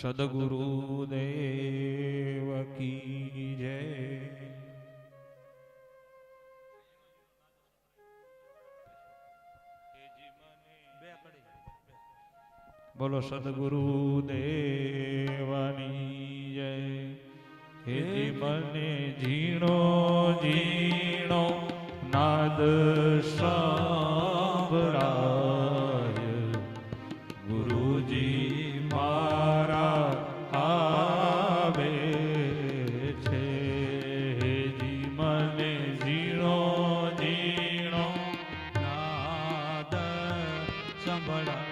સદગુરુદેવ કી જય. બોલો સદગુરુદેવની જય. હેજી મને ઝીણો ઝીણો નાદ સાંભળાય, ગુરુજી મારા આવે છે. હેજી મને ઝીણો ઝીણો નાદ સાંભળાય.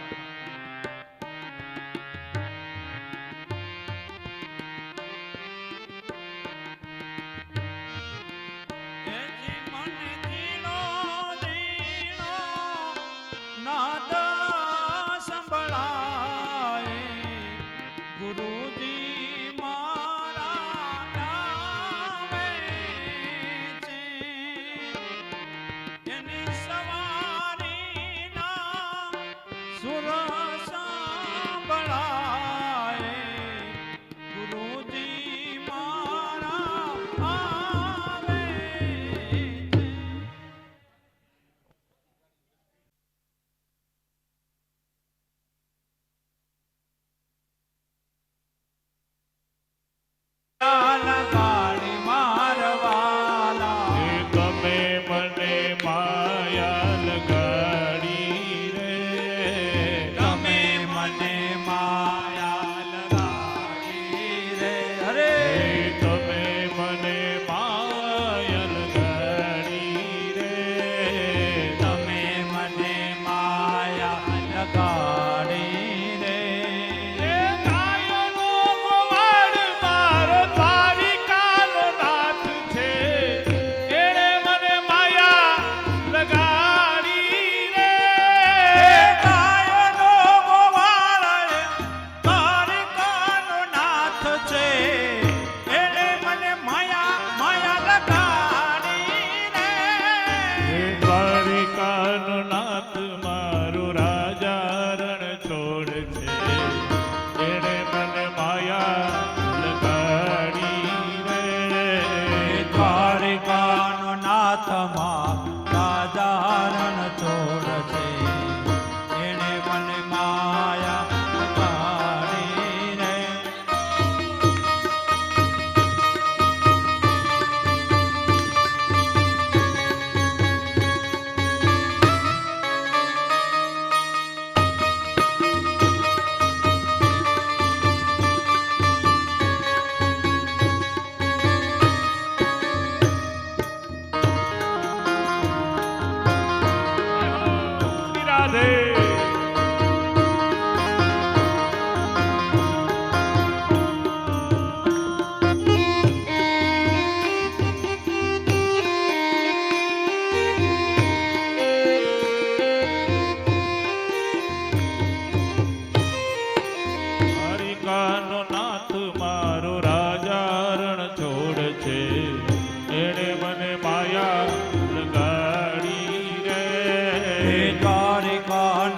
દ્વારિકાનો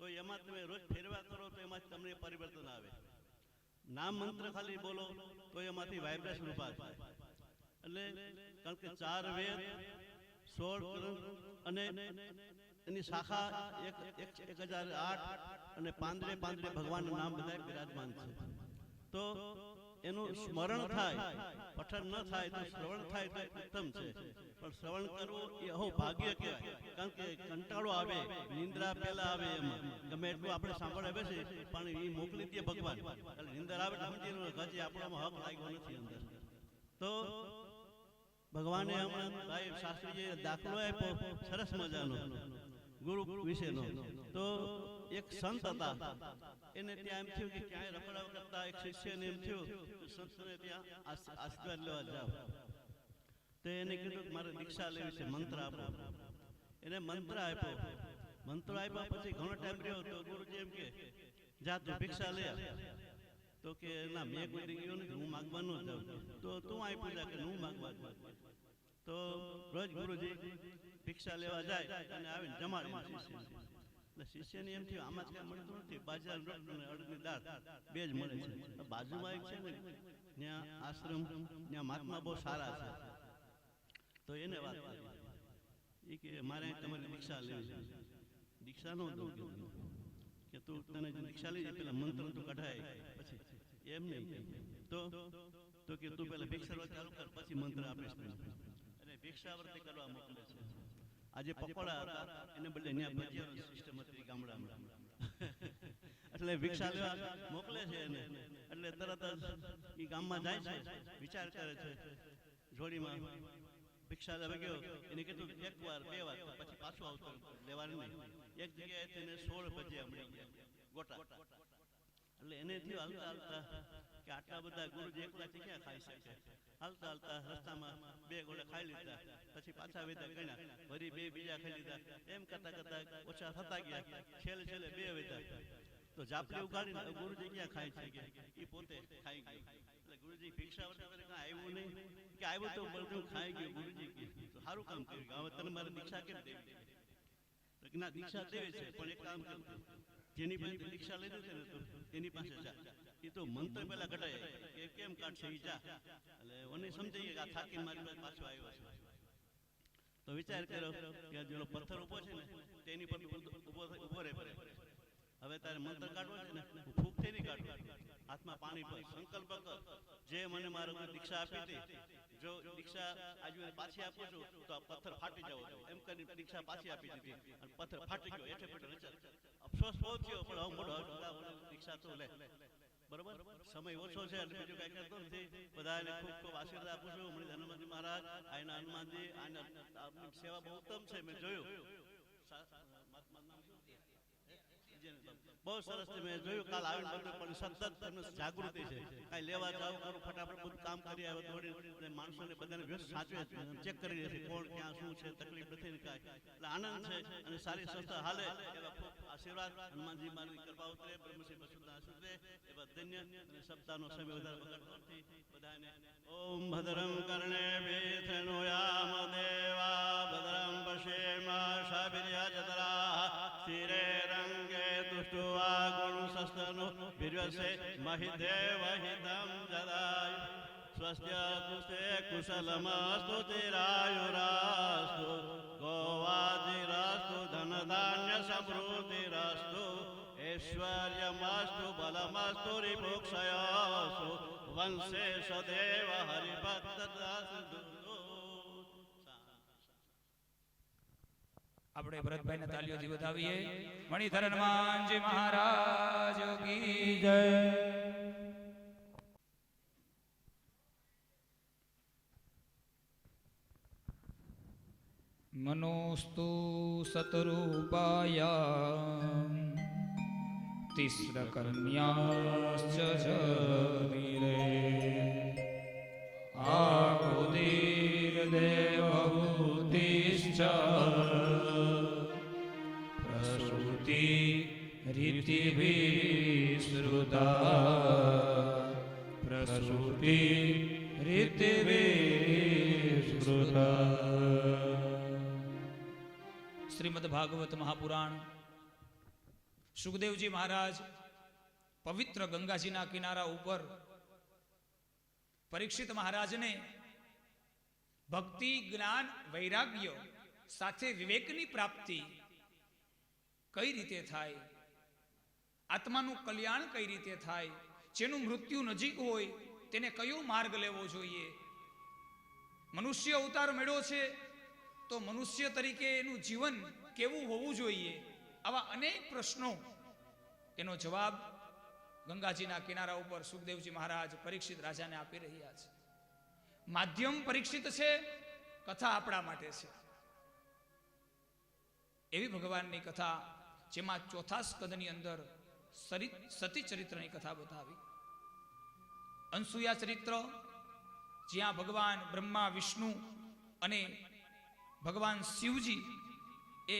તો એમાં તમે રોજ ફેરવા કરો તો એમાંથી તમને પરિવર્તન આવે. નામ મંત્ર ખાલી બોલો તો એમાંથી વાઇબ્રેશન ઉભા થાય. એટલે કારણ કે 4 વેદ 16 ગ્રંથ અને એની શાખા 1008 અને પાંદડે ભગવાનનું નામ બધા બિરાજમાન છે. તો એનું સ્મરણ થાય, પઠન ન થાય તો શ્રવણ થાય તો ઉત્તમ છે. પણ શ્રવણ કરવું એ અહો ભાગ્ય કહેવાય. કારણ કે કંટાળો આવે, નિંદ્રા પહેલા આવે, એમાં ગમે એટલું આપણે સાંભળે બેસે પણ એ મોકલી દે ભગવાન. એટલે નિંદર આવે સમજી લો હજી આપણોમાં હક લાગ્યો નથી અંદર. તો ભગવાને હમણાં સાહેબ શાસ્ત્રીજીએ દાખલો આપ્યો સરસ મજાનો ગુરુ વિશેનો. તો એક સંત હતા, એને ત્યાં એમ થયું કે ક્યાંય રખડાવ કરતા એક શિષ્યને એમ થયું કે સંતને ત્યાં આશીર્વાદ લેવા જાવ. તો એને કીધું કે મારે દીક્ષા લેવી છે, મંત્ર આપો. એને મંત્ર આપ્યો. મંત્ર આપ્યા પછી ઘણો ટાઈમ રહ્યો તો ગુરુજી એમ કે જા તું ભિક્ષા લે. તો કે ના, મેં કોઈ દી ગયો નથી, હું માગવાનો જ જાઉં. તો તું આપ્યું જા કે હું માગવા જાઉં. તો રોજ ગુરુજી ભિક્ષા લેવા જાય અને આવીને જમાડીને શિષ્યને એમ થયું આમાં કઈ મળતું નથી, બાજરાનો રોટલો અને અડદની દાળ બે જ મળે છે. બાજુમાં એક છે ને ત્યાં આશ્રમ, ત્યાં મહાત્મા બહુ સારા છે. તો એને વાત કરી એ કે મારે તમારી દીક્ષા લેવી છે. દીક્ષા ન દઉં કે તું તને દીક્ષા લઈ પેલા મંત્ર તું કઢાય પછી એમ નહીં. તો કે તું પેલા ભિક્ષા ચાલુ કર પછી મંત્ર આપીશ. અને ભિક્ષાવૃત્તિ કરવા મોકલે છે. આજે પકોડા હતા એને બદલે ત્યાં ભજીયાની સિસ્ટમ હતી ગામડામાં. એટલે ભિક્ષા લેવા મોકલે છે એને. એટલે તરત જ એ ગામમાં જાય છે, વિચાર કરે છે, જોડીમાં ભિક્ષા લેવા ગયો. એને કીધું 1 વાર 2 વાર પછી પાછું આવતું લેવાનું નહીં. એક જગ્યાએ તેને 16 ભજીયા મળી ગયા ગોટા. એટલે એને થયું હાલતા હાલતા કે આટલા બધા ગુરુજી એકલાથી ક્યાં ખાઈ શકે. હાલતા હાલતા રસ્તામાં 2 ગોળા ખાઈ લીધા, પછી પાછા વેતા ગણ્યા, વળી 2 બીજા ખાઈ લીધા. એમ કરતા કરતા ઓછા થતા ગયા. છેલ્લે 2 વેતા. તો જાપલી ઉગાડીને ગુરુજી ક્યાં ખાય છે કે એ પોતે ખાઈ ગયો. એટલે ગુરુજી ભિક્ષા કાંઈ આવ્યું નહીં કે આવ્યું તો બધું ખાઈ ગયું. ગુરુજી કે સારું કામ કર્યું, હવે તને મારે દીક્ષા કેમ દેવી? ના, દીક્ષા દેવી છે પણ એક કામ કર, જેની પાસે દીક્ષા લીધી છે ને તો એની પાસે જા. એ તો મંત્ર પેલા ઘટાય કે કેમ કાઢશે એ જા. એટલે મને સમજાઈએ કે આ થાકીને મારી પાસે પાછો આવ્યો છે. તો વિચાર કર્યો કે જેનો પથ્થર ઉભો છે ને તેની પર ઉભો રહે. હવે તારે મંત્ર કાઢવો છે ને, ફૂંકથી નહીં કાઢવું, હાથમાં પાણી પર સંકલ્પ કર, જે મને મારો દીક્ષા આપી હતી, જો દીક્ષા આજુ પાછી આપું છું તો આ પથ્થર ફાટી જવો. એમ કરીને દીક્ષા પાછી આપી દીધી અને પથ્થર ફાટી ગયો. એઠે પેટે અફસોસ બહુ થયો, પણ હવે મોટો દીક્ષા તો લે. બરોબર, સમય ઓછો છે એટલે બીજું કઈ કરતો નથી. બધાને ખૂબ ખૂબ આશીર્વાદ આપું છું. હમણાં હનુમાનજી મહારાજ, આના હનુમાનજી, આના આપની સેવા બહુ ઉત્તમ છે. મેં જોયું બહુ સરસ છે. મેં જોયું કાલ આવીને બધું પણ સતત જાગૃતિ છે. કાંઈ લેવા જાવ કરું ફટાફટ બધું કામ કરી આવે દોડીને માણસોને બધાને વ્યસ્ત સાચવે છે, ચેક કરી રહે છે કોણ ક્યાં શું છે, તકલીફ નથી ને કાંઈ. એટલે આનંદ છે અને સારી સંસ્થા હાલે એવા ખૂબ આશીર્વાદ. હનુમાનજી મારી કૃપા ઉતરે, બ્રહ્મશ્રી બસુદાસ ઉતરે એવા ધન્ય. અને સપ્તાહનો સમય વધારે બગાડતો નથી. બધાને ઓમ ભદ્રમ કર્ણેભિः શૃણુયામ દેવા ભદ્રમ પશ્યેમાશભિર્યજતરાः સ્થિરે રંગે દુષ્ટુવા ગુણસસ્તનો વિર્યસે મહિદેવહિતં જદાય સ્વસ્ત્યતુસ્તે કુશલમસ્તુ ચિરાયુરાસ્તુ ગોવાજીરાસ્તુ ધનધાન્ય સમૃદ્ધિરાસ્તુ ऐश्वर्यमस्तु बलमस्तु रिपुक्षयास्तु वंशे सदैव हरिभक्तदासु. આપણે ભરતભાઈને તાલીઓથી વધાવીએ. મણિધર હનુમાનજી મહારાજ કી જય. મનોસ્તુ સતરૂપાયા तिस्रकन्याश्च शरीरे आकुतिर्देवभूतिश्च प्रसूति रीतिभिश्रुता प्रसूति रीतिभिश्रुता. श्रीमद् भागवत महापुराण સુખદેવજી મહારાજ પવિત્ર ગંગાજીના કિનારા ઉપર પરીક્ષિત મહારાજને ભક્તિ, જ્ઞાન, વૈરાગ્ય સાથે વિવેકની પ્રાપ્તિ કઈ રીતે થાય, આત્માનું કલ્યાણ કઈ રીતે થાય, જેનું મૃત્યુ નજીક હોય તેને કયો માર્ગ લેવો જોઈએ, મનુષ્ય અવતાર મળ્યો છે તો મનુષ્ય તરીકે એનું જીવન કેવું હોવું જોઈએ, આવા અનેક પ્રશ્નો એનો જવાબ ગંગાજીના કિનારા ઉપર સુખદેવજી મહારાજ પરીક્ષિત રાજાને આપી રહ્યા છે. માધ્યમ પરીક્ષિત છે, કથા આપણા માટે છે. એવી ભગવાનની કથા જેમાં ચોથા સ્કંદની અંદર સતી ચરિત્રની કથા બતાવી. અનસુયા ચરિત્ર, જ્યાં ભગવાન બ્રહ્મા, વિષ્ણુ અને ભગવાન શિવજી એ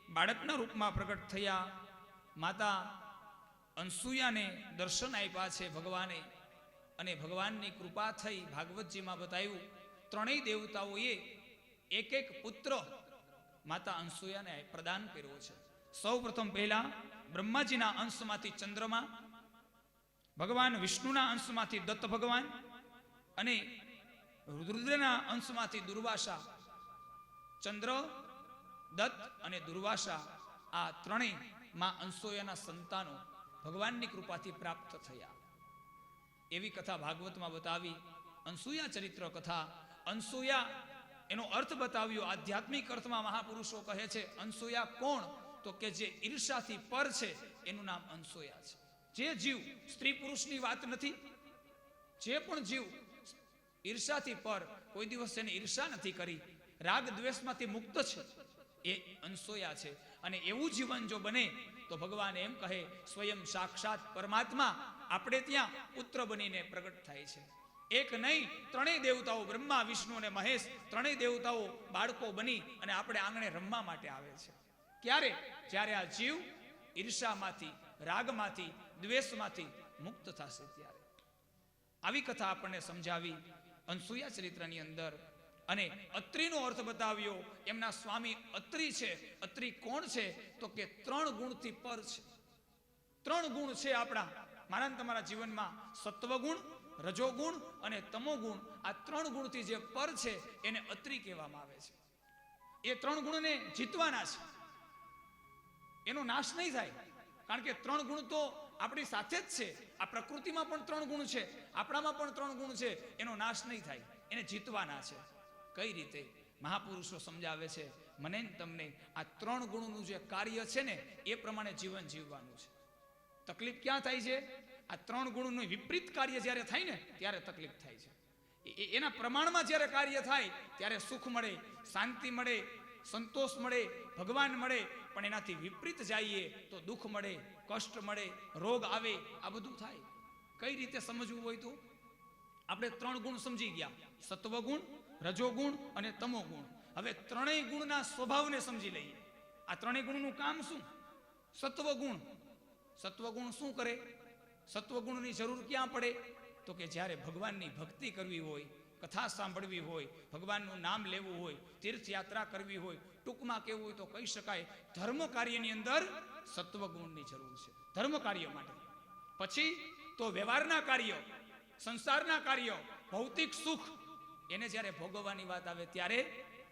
બાળકના રૂપમાં પ્રગટ થયા. માતા અનસુયાને દર્શન આપ્યા છે ભગવાને, અને ભગવાનની કૃપા થઈ. ભાગવતજીમાં બતાવ્યું ત્રણેય દેવતાઓએ એક એક પુત્ર માતા અનસુયાને પ્રદાન કર્યો છે. સૌ પ્રથમ પહેલા બ્રહ્માજીના અંશમાંથી ચંદ્રમા, ભગવાન વિષ્ણુના અંશમાંથી દત્ત ભગવાન, અને રુદ્રના અંશમાંથી દુર્વાસા. ચંદ્ર, દત્ત અને દુર્વાસા આ ત્રણેય માં અનસુયાના સંતાનો ભગવાનની કૃપાથી પ્રાપ્ત થયા. એવી કથા ભાગવતમાં બતાવી. અનસુયા ચરિત્ર કથા. અનસુયા એનો અર્થ બતાવ્યો. આધ્યાત્મિક અર્થમાં મહાપુરુષો કહે છે અનસુયા કોણ, તો કે જે ઈર્ષાથી પર છે એનું નામ અનસુયા છે. જે જીવ, સ્ત્રી પુરુષની વાત નથી, જે પણ જીવ ઈર્ષાથી પર, કોઈ દિવસ એને ઈર્ષા નથી કરી, રાગ દ્વેષમાંથી મુક્ત છે, એ અનસુયા છે. અને એવું જીવન જો બને તો ભગવાન એમ કહે સ્વયં સાક્ષાત પરમાત્મા આપણે ત્યાં પુત્ર બનીને પ્રગટ થાય છે. એક નહીં, ત્રણેય દેવતાઓ બ્રહ્મા, વિષ્ણુ અને મહેશ, ત્રણેય દેવતાઓ બાળકો બની અને આપણે આંગણે રમવા માટે આવે છે. ક્યારે? જ્યારે આ જીવ ઈર્ષામાંથી, રાગમાંથી, દ્વેષમાંથી મુક્ત થશે ત્યારે. આવી કથા આપણને સમજાવી અનસુયા ચરિત્રની અંદર. અને અત્રિનો અર્થ બતાવ્યો. એમના સ્વામી અત્રિ છે. અત્રિ કોણ છે? તો કે 3 ગુણથી પર છે. 3 ગુણ છે આપણા મારા તમારા જીવનમાં. સત્વગુણ, રજોગુણ અને તમોગુણ. આ 3 ગુણથી જે પર છે એને અત્રિ કહેવામાં આવે છે. એ 3 ગુણને જીતવાના છે, એનો નાશ નહીં થાય. કારણ કે 3 ગુણ તો આપણી સાથે જ છે. આ પ્રકૃતિમાં પણ 3 ગુણ છે, આપણામાં પણ 3 ગુણ છે. એનો નાશ નહીં થાય, એને જીતવાના છે. કઈ રીતે? મહાપુરુષો સમજાવે છે મને ને તમને. આ 3 ગુણનું જે કાર્ય છે ને એ પ્રમાણે જીવન જીવવાનું છે. તકલીફ ક્યાં થાય છે? આ 3 ગુણનું વિપરીત કાર્ય જ્યારે થાય ને ત્યારે તકલીફ થાય છે. એના પ્રમાણમાં જ્યારે કાર્ય થાય ત્યારે સુખ મળે, શાંતિ મળે, સંતોષ મળે, ભગવાન મળે. પણ એનાથી વિપરીત જઈએ તો દુઃખ મળે, કષ્ટ મળે, રોગ આવે, આ બધું થાય. કઈ રીતે સમજવું હોય તો આપણે 3 ગુણ સમજી ગયા: સત્વગુણ, રજોગુણ અને તમોગુણ. હવે 3 ગુણના સ્વભાવને સમજી લઈએ. આ 3 ગુણનું કામ શું? સત્વગુણ. સત્વગુણ શું કરે? સત્વગુણની જરૂર ક્યાં પડે? તો કે જ્યારે ભગવાનની ભક્તિ કરવી હોય, કથા સાંભળવી હોય, ભગવાનનું નામ લેવું હોય, તીર્થયાત્રા કરવી હોય, ટૂંકમાં કહેવું હોય તો કહી શકાય ધર્મ કાર્યની અંદર સત્વગુણની જરૂર છે, ધર્મ કાર્ય માટે. પછી તો વ્યવહારના કાર્ય, સંસારના કાર્ય, ભૌતિક સુખ, એને જ્યારે ભોગવવાની વાત આવે ત્યારે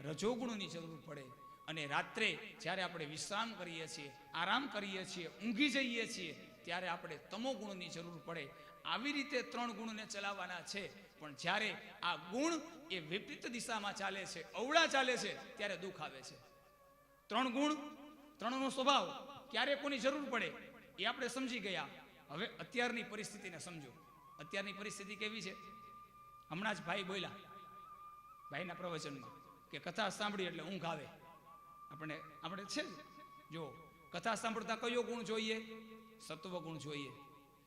રજોગુણની જરૂર પડે. અને રાત્રે જ્યારે આપણે વિશ્રામ કરીએ છીએ, આરામ કરીએ છીએ, ઊંઘી જઈએ છીએ, ત્યારે આપણે તમોગુણની જરૂર પડે. આવી રીતે 3 ગુણને ચલાવવાના છે. પણ જ્યારે આ ગુણ એ વિપરીત દિશામાં ચાલે છે, અવળા ચાલે છે, ત્યારે દુઃખ આવે છે. 3 ગુણ, 3નો સ્વભાવ, ક્યારે કોની જરૂર પડે એ આપણે સમજી ગયા. હવે અત્યારની પરિસ્થિતિને સમજો. અત્યારની પરિસ્થિતિ કેવી છે? હમણાં જ ભાઈ બોલ્યા ભાઈના પ્રવચનમાં કે કથા સાંભળી એટલે ઊંઘ આવે. આપણે છે જો કથા સાંભળતા કયો ગુણ જોઈએ? સત્વ ગુણ જોઈએ.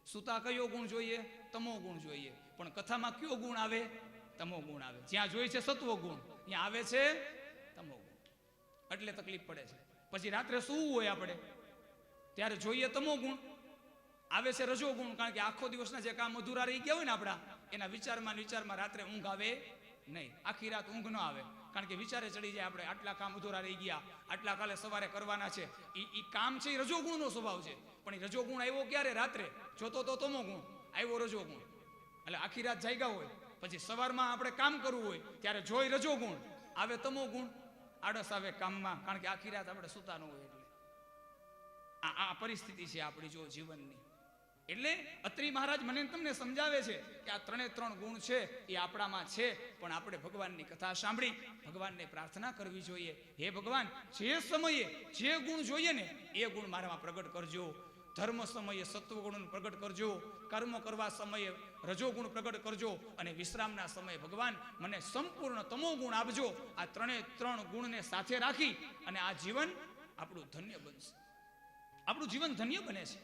સુતા કયો ગુણ જોઈએ? તમો ગુણ જોઈએ. પણ કથામાં કયો ગુણ આવે? તમો ગુણ આવે. જ્યાં જોઈએ છે સત્વ ગુણ, ત્યાં આવે છે તમો ગુણ. એટલે તકલીફ પડે છે. પછી રાત્રે સૂવું હોય આપણે ત્યારે જોઈએ તમો ગુણ, આવે છે રજો ગુણ. કારણ કે આખો દિવસના જે કામ અધૂરા રહી ગયા હોય ને આપણા, એના વિચારમાં રાત્રે ઊંઘ આવે નહીં. આખી રાત ઊંઘ ન આવે કારણ કે વિચારે ચડી જાય આપણે આટલા કામ અધૂરા રહી ગયા, આટલા કાલે સવારે કરવાના છે. એ કામ છે એ રજોગુણનો સ્વભાવ છે. પણ એ રજોગુણ આવ્યો ક્યારે? રાત્રે જોતો તો તમો ગુણ, આવ્યો રજોગુણ. એટલે આખી રાત જાગ્યા હોય, પછી સવારમાં આપણે કામ કરવું હોય ત્યારે જોઈ રજોગુણ, આવે તમો ગુણ, આળસ આવે કામમાં, કારણ કે આખી રાત આપણે સૂતા ન હોય. એટલે આ પરિસ્થિતિ છે આપણી જો જીવનની. એટલે અત્રી મહારાજ મને તમને સમજાવે છે કે આ 3 ગુણ છે એ આપણામાં છે, પણ આપણે ભગવાનની કથા સાંભળી ભગવાનને પ્રાર્થના કરવી જોઈએ. હે ભગવાન, જે સમયે જે ગુણ જોઈએ ને એ ગુણ મારામાં પ્રગટ કરજો. ધર્મ સમયે સત્વગુણ પ્રગટ કરજો, કર્મ કરવા સમયે રજોગુણ પ્રગટ કરજો, અને વિશ્રામના સમયે ભગવાન મને સંપૂર્ણ તમો ગુણ આપજો. આ 3 ગુણને સાથે રાખી અને આ જીવન આપણું ધન્ય બનશે. આપણું જીવન ધન્ય બને છે.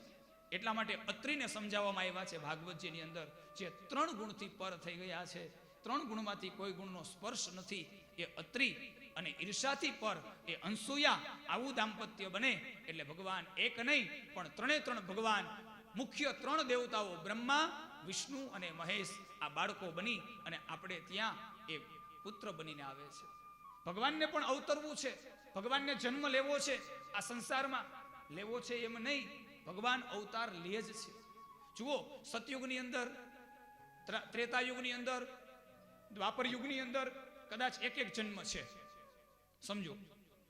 એટલા માટે અત્રિને સમજાવવામાં આવ્યા છે ભાગવતજીની અંદર, જે 3 ગુણથી પર થઈ ગયા છે, 3 ગુણમાંથી કોઈ ગુણનો સ્પર્શ નથી, એ અત્રિ. અને ઈર્ષાથી પર એ અનસૂયા. આવું દાંપત્ય બને એટલે ભગવાન એક નહીં પણ 3 ભગવાન, મુખ્ય 3 દેવતાઓ બ્રહ્મા, વિષ્ણુ અને મહેશ, આ બાળકો બની અને આપણે ત્યાં એ પુત્ર બનીને આવે છે. ભગવાનને પણ અવતરવું છે, ભગવાનને જન્મ લેવો છે, આ સંસારમાં લેવો છે એમ નહીં, ભગવાન અવતાર લે જ છે. જુઓ, સતયુગની અંદર, ત્રેતાયુગની અંદર, દ્વાપર યુગની અંદર કદાચ એક જન્મ છે. સમજો,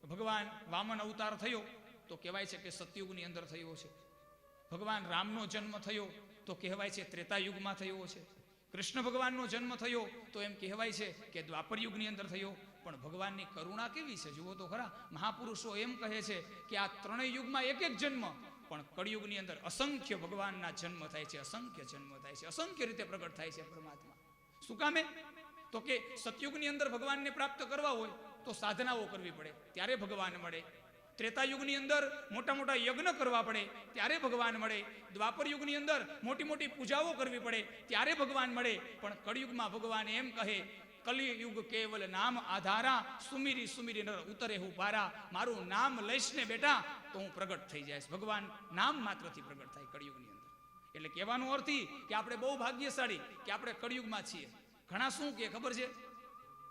ભગવાન વામન અવતાર થયો તો કહેવાય છે કે સતયુગની અંદર થયો છે. ભગવાન રામનો જન્મ થયો તો કહેવાય છે ત્રેતાયુગમાં થયો છે. કૃષ્ણ ભગવાનનો જન્મ થયો તો એમ કહેવાય છે કે દ્વાપર યુગની અંદર થયો. પણ ભગવાનની કરુણા કેવી છે જુઓ તો ખરા. મહાપુરુષો એમ કહે છે કે આ 3 યુગમાં એક જન્મ, પણ કળિયુગની અંદર અસંખ્ય ભગવાનના જન્મ થાય છે, અસંખ્ય જન્મ થાય છે, અસંખ્ય રીતે પ્રગટ થાય છે પરમાત્મા. શું કામે? તો કે સતયુગની અંદર ભગવાનને પ્રાપ્ત કરવા હોય તો સાધનાઓ કરવી પડે, ત્યારે ભગવાન મળે. ત્રેતાયુગની અંદર મોટા યજ્ઞ કરવા પડે, ત્યારે ભગવાન મળે. દ્વાપર યુગની અંદર મોટી પૂજાઓ કરવી પડે, ત્યારે ભગવાન મળે. પણ કળિયુગમાં ભગવાન એમ કહે, કલિયુગ કેવલ નામ આધારા, સુમિરી સુમિરી નર ઉતરે હું પારા. મારું નામ લઈશ ને બેટા તો હું પ્રગટ થઈ જઈશ. ભગવાન નામ માત્રથી પ્રગટ થાય કળિયુગની અંદર. એટલે કહેવાનો અર્થ કે આપણે બહુ ભાગ્યશાળી કે આપણે કળિયુગમાં છીએ. ઘણા શું કે ખબર છે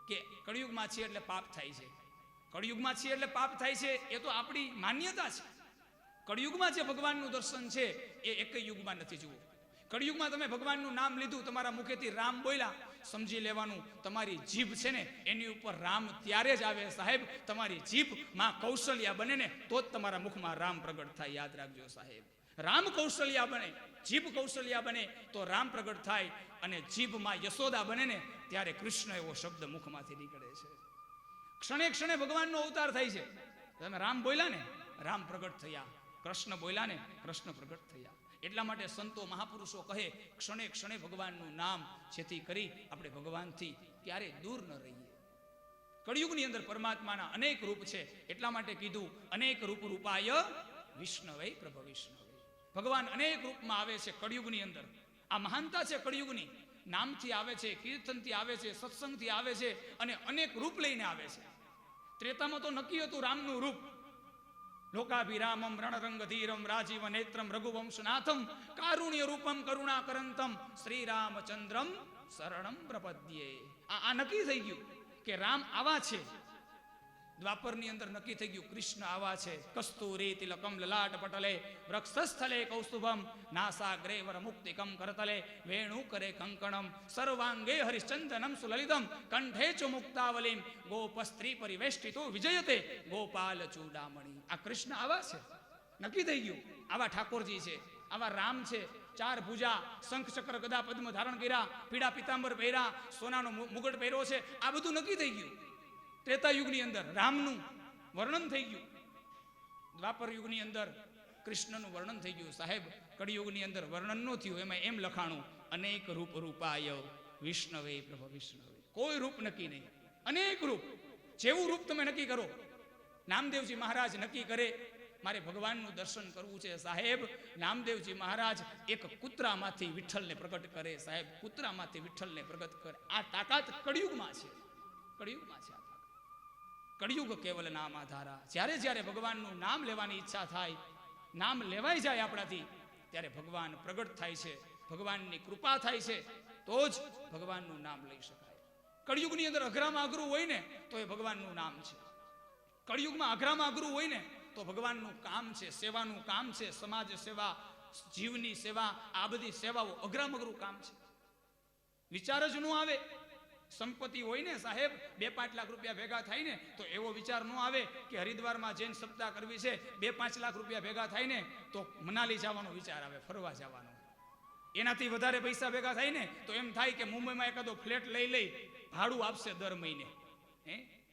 કે કળિયુગમાં છીએ એટલે પાપ થાય છે, કળિયુગમાં છીએ એટલે પાપ થાય છે. એ તો આપણી માન્યતા છે. કળિયુગમાં જે ભગવાનનું દર્શન છે એ એક યુગમાં નથી. જુઓ, કળિયુગમાં તમે ભગવાનનું નામ લીધું, તમારા મુખેથી રામ બોલ્યા, સમજી લેવાનું તમારી જીભ છે ને એની ઉપર રામ ત્યારે જ આવે સાહેબ. તમારી જીભ માં કૌશલ્યા બને ને તો જ તમારા મુખમાં રામ પ્રગટ થાય. યાદ રાખજો સાહેબ, રામ કૌશલ્યા બને, જીભ કૌશલ્યા બને તો રામ પ્રગટ થાય. અને જીભમાં યશોદા બને ને ત્યારે કૃષ્ણ એવો શબ્દ મુખમાંથી નીકળે છે. ક્ષણે ક્ષણે ભગવાનનો અવતાર થાય છે. તમે રામ બોલ્યા ને રામ પ્રગટ થયા, કૃષ્ણ બોલ્યા ને કૃષ્ણ પ્રગટ થયા. એટલા માટે સંતો મહાપુરુષો કહે ક્ષણે ક્ષણે ભગવાનનું નામ, જેથી કરી આપણે ભગવાનથી ક્યારે દૂર ન રહીએ. કળિયુગની અંદર પરમાત્માના અનેક રૂપ છે. એટલા માટે કીધું અનેક રૂપ રૂપાય વિષ્ણવે પ્રભ વિષ્ણવે. ભગવાન અનેક રૂપમાં આવે છે કળિયુગની અંદર. આ મહાનતા છે કળિયુગની. નામથી આવે છે, કીર્તનથી આવે છે, સત્સંગથી આવે છે, અને અનેક રૂપ લઈને આવે છે. ત્રેતામાં તો નક્કી હતું રામનું રૂપ. લોકાભિરામમ રણરંગધીરમ રાજીવ નેત્રમ રઘુવંશનાથમ કારુણ્ય રૂપમ કરુણાકરંતમ શ્રીરામચંદ્રમ શરણમ પ્રપદ્યે. આ નક્કી થઈ ગયું કે રામ આવા છે. દ્વાપરની અંદર નક્કી થઈ ગયું કૃષ્ણ આવા છે. કસ્તુરી તિલકમ લલાટ પટલે વૃક્ષસ્થલે કૌસ્તુભમ નાસાગ્રે વર મુક્તિકમ કરતલે વેણુ કરે કંકણમ સર્વાંગે હરિશ્ચંદનમ સુલલિતમ કંઠે ચ મુક્તાવલીમ ગોપસ્ત્રી પરિવેષ્ટિતો વિજયતે ગોપાલ ચૂડામણી. આ કૃષ્ણ આવા છે, નક્કી થઈ ગયું. આવા ઠાકોરજી છે, આવા રામ છે. 4 ભુજા, શંખ ચક્ર ગદા પદ્મ ધારણ કર્યા, પીળા પિતાંબર પહેર્યા, સોનાનો મુગટ પહેર્યો છે. આ બધું નક્કી થઈ ગયું. ત્રેતાયુગની અંદર રામનું વર્ણન થઈ ગયું. દ્વાપર યુગની અંદર કૃષ્ણનું વર્ણન થઈ ગયું. સાહેબ, કળિયુગની અંદર વર્ણન ન થયું. એમાં એમ લખાણું અનેક રૂપ રૂપાય વિષ્ણવે પ્રભ વિષ્ણવે. કોઈ રૂપ નક્કી નહીં, અનેક રૂપ. જેવું રૂપ તમે નક્કી કરો. નામદેવજી મહારાજ નક્કી કરે મારે ભગવાનનું દર્શન કરવું છે. સાહેબ, નામદેવજી મહારાજ એક કૂતરામાંથી વિઠ્ઠલને પ્રગટ કરે. સાહેબ, કૂતરામાંથી વિઠ્ઠલને પ્રગટ કરે. આ તાકાત કળિયુગમાં છે, કળિયુગમાં છે. કળિયુગ કેવલ નામ આધારા. જ્યારે ભગવાનનું નામ લેવાની ઈચ્છા થાય, નામ લેવાઈ જાય આપણાથી, ત્યારે ભગવાન પ્રગટ થાય છે, ભગવાનની કૃપા થાય છે, તો જ ભગવાનનું નામ લઈ શકાય. કળિયુગની અંદર અઘરામાં અઘરું હોય ને તો એ ભગવાનનું નામ છે. કળિયુગમાં અઘરામાં અઘરું હોય ને તો ભગવાનનું કામ છે, સેવાનું કામ છે, સમાજ સેવા, જીવની સેવા, આ બધી સેવાઓ અઘરામ અઘરું કામ છે. વિચાર જ ન આવે. સંપત્તિ હોય ને સાહેબ, 2-5 લાખ રૂપિયા ભેગા થાય ને તો એવો વિચાર ન આવે કે હરિદ્વારમાં જૈન સપ્તાહ કરવી છે, 2-5 લાખ રૂપિયા ભેગા થાય ને તો મનાલી જવાનો વિચાર આવે, ફરવા જવાનો. એનાથી વધારે પૈસા ભેગા થાય ને તો એમ થાય કે મુંબઈમાં એકાદો ફ્લેટ લઈ ભાડું આપશે દર મહિને,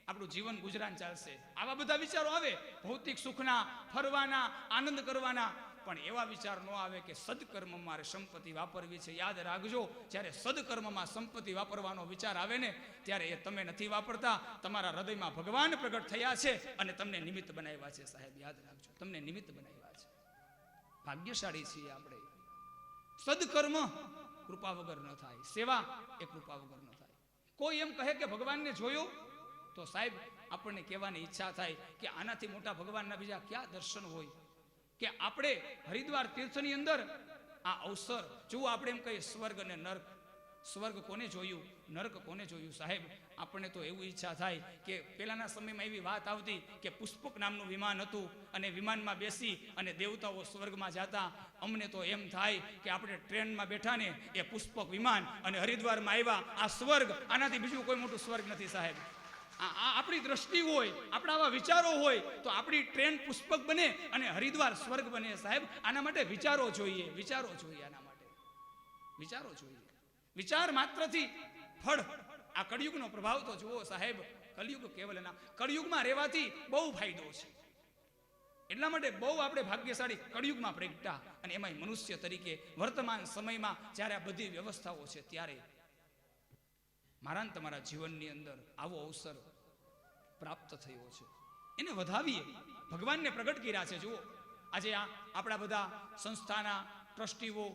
આપણું જીવન ગુજરાન ચાલશે. આવા બધા વિચારો આવે, ભૌતિક સુખના, ફરવાના, આનંદ કરવાના. પણ એવા વિચાર ન આવે કે સદકર્મમાં મારે સંપત્તિ વાપરવી છે. યાદ રાખજો, જ્યારે સદકર્મમાં સંપત્તિ વાપરવાનો વિચાર આવે ને ત્યારે એ તમે નથી વાપરતા, તમારા હૃદયમાં ભગવાન પ્રગટ થયા છે અને તમને નિમિત્ત બનાવ્યા છે. સાહેબ યાદ રાખજો, તમને નિમિત્ત બનાવ્યા છે. ભાગ્યશાળી છીએ આપણે. સદકર્મ કૃપા વગર ન થાય, સેવા એ કૃપા વગર ન થાય. કોઈ એમ કહે કે ભગવાનને જોયો તો સાહેબ આપણને કહેવાની ઈચ્છા થાય કે આનાથી મોટા ભગવાનના બીજા ક્યાં દર્શન હોય. કે આપણે હરિદ્વાર તીર્થની અંદર આ અવસર જુઓ. આપણે એમ કહીએ સ્વર્ગ અને નર્ક. સ્વર્ગ કોને જોયું, નર્ક કોને જોયું? સાહેબ આપણને તો એવું ઈચ્છા થાય કે પહેલાના સમયમાં એવી વાત આવતી કે પુષ્પક નામનું વિમાન હતું અને વિમાનમાં બેસી અને દેવતાઓ સ્વર્ગમાં જતા. અમને તો એમ થાય કે આપણે ટ્રેનમાં બેઠા ને એ પુષ્પક વિમાન અને હરિદ્વારમાં આવ્યા, આ સ્વર્ગ, આનાથી બીજું કોઈ મોટું સ્વર્ગ નથી સાહેબ. આપણી દ્રષ્ટિ હોય, આપણા આવા વિચારો હોય તો આપણી ટ્રેન પુષ્પક બને અને હરિદ્વાર સ્વર્ગ બને. સાહેબ આના માટે વિચારો જોઈએ, વિચારો જોઈએ. આના માટે વિચારો જોઈએ. વિચાર માત્રથી ફળ. આ કળિયુગનો પ્રભાવ તો જુઓ સાહેબ. કળિયુગ કેવલના, કળિયુગમાં રહેવાથી બહુ ફાયદો છે. એટલા માટે બહુ આપણે ભાગ્યશાળી કળિયુગમાં પ્રગટા, અને એમાં મનુષ્ય તરીકે વર્તમાન સમયમાં જ્યારે આ બધી વ્યવસ્થાઓ છે ત્યારે મારા તમારા જીવનની અંદર આવો અવસર પ્રાપ્ત થયો છે. એને વધાવીએ, ભગવાનને પ્રગટ કર્યા છે. જુઓ આજે આપણા બધા સંસ્થાના ટ્રસ્ટીઓ,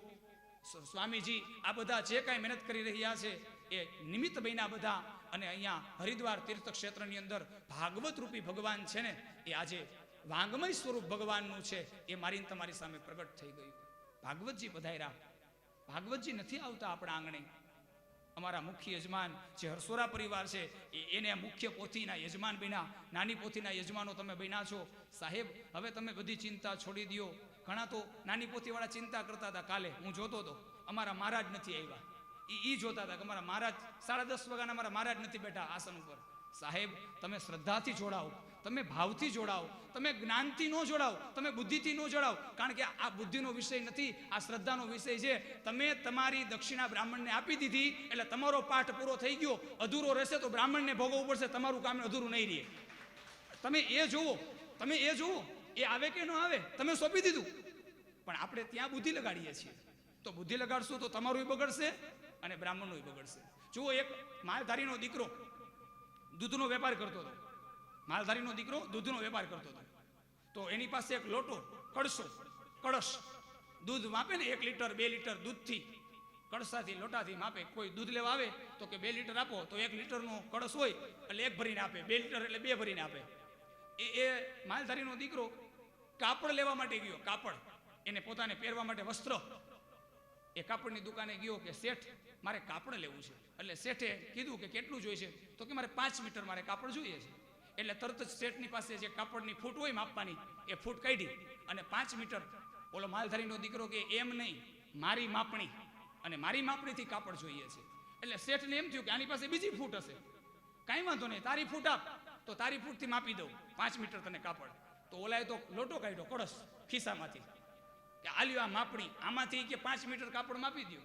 સ્વામીજી, આ બધા જે કાંઈ મહેનત કરી રહ્યા છે એ નિમિત્ત બન્યા બધા. અને અહીંયા હરિદ્વાર તીર્થ ક્ષેત્રની અંદર ભાગવત રૂપી ભગવાન છે ને એ આજે વાંગમય સ્વરૂપ ભગવાનનું છે એ મારી તમારી સામે પ્રગટ થઈ ગયું. ભાગવતજી પધાર્યા. ભાગવતજી નથી આવતા આપણા આંગણે. અમારા મુખ્ય યજમાન જે હરસોરા પરિવાર છે એને મુખ્ય પોથીના યજમાન બન્યા. નાની પોથીના યજમાનો તમે બન્યા છો. સાહેબ હવે તમે બધી ચિંતા છોડી દો. ઘણા તો નાની પોથીવાળા ચિંતા કરતા હતા. કાલે હું જોતો હતો અમારા મહારાજ નથી આવ્યા. એ જોતા હતા કે અમારા મહારાજ 10:30 વાગ્યાના અમારા મહારાજ નથી બેઠા આસન ઉપર. સાહેબ તમે શ્રદ્ધાથી જોડાઓ, તમે ભાવથી જોડાઓ, તમે જ્ઞાનથી ન જોડાઓ, તમે બુદ્ધિથી ન જોડાઓ. કારણ કે આ બુદ્ધિનો વિષય નથી, આ શ્રદ્ધાનો વિષય છે. તમે તમારી દક્ષિણા બ્રાહ્મણને આપી દીધી એટલે તમારો પાઠ પૂરો થઈ ગયો. અધૂરો રહેશે તો બ્રાહ્મણને ભોગવવું પડશે, તમારું કામ અધૂરું નહીં રહે. તમે એ જુઓ, તમે એ જુઓ, એ આવે કે ન આવે, તમે સોંપી દીધું. પણ આપણે ત્યાં બુદ્ધિ લગાડીએ છીએ. તો બુદ્ધિ લગાડશું તો તમારું બગડશે અને બ્રાહ્મણનું બગડશે. જુઓ એક માલધારીનો દીકરો દૂધનો વેપાર કરતો હતો. માલધારીનો દીકરો દૂધનો વેપાર કરતો હતો. તો એની પાસે એક લોટો, કળશ દૂધ માપે ને 1 લીટર 2 લીટર દૂધથી, કળશાથી લોટાથી માપે. કોઈ દૂધ લેવા આવે તો કે 2 લીટર આપો તો 1 લીટરનો કળશ હોય એટલે 1 ભરીને આપે, 2 લીટર એટલે 2 ભરીને આપે. એ માલધારીનો દીકરો કાપડ લેવા માટે ગયો. કાપડ, એને પોતાને પહેરવા માટે વસ્ત્ર. એ કાપડની દુકાને ગયો કે શેઠ મારે કાપડ લેવું છે. એટલે શેઠે કીધું કે કેટલું જોઈએ છે? તો કે મારે 5 મીટર મારે કાપડ જોઈએ છે. એટલે તરત જ શેઠની પાસે જે કાપડની ફૂટ હોય માપવાની એ ફૂટ કાઢી અને 5 મીટર. ઓલો માલધારીનો દીકરો કે એમ નહીં, મારી માપણી, અને મારી માપણીથી કાપડ જોઈએ છે. એટલે શેઠને એમ થયું કે આની પાસે બીજી ફૂટ હશે. કાંઈ વાંધો નહીં, તારી ફૂટ આપ તો તારી ફૂટથી માપી દઉં, 5 મીટર તને કાપડ. તો ઓલાએ તો લોટો કાઢ્યો કળશ ખિસ્સામાંથી કે આલ્યો આ માપણી, આમાંથી કે 5 મીટર કાપડ માપી દો.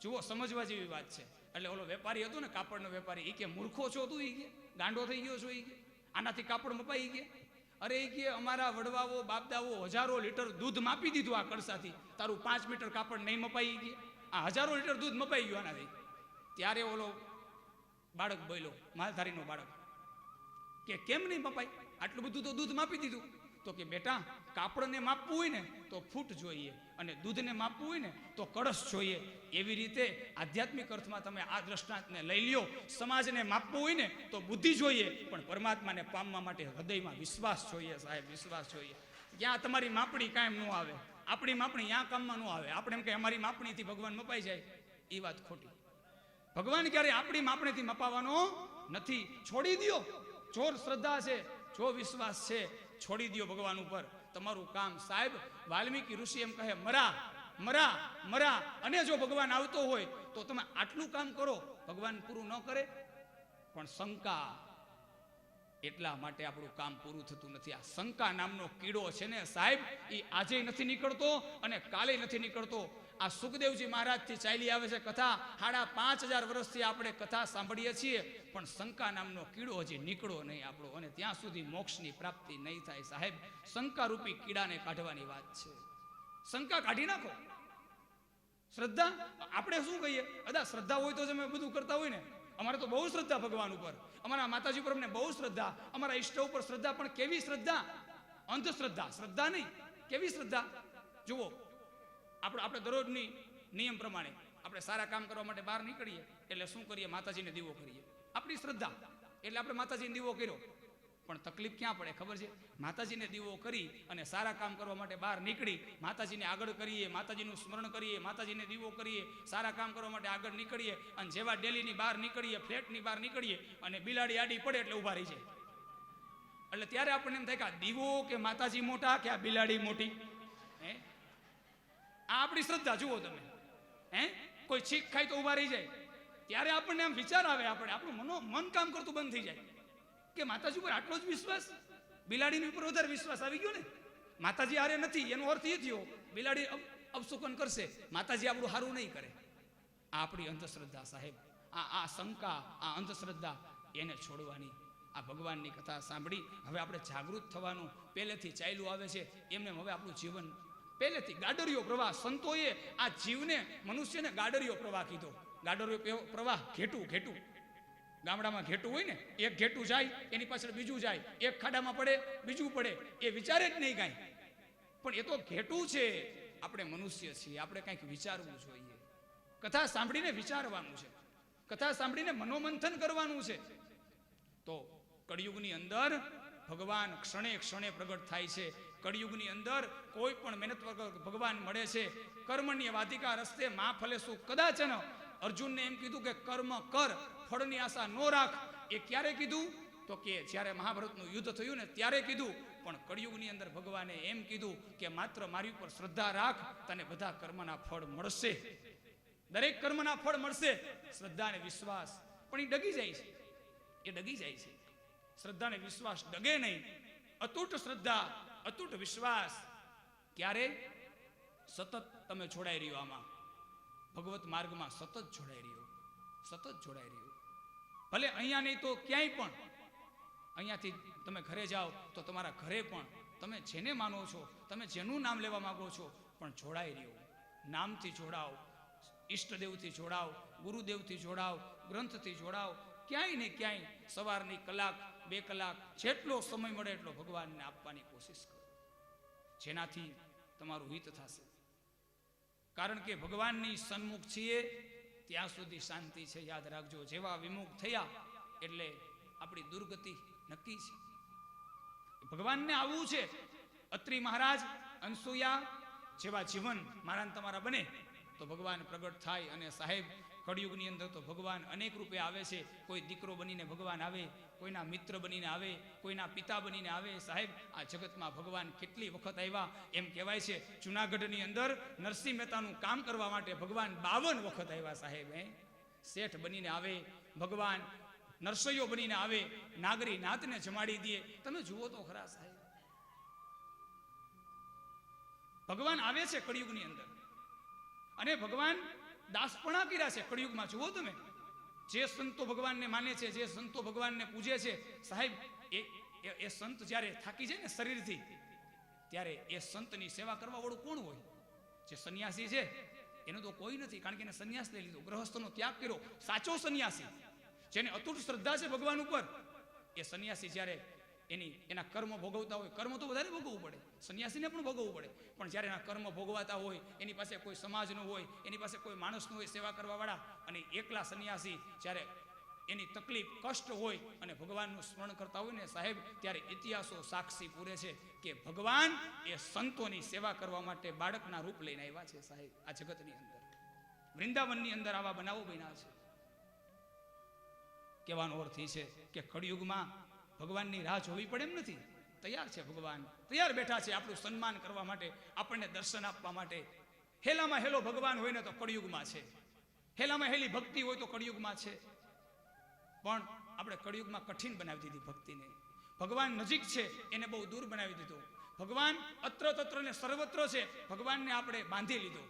જુઓ સમજવા જેવી વાત છે. એટલે ઓલો વેપારી હતો ને કાપડનો વેપારી, એ કે મૂર્ખો છો તું? એ કે ગાંડો થઈ ગયો છો? એ કે આનાથી કાપડ મપાઈ કે? અરે એ કે અમારા વડવાઓ બાપદાઓ 1000 લીટર દૂધ માપી દીધું આ કળશાથી, તારું 5 મીટર કાપડ નહીં મપાઈ કે? આ 1000 લીટર દૂધ મપાઈ ગયું આનાથી. ત્યારે ઓલો બાળક બોલ્યો, માલધારીનો બાળક, કે કેમ નહીં મપાય? આટલું બધું તો દૂધ માપી દીધું. તો કે બેટા, કાપડને માપવું હોય ને તો ફૂટ જોઈએ અને દૂધને માપવું હોય ને તો કળશ જોઈએ. એવી રીતે આધ્યાત્મિક અર્થમાં તમે આ દ્રષ્ટાંતને લઈ લ્યો. સમાજને માપવું હોય ને તો બુદ્ધિ જોઈએ, પણ પરમાત્માને પામવા માટે હૃદયમાં વિશ્વાસ જોઈએ. સાહેબ વિશ્વાસ જોઈએ. ત્યાં તમારી માપણી કાયમ ન આવે, આપણી માપણી ત્યાં કામમાં ન આવે. આપણે એમ કે અમારી માપણીથી ભગવાન મપાઈ જાય, એ વાત ખોટી. ભગવાન ક્યારે આપણી માપણીથી મપાવાનો નથી. છોડી દો. જો શ્રદ્ધા છે, જો વિશ્વાસ છે છોડી દો ભગવાન ઉપર તમારું કામ. સાહેબ વાલ્મીકી ઋષિ એમ કહે મરા મરા મરા, અને જો ભગવાન આવતો હોય તો તમે આટલું કામ કરો, ભગવાન પૂરું ન કરે. પણ શંકા, એટલા માટે આપણું કામ પૂરું થતું નથી. આ શંકા નામનો કીડો છે ને સાહેબ, એ આજે નથી નીકળતો અને કાલે નથી નીકળતો. આ સુખદેવજી મહારાજથી ચાલી આવે છે કથા, 5,500 વર્ષથી આપણે કથા સાંભળીએ છીએ, પણ શંકા નામનો કીડો હજી નીકળો નહીં આપણો, અને ત્યાં સુધી મોક્ષની પ્રાપ્તિ નહીં થાય. સાહેબ શંકા રૂપી કીડાને કાઢવાની વાત છે. શંકા કાઢી નાખો. શ્રદ્ધા, આપણે શું કહીએ, અદા શ્રદ્ધા હોય તો જ અમે બધું કરતા હોય ને. અમારે તો બહુ શ્રદ્ધા ભગવાન ઉપર, અમારા માતાજી ઉપર અમને બહુ શ્રદ્ધા, અમારા ઈષ્ટ ઉપર શ્રદ્ધા. પણ કેવી શ્રદ્ધા? અંધશ્રદ્ધા, શ્રદ્ધા નહીં. કેવી શ્રદ્ધા? જુઓ, આપણે દરરોજની નિયમ પ્રમાણે આપણે સારા કામ કરવા માટે બહાર નીકળીએ એટલે શું કરીએ? માતાજીને દીવો કરીએ. આપણી શ્રદ્ધા એટલે આપણે માતાજીને દીવો કર્યો. પણ તકલીફ ક્યાં પડે ખબર છે? માતાજીને દીવો કરી અને સારા કામ કરવા માટે બહાર નીકળી, માતાજીને આગળ કરીએ, માતાજીનું સ્મરણ કરીએ, માતાજીને દીવો કરીએ, સારા કામ કરવા માટે આગળ નીકળીએ, અને જેવા ડેલીની બહાર નીકળીએ, ફ્લેટની બહાર નીકળીએ અને બિલાડી આડી પડે એટલે ઊભા રહી જાય. એટલે ત્યારે આપણને એમ થાય કે આ દીવો કે માતાજી મોટા કે આ બિલાડી મોટી? હે, આ આપણી શ્રદ્ધા. જુઓ તમે, હે, કોઈ છીક ખાય તો ઊભા રહી જાય. ત્યારે આપણને આમ વિચાર આવે, આપણું મન કામ કરતું બંધ થઈ જાય કે માતાજી ઉપર આટલો જ વિશ્વાસ? બિલાડીની ઉપર વધારે વિશ્વાસ આવી ગયો ને. માતાજી હારે નથી એનો અર્થ એ થયો બિલાડી અપશુકન કરશે, માતાજી આપણું સારું નહીં કરે. આ આપણી અંધશ્રદ્ધા સાહેબ. આ શંકા, આ અંધશ્રદ્ધા એને છોડવાની. આ ભગવાનની કથા સાંભળી હવે આપણે જાગૃત થવાનું. પહેલેથી ચાલ્યું આવે છે એમને હવે આપણું જીવન પહેલેથી ગાડરિયો પ્રવાહ. સંતોએ આ જીવને, મનુષ્યને ગાડરિયો પ્રવાહ કીધો. ગાડરિયો પ્રવાહ ઘેટું ઘેટું. ગામડામાં ઘેટું હોય ને, એક ઘેટું જાય એની પાછળ બીજું જાય, એક ખાડામાં પડે બીજું પડે, એ વિચારે જ નહીં કાંઈ. પણ એ તો ઘેટું છે. આપણે મનુષ્ય છીએ, આપણે કંઈક વિચારવું જોઈએ. કથા સાંભળીને વિચારવાનું છે, કથા સાંભળીને મનોમંથન કરવાનું છે. તો કળિયુગની અંદર ભગવાન ક્ષણે ક્ષણે પ્રગટ થાય છે. કળિયુગની અંદર કોઈ પણ મહેનત વગર ભગવાન મળે છે. કર્મણ્ય વાધિકા રસ્તે મા ફલેસુ કદાચન. અર્જુનને એમ કીધું કે કર્મ કર, ફળની આશા ન રાખ. એ ક્યારે કીધું? તો કે જ્યારે મહાભારતનું યુદ્ધ થયું ને ત્યારે કીધું. પણ કળિયુગની અંદર ભગવાને એમ કીધું કે માત્ર મારી ઉપર શ્રદ્ધા રાખ, તને બધા કર્મના ફળ મળશે. દરેક કર્મના ફળ મળશે. શ્રદ્ધા અને વિશ્વાસ પણ એ ડગી જાય છે, એ ડગી જાય છે. શ્રદ્ધા અને વિશ્વાસ ડગે નહીં. અતૂટ શ્રદ્ધા, અતૂટ વિશ્વાસ. ક્યારે? સતત તમે જોડાઈ રહ્યો આમાં, ભગવત માર્ગમાં સતત જોડાઈ રહ્યો, સતત જોડાઈ રહ્યો. ભલે અહીંયા નહીં તો ક્યાંય પણ. અહીંયાથી તમે ઘરે જાઓ તો તમારા ઘરે પણ તમે જેને માનો છો, તમે જેનું નામ લેવા માંગો છો, પણ જોડાઈ રહ્યો. નામથી જોડાઓ, ઈષ્ટદેવથી જોડાઓ, ગુરુદેવથી જોડાઓ, ગ્રંથથી જોડાઓ. ક્યાંય ને ક્યાંય સવારની કલાક 2 કલાક જેટલો સમય મળે એટલો ભગવાનને આપવાની કોશિશ કરો, જેનાથી તમારું હિત થશે. કારણ કે ભગવાનની સન્મુખ છીએ ત્યાં સુધી શાંતિ છે. યાદ રાખજો, જેવા વિમુખ થયા એટલે આપણી દુર્ગતિ નક્કી છે. ભગવાનને આવવું છે. અત્રિ મહારાજ, અનસુયા જેવા જીવન મારા તમારા બને તો ભગવાન પ્રગટ થાય. અને સાહેબ કળિયુગની અંદર તો ભગવાન અનેક રૂપે આવે છે. કોઈ દીકરો બનીને ભગવાન આવે, કોઈના મિત્ર બનીને આવે, કોઈના પિતા બનીને આવે. સાહેબ આ જગતમાં ભગવાન કેટલી વખત આવ્યા. એમ કહેવાય છે જુનાગઢની અંદર નરસિંહ મહેતાનું કામ કરવા માટે ભગવાન 52 વખત આવ્યા. સાહેબ શેઠ બનીને આવે ભગવાન, નરસૈયો બનીને આવે, નાગરી નાતને જમાડી દે. તમે જુઓ તો ખરા સાહેબ, ભગવાન આવે છે કળિયુગની અંદર. અને ભગવાન દાસપણા કર્યા છે કળિયુગમાં. જુઓ તમે, જે સંતો ભગવાનને માને છે, જે સંતો ભગવાનને પૂજે છે, સાહેબ એ સંત જ્યારે થાકી જાય ને શરીરથી, ત્યારે એ સંતની સેવા કરવા વાળું કોણ હોય? જે સંન્યાસી છે એનું તો કોઈ નથી, કારણ કે એને સંન્યાસ લઈ લીધો, ગૃહસ્થનો ત્યાગ કર્યો. સાચો સંન્યાસી, જેને અતૂટ શ્રદ્ધા છે ભગવાન ઉપર, એ સંન્યાસી જ્યારે એના કર્મ ભોગવતા હોય, કર્મ તો વધારે ભોગવવું પડે, સંન્યાસીને પણ ભોગવવું પડે, પણ જ્યારે એના કર્મ ભોગવાતા હોય, એની પાસે કોઈ સમાજ ન હોય, એની પાસે કોઈ માણસ ન હોય સેવા કરવા વાળા, અને એકલા સંન્યાસી જ્યારે એની તકલીફ કષ્ટ હોય અને ભગવાનનું સ્મરણ કરતા હોય ને સાહેબ, ત્યારે ઇતિહાસો સાક્ષી પૂરે છે કે ભગવાન એ સંતોની સેવા કરવા માટે બાળકના રૂપ લઈને આવ્યા છે. સાહેબ આ જગતની અંદર, વૃંદાવનની અંદર આવા બનાવો બન્યા છે. કહેવાનો અર્થ એ છે કે કળિયુગમાં ભગવાનની રાહ જોવી પડે એમ નથી. તૈયાર છે ભગવાન, તૈયાર બેઠા છે આપણું સન્માન કરવા માટે, આપણને દર્શન આપવા માટે. હેલામાં હેલો ભગવાન હોય ને તો કળિયુગમાં છે, હેલામાં હેલી ભક્તિ હોય તો કળિયુગમાં છે. પણ આપણે કળિયુગમાં કઠિન બનાવી દીધી ભક્તિને. ભગવાન નજીક છે એને બહુ દૂર બનાવી દીધો. ભગવાન અત્ર તત્ર ને સર્વત્ર છે, ભગવાનને આપણે બાંધી લીધો.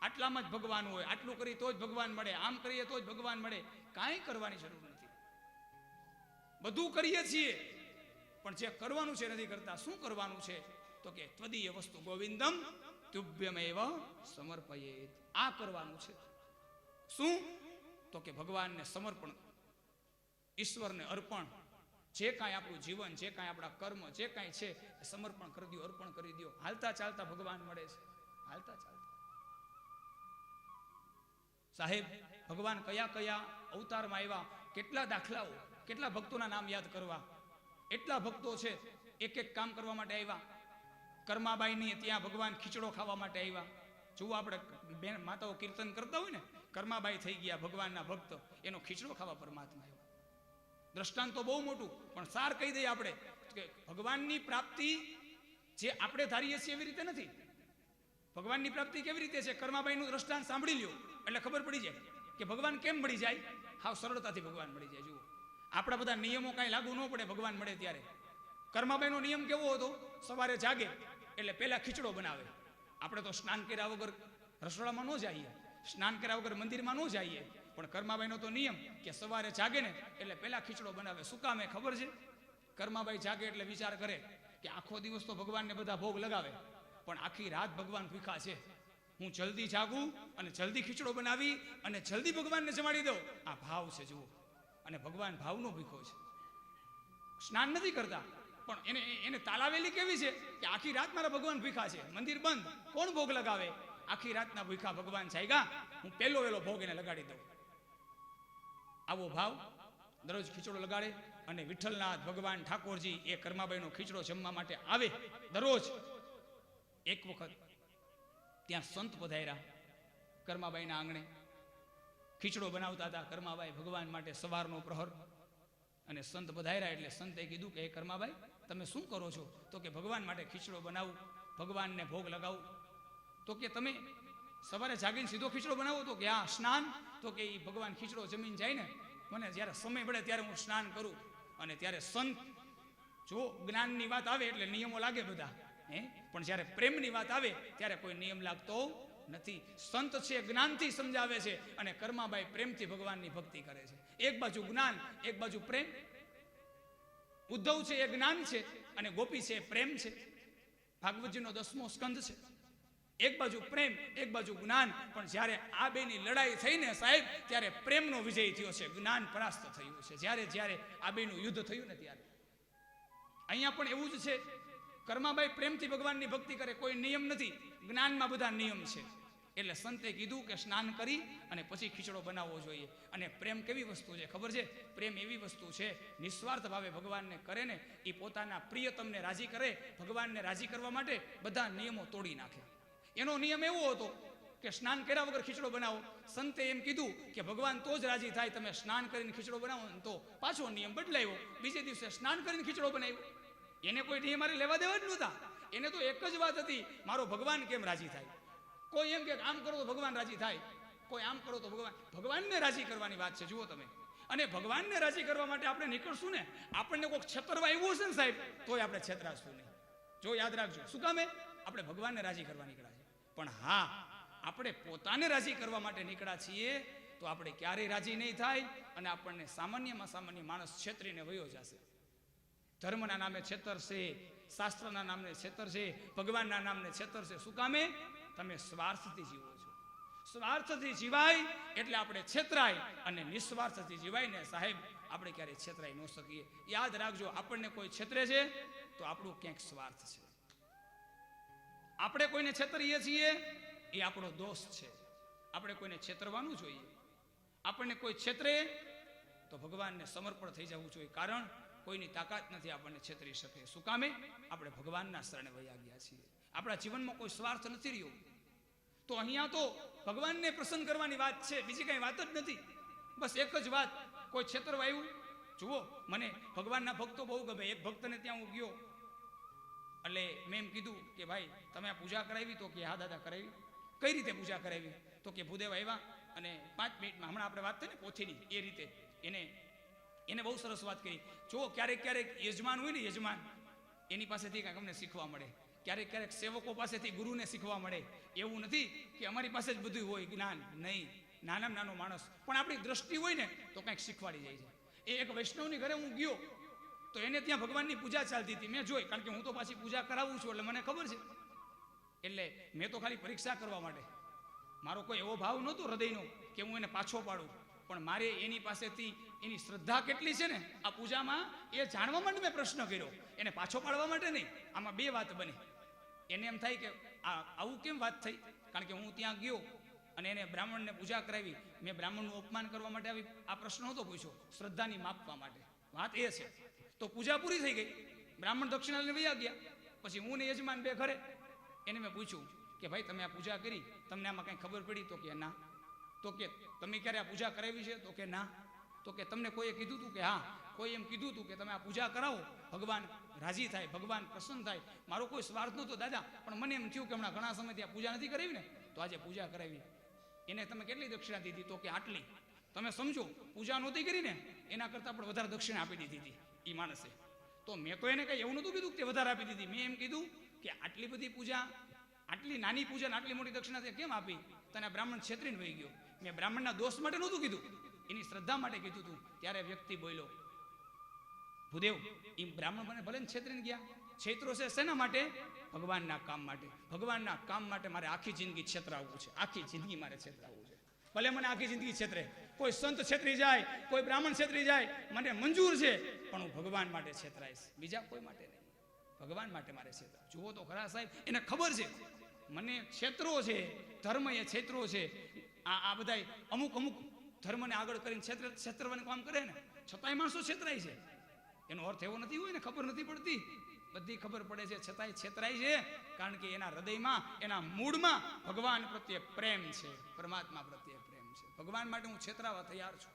આટલામાં જ ભગવાન હોય, આટલું કરી તો જ ભગવાન મળે, આમ કરીએ તો જ ભગવાન મળે. કાંઈ કરવાની જરૂર નથી. બધું કરીએ છીએ પણ જે કરવાનું છે નથી કરતા. શું કરવાનું છે? તો કે ત્વદીય વસ્તુ ગોવિંદમ તુભ્યમેવ સમર્પયેત. આ કરવાનું છે. શું? તો કે ભગવાનને સમર્પણ, ઈશ્વરને અર્પણ. જે કાંઈ આપણું જીવન, જે કાંઈ આપણા કર્મ, જે કાંઈ છે એ સમર્પણ કરી દો, અર્પણ કરી દો. હાલતા ચાલતા ભગવાન મળે છે, હાલતા ચાલતા. સાહેબ, ભગવાન કયા કયા અવતારમાં આવ્યા, કેટલા દાખલાઓ, કેટલા ભક્તોના નામ યાદ કરવા. એટલા ભક્તો છે, એક એક કામ કરવા માટે આવ્યા. કર્માબાઈની ત્યાં ભગવાન ખીચડો ખાવા માટે આવ્યા. જુઓ, આપણે બેન માતાઓ કીર્તન કરતા હોય ને, કર્માબાઈ થઈ ગયા ભગવાનના ભક્ત, એનો ખીચડો ખાવા પરમાત્મા આવ્યો. દ્રષ્ટાંત તો બહુ મોટું, પણ સાર કહી દઈએ આપણે કે ભગવાનની પ્રાપ્તિ જે આપણે ધારીએ છીએ એવી રીતે નથી. ભગવાનની પ્રાપ્તિ કેવી રીતે છે? કર્માબાઈનું દ્રષ્ટાંત સાંભળી લ્યો એટલે ખબર પડી જાય કે ભગવાન કેમ મળી જાય. હાવ સરળતાથી ભગવાન મળી જાય. જુઓ, આપણા બધા નિયમો કાંઈ લાગુ ન પડે ભગવાન મળે ત્યારે. કર્માબાઈનો નિયમ કેવો હતો? સવારે જાગે એટલે પહેલા ખીચડો બનાવે. આપણે તો સ્નાન કર્યા વગર રસોડામાં ન જઈએ, સ્નાન કર્યા વગર મંદિરમાં ન જઈએ. પણ કર્માબાઈનો તો નિયમ કે સવારે જાગે ને એટલે પહેલા ખીચડો બનાવે. શું કામ? ખબર છે? કર્માબાઈ જાગે એટલે વિચાર કરે કે આખો દિવસ તો ભગવાનને બધા ભોગ લગાવે, પણ આખી રાત ભગવાન ભૂખા છે. હું જલ્દી જાગું અને જલ્દી ખીચડો બનાવી અને જલ્દી ભગવાનને જમાડી દઉં. આ ભાવ છે. જુઓ, અને ભગવાન ભાવનો ભૂખો છે. સ્નાન નથી કરતા, પણ એને તાલાવેલી કેવી છે કે આખી રાત મારા ભગવાન ભૂખા છે, મંદિર બંધ, કોણ ભોગ લગાવે? આખી રાતના ભૂખા ભગવાન જાગ્યા, હું પહેલો વેલો ભોગ એને લગાડી દઉં. આવો ભાવ. દરરોજ ખીચડો લગાડે અને વિઠ્ઠલનાથ ભગવાન ઠાકોરજી એ કર્માબાઈનો ખીચડો જમવા માટે આવે દરરોજ. એક વખત ત્યાં સંત પધાર્યા કર્માબાઈના આંગણે. ખીચડો બનાવતા હતા કર્માબાઈ ભગવાન માટે સવારનો પ્રહર. અને સંત પધાર્યા એટલે સંતે કીધું કે હે કર્માબાઈ, તમે શું કરો છો? તો કે ભગવાન માટે ખીચડો બનાવું, ભગવાનને ભોગ લગાવું. તો કે તમે સવારે જાગીને સીધો ખીચડો બનાવો? તો કે હા. સ્નાન? તો કે એ ભગવાન ખીચડો જમીન જાય ને, મને જ્યારે સમય મળે ત્યારે હું સ્નાન કરું. અને ત્યારે સંત, જો જ્ઞાનની વાત આવે એટલે નિયમો લાગે બધા, પણ જ્યારે પ્રેમની વાત આવે ત્યારે કોઈ નિયમ લાગતો નથી. સંત છે જ્ઞાનથી સમજાવે છે અને કર્માબાઈ પ્રેમથી ભગવાનની ભક્તિ કરે છે. એક બાજુ જ્ઞાન, એક બાજુ પ્રેમ. ઉદ્ધવ છે એ જ્ઞાન છે અને ગોપી છે એ પ્રેમ છે. ભાગવતજીનો 10મો સ્કંદ છે. એક બાજુ પ્રેમ, એક બાજુ જ્ઞાન. પણ જ્યારે આ બેની લડાઈ થઈને સાહેબ, ત્યારે પ્રેમનો વિજય થયો છે, જ્ઞાન પરાસ્ત થયું છે. જ્યારે આ બેનું યુદ્ધ થયું ને ત્યારે. અહીંયા પણ એવું જ છે. કર્માબાઈ પ્રેમથી ભગવાનની ભક્તિ કરે, કોઈ નિયમ નથી. જ્ઞાનમાં બધા નિયમ છે. એટલે સંતે કીધું કે સ્નાન કરી અને પછી ખીચડો બનાવવો જોઈએ. અને પ્રેમ કેવી વસ્તુ છે ખબર છે? પ્રેમ એવી વસ્તુ છે, નિસ્વાર્થ ભાવે ભગવાનને કરે ને, એ પોતાના પ્રિયતમને રાજી કરે. ભગવાનને રાજી કરવા માટે બધા નિયમો તોડી નાખે. એનો નિયમ એવો હતો કે સ્નાન કર્યા વગર ખીચડો બનાવો. સંતે એમ કીધું કે ભગવાન તો જ રાજી થાય, તમે સ્નાન કરીને ખીચડો બનાવો. તો પાછો નિયમ બદલાયો, બીજે દિવસે સ્નાન કરીને ખીચડો બનાવ્યો. એને કોઈ નિયમ મારે લેવા દેવા જ નહોતા. એને તો એક જ વાત હતી, મારો ભગવાન કેમ રાજી થાય. કોઈ એમ કે આમ કરો તો ભગવાન રાજી થાય, કોઈ આમ કરો તો ભગવાનને રાજી કરવાની વાત છે. જુઓ તમે, અને ભગવાનને રાજી કરવા માટે આપણે નીકળશું ને, આપણને કોઈક છેતરવા આવ્યું હશે ને સાહેબ, તોય આપણે છેતરાશું નહીં. જો યાદ રાખજો, શું કામે? આપણે ભગવાનને રાજી કરવા નીકળ્યા છે. પણ હા, આપણે પોતાને રાજી કરવા માટે નીકળ્યા છીએ તો આપણે ક્યારેય રાજી નહીં થાય અને આપણને સામાન્યમાં સામાન્ય માણસ છેતરીને વયો જશે. ધર્મના નામે છેતરશે, શાસ્ત્રના નામે છેતરશે, ભગવાનના નામને છેતરશે. શું કામે? તમે સ્વાર્થથી જીવો છો. સ્વાર્થથી જીવાય એટલે આપણે છેતરાય, અને નિસ્વાર્થથી જીવાય ને સાહેબ, આપણે ક્યારેય છેતરાઈ ન શકીએ. યાદ રાખજો, આપણને કોઈ છેતરે છે તો આપણું ક્યાંક સ્વાર્થ છે. આપણે કોઈને છેતરીએ છીએ એ આપણો દોષ છે. આપણે કોઈને છેતરવાનું જોઈએ. આપણને કોઈ છેતરે તો ભગવાનને સમર્પણ થઈ જવું જોઈએ. કારણ કોઈની તાકાત નથી આપણને છેતરી શકે. શું કામે? આપણે ભગવાનના શરણે વયા ગયા છીએ. આપણા જીવનમાં કોઈ સ્વાર્થ નથી રહ્યો. તો અહીંયા તો ભગવાનને પ્રસન્ન કરવાની વાત છે, બીજી કઈ વાત જ નથી. બસ એક જ વાત, કોઈ છેતરવા આવ્યું. જુઓ, મને ભગવાનના ભક્તો બહુ ગમે. એક ભક્તને ત્યાં હું ગયો એટલે મેં એમ કીધું કે ભાઈ તમે આ પૂજા કરાવી? તો કે હા દાદા કરાવી. કઈ રીતે પૂજા કરાવી? તો કે ભૂદેવ આવ્યા અને 5 મિનિટમાં, હમણાં આપણે વાત થઈ ને પોથીની, એ રીતે એને બહુ સરસ વાત કરી. જો ક્યારેક યજમાન હોય ને, યજમાન એની પાસેથી કાંઈક અમને શીખવા મળે, ક્યારેક સેવકો પાસેથી ગુરુને શીખવા મળે. એવું નથી કે અમારી પાસે જ બધું હોય જ્ઞાન, નહીં. નાનામાં નાનો માણસ પણ આપણી દ્રષ્ટિ હોય ને તો કંઈક શીખવાડી જાય છે. એ એક વૈષ્ણવની ઘરે હું ગયો તો એને ત્યાં ભગવાનની પૂજા ચાલતી હતી, મેં જોઈ, કારણ કે હું તો પાછી પૂજા કરાવું છું એટલે મને ખબર છે. એટલે મેં તો ખાલી પરીક્ષા કરવા માટે, મારો કોઈ એવો ભાવ નહોતો હૃદયનો કે હું એને પાછો પાડું, પણ મારે એની પાસેથી એની શ્રદ્ધા કેટલી છે ને આ પૂજામાં એ જાણવા માટે મેં પ્રશ્ન કર્યો, એને પાછો પાડવા માટે નહીં. આમાં 2 વાત બને. એને એમ થાય કે આવું કેમ વાત થઈ, કારણ કે હું ત્યાં ગયો અને એને બ્રાહ્મણને પૂજા કરાવી, મેં બ્રાહ્મણનું અપમાન કરવા માટે આવી આ પ્રશ્ન નહોતો પૂછ્યો, શ્રદ્ધાની માપવા માટે. વાત એ છે. તો પૂજા પૂરી થઈ ગઈ, બ્રાહ્મણ દક્ષિણા લઈને વયા ગયા. પછી હું ને યજમાન 2 ઘરે. એને મેં પૂછ્યું કે ભાઈ તમે આ પૂજા કરી, તમને આમાં કંઈ ખબર પડી? તો કે ના. તો કે તમે ક્યારે આ પૂજા કરાવી છે? તો કે ના. તો કે તમને કોઈએ કીધું હતું? કે હા, કોઈ એમ કીધું હતું કે તમે આ પૂજા કરાવો, ભગવાન રાજી થાય, ભગવાન પ્રસન્ન થાય. મારો કોઈ સ્વાર્થ નહોતો દાદા, પણ મને એમ થયું કે હમણાં ઘણા સમયથી આ પૂજા નથી કરાવી ને, તો આજે પૂજા કરાવી. એને તમે કેટલી દક્ષિણા દીધી? તો કે આટલી. તમે સમજો, પૂજા નહોતી કરી ને એના કરતાં પણ વધારે દક્ષિણા આપી દીધી હતી એ માણસે. તો મેં તો એને કંઈ એવું નહોતું કીધું કે વધારે આપી દીધી. મેં એમ કીધું કે આટલી બધી પૂજા, આટલી નાની પૂજા, આટલી મોટી દક્ષિણા તે કેમ આપી? તને બ્રાહ્મણ છેતરીને વહી ગયો. મેં બ્રાહ્મણના દોષ માટે નહોતું કીધું, એની શ્રદ્ધા માટે કીધું હતું. ત્યારે વ્યક્તિ બોલ્યો, ભૂદેવ એ બ્રાહ્મણ મને ભલે છેતરીને ગયા, છેતરો છે શેના માટે? ભગવાનના કામ માટે. ભગવાનના કામ માટે મારે આખી જિંદગી છેતરાવવું છે, આખી જિંદગી મારે છેતરાવવું છે. ભલે મને આખી જિંદગી છેતરે, કોઈ સંત છેતરી જાય, કોઈ બ્રાહ્મણ છેતરી જાય, મને મંજૂર છે, પણ હું ભગવાન માટે છેતરાઈશ, બીજા કોઈ માટે નહીં. ભગવાન માટે મારે છેતરા. જુઓ તો ખરા સાહેબ, એને ખબર છે મને છેતરો છે, ધર્મ એ છેતરો છે. આ બધા અમુક ધર્મને આગળ કરીને છેતરવાનું કામ કરે ને, છતાંય માણસો છેતરાય છે. એનો અર્થ એવો નથી હોય ને ખબર નથી પડતી, બધી ખબર પડે છે, છતાંય છેતરાય છે. કારણ કે એના હૃદયમાં, એના મૂળમાં ભગવાન પ્રત્યે પ્રેમ છે, પરમાત્મા પ્રત્યે પ્રેમ છે. ભગવાન માટે હું છેતરાવા તૈયાર છું,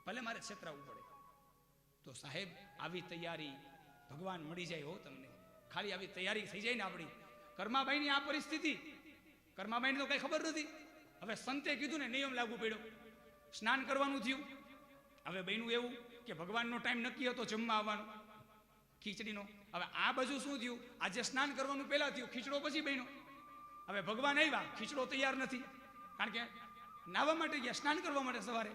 ભલે મારે છેતરાવવું પડે. તો સાહેબ આવી તૈયારી ભગવાન મળી જાય હો તમને. ખાલી આવી તૈયારી થઈ જાય ને આપણી. કર્માબાઈની આ પરિસ્થિતિ, કર્માબાઈને તો કઈ ખબર નથી. હવે સંતે કીધું ને, નિયમ લાગુ પડ્યો, સ્નાન કરવાનું થયું. હવે બહેનું એવું કે ભગવાનનો ટાઈમ નક્કી હતો જમવા આવવાનો, ખીચડીનો. હવે આ બાજુ શું થયું? આજે સ્નાન કરવાનું પહેલા થયું, ખીચડો પછી બહેનો. હવે ભગવાન આવ્યા, ખીચડો તૈયાર નથી, કારણ કે નાહવા માટે ગયા, સ્નાન કરવા માટે સવારે.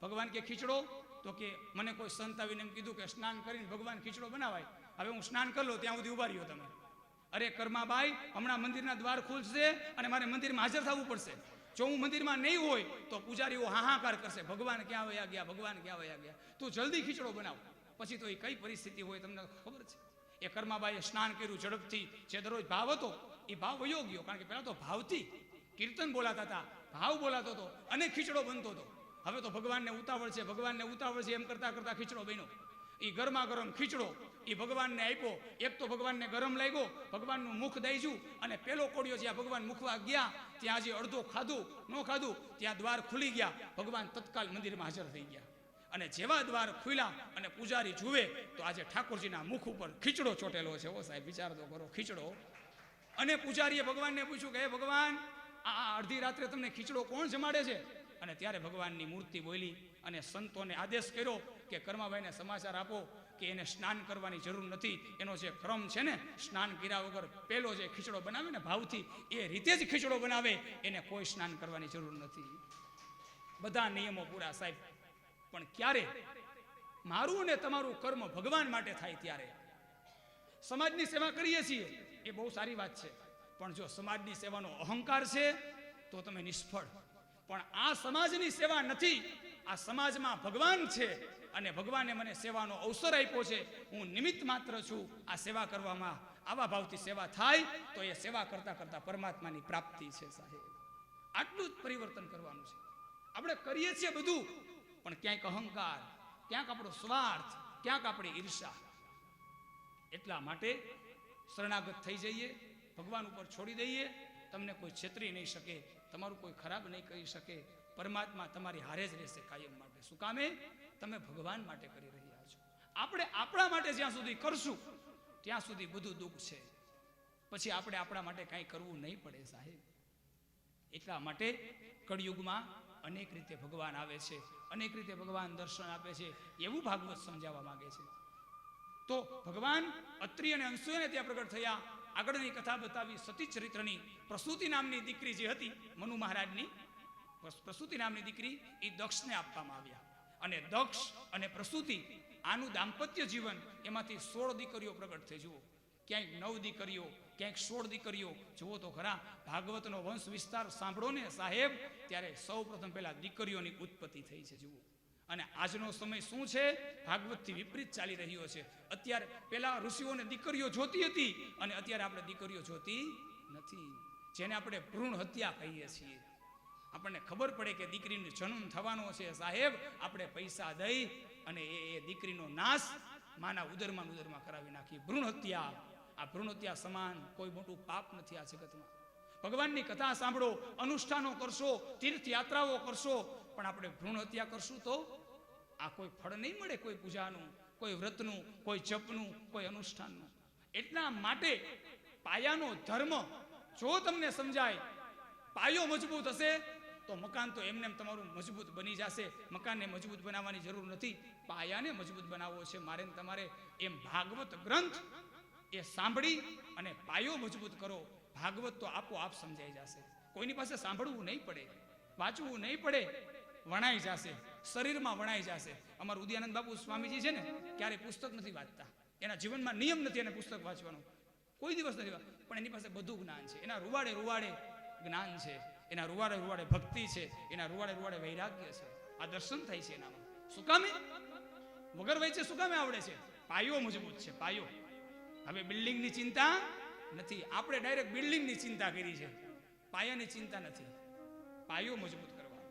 ભગવાન કે ખીચડો? તો કે મને કોઈ સંત આવીને એમ કીધું કે સ્નાન કરીને ભગવાન ખીચડો બનાવાય. હવે હું સ્નાન કરી લો, ત્યાં સુધી ઉભા રહ્યો તમે. અરે કર્માબાઈ, હમણાં મંદિરના દ્વાર ખુલશે અને મારે મંદિરમાં હાજર થવું પડશે. જો હું મંદિરમાં નહીં હોય તો પૂજારીઓ હાહાકાર કરશે, ભગવાન ક્યાં વયા ગયા, ભગવાન ક્યાં વયા ગયા. તું જલ્દી ખીચડો બનાવ. પછી તો એ કઈ પરિસ્થિતિ હોય તમને ખબર છે. એ કર્માબાઈએ સ્નાન કર્યું ઝડપથી, જે દરરોજ ભાવ હતો એ ભાવ વયો ગયો. કારણ કે પહેલા તો ભાવથી કીર્તન બોલાતા હતા, ભાવ બોલાતો હતો અને ખીચડો બનતો હતો. હવે તો ભગવાનને ઉતાવળ છે, ભગવાનને ઉતાવળ છે, એમ કરતા કરતા ખીચડો બન્યો. એ ગરમા ગરમ ખીચડો એ ભગવાનને આપ્યો. એક તો ભગવાનને ગરમ લાગ્યો, ભગવાનનું મુખ દાઈજું, અને પેલો કોડિયો જ્યાં ભગવાન મુખવા ગયા ત્યાં જે અડધો ખાધું ન ખાધું, ત્યાં દ્વાર ખુલી ગયા. ભગવાન તત્કાલ મંદિરમાં હાજર થઈ ગયા. અને જેવા દ્વાર ખુલ્યા અને પૂજારી જુએ તો આજે ઠાકોરજીના મુખ ઉપર ખીચડો ચોટેલો છે. ઓ સાહેબ વિચાર તો કરો, ખીચડો. અને પૂજારીએ ભગવાનને પૂછ્યું કે હે ભગવાન, આ અડધી રાત્રે તમને ખીચડો કોણ જમાડે છે? અને ત્યારે ભગવાનની મૂર્તિ બોલી અને સંતોને આદેશ કર્યો કે કર્માબાઈને સમાચાર આપો કે એને સ્નાન કરવાની જરૂર નથી. એનો જે ક્રમ છે ને, સ્નાન કર્યા વગર પેલો જે ખીચડો બનાવે ને ભાવથી, એ રીતે જ ખીચડો બનાવે, એને કોઈ સ્નાન કરવાની જરૂર નથી. બધા નિયમો પૂરા સાહેબ. પણ ક્યારે મારું ને તમારું કર્મ ભગવાન માટે થાય ત્યારે. સમાજની સેવા કરીએ છીએ એ બહુ સારી વાત છે, પણ જો સમાજની સેવાનો અહંકાર છે તો તમે નિષ્ફળ. પણ આ સમાજની સેવા નથી, આ સમાજમાં ભગવાન છે અને ભગવાને મને સેવાનો અવસર આપ્યો છે, હું નિમિત્ત માત્ર છું. આ સેવા કરવામાં આવા ભાવથી સેવા થાય તો એ સેવા કરતા કરતા પરમાત્માની પ્રાપ્તિ છે સાહેબ. આટલું જ પરિવર્તન કરવાનું છે. આપણે કરીએ છીએ બધું, પણ ક્યાંક અહંકાર, ક્યાંક આપણો સ્વાર્થ, ક્યાંક આપણી ઈર્ષા. એટલા માટે શરણાગત થઈ જઈએ, ભગવાન ઉપર છોડી દઈએ. તમને કોઈ છેતરી નહીં શકે, તમારું કોઈ ખરાબ નહીં કરી શકે. પરમાત્મા તમારી હારે જ રહેશે કાયમ માટે. શું કામે? તમે ભગવાન માટે કરી રહ્યા છો. આપણે આપણા માટે જ્યાં સુધી કરશું ત્યાં સુધી બધું દુઃખ છે. પછી આપણે આપણા માટે કાંઈ કરવું નહીં પડે સાહેબ. એટલા માટે કળિયુગમાં અનેક રીતે ભગવાન આવે છે, અનેક રીતે ભગવાન દર્શન આપે છે, એવું ભાગવત સમજાવવા માંગે છે. તો ભગવાન અત્રિ અને અંસુને ત્યાં પ્રગટ થયા. આગળની કથા બતાવી સતી ચરિત્રની. પ્રસૂતિ નામની દીકરી જે હતી મનુ મહારાજની, પ્રસૂતિ નામની દીકરી એ દક્ષને આપવામાં આવ્યા. અને દક્ષ અને પ્રસૂતિ આનું દાંપત્ય જીવન, એમાંથી 16 દીકરીઓ પ્રગટ થઈ. જુઓ, ક્યાંક 9 દીકરીઓ, ક્યાંક 16 દીકરીઓ. જુઓ તો ખરા, ભાગવતનો વંશ વિસ્તાર સાંભળો ને સાહેબ, ત્યારે સૌ પ્રથમ પહેલા દીકરીઓની ઉત્પત્તિ થઈ છે. જુઓ, અને આજનો સમય શું છે? ભાગવતથી વિપરીત ચાલી રહ્યો છે. અત્યારે પેલા ઋષિઓને દીકરીઓ જોતી હતી અને અત્યારે આપણે દીકરીઓ જોતી નથી, જેને આપણે ભ્રૂણ હત્યા કહીએ છીએ. આપણને ખબર પડે કે દીકરીનો જન્મ થવાનો છે સાહેબ, આપણે પૈસા દઈ અને એ દીકરીનો નાશ માના ઉદરમાં કરાવી નાખી. ભ્રૂણ હત્યા, આ ભ્રૂણ હત્યા સમાન કોઈ મોટું પાપ નથી આ જગતમાં. ભગવાનની કથા સાંભળો, અનુષ્ઠાનો કરશો, તીર્થયાત્રાઓ કરશો, પણ આપણે ભ્રૂણ હત્યા કરશું તો આ કોઈ ફળ નહીં મળે, કોઈ પૂજાનું, કોઈ વ્રતનું, કોઈ જપનું, કોઈ અનુષ્ઠાનનું. એટલા માટે પાયાનો ધર્મ જો તમને સમજાય, પાયો મજબૂત હશે તો મકાન તો એમને તમારું મજબૂત બની જશે. મકાનને મજબૂત બનાવવાની જરૂર નથી, પાયાને મજબૂત બનાવવો છે મારે ને તમારે. એમ ભાગવત ગ્રંથ એ સાંભળી અને પાયો મજબૂત કરો. ભાગવત તો આપોઆપ સમજાઈ જશે. કોઈની પાસે સાંભળવું નહીં પડે, વાંચવું નહીં પડે, વણાઈ જશે, શરીરમાં વણાઈ જશે. અમારા ઉદયાનંદ બાપુ સ્વામીજી છે ને, ક્યારેય પુસ્તક નથી વાંચતા. એના જીવનમાં નિયમ નથી એને પુસ્તક વાંચવાનો, કોઈ દિવસ નથી વાંચતા. પણ એની પાસે બધું જ્ઞાન છે. એના રૂવાડે રૂવાડે જ્ઞાન છે, એના રૂવાડે રૂવાડે ભક્તિ છે, એના રૂવાડે રૂવાડે વૈરાગ્ય છે. આ દર્શન થાય છે એનામાં. શું કામે? વગર વૈચે શું કામે આવડે છે? પાયો મજબૂત છે, પાયો. હવે બિલ્ડિંગની ચિંતા નથી, આપણે ડાયરેક્ટ બિલ્ડિંગની ચિંતા કરી છે, પાયાની ચિંતા નથી. પાયો મજબૂત કરવાનો.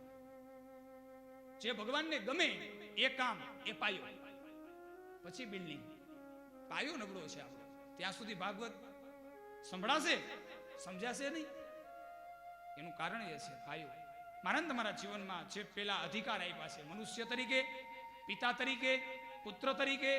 જે ભગવાનને ગમે એ કામ, એ પાયો, પછી બિલ્ડિંગ. પાયો નબળો છે આપણો, ત્યાં સુધી ભાગવત સંભળાશે, સમજાશે નહીં. એનું કારણ એ છે પાયો. મારા તમારા જીવનમાં જે પેલા અધિકાર આપ્યા છે, મનુષ્ય તરીકે, પિતા તરીકે, પુત્ર તરીકે,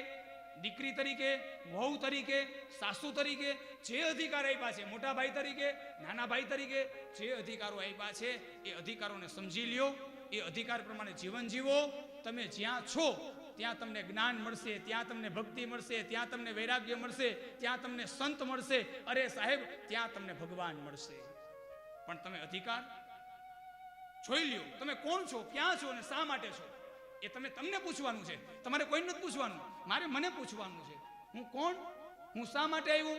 દીકરી તરીકે, વહુ તરીકે, સાસુ તરીકે, જે અધિકાર આપ્યા છે, મોટા ભાઈ તરીકે, નાના ભાઈ તરીકે, જે અધિકારો આપ્યા છે એ અધિકારોને સમજી લ્યો, એ અધિકાર પ્રમાણે જીવન જીવો. તમે જ્યાં છો ત્યાં તમને જ્ઞાન મળશે, ત્યાં તમને ભક્તિ મળશે, ત્યાં તમને વૈરાગ્ય મળશે, ત્યાં તમને સંત મળશે, અરે સાહેબ ત્યાં તમને ભગવાન મળશે. પણ તમે અધિકાર જોઈ લ્યો, તમે કોણ છો, ક્યાં છો અને શા માટે છો, એ તમને પૂછવાનું છે. તમારે કોઈને નથી પૂછવાનું, મારે મને પૂછવાનું છે. હું કોણ, હું શા માટે આવ્યો,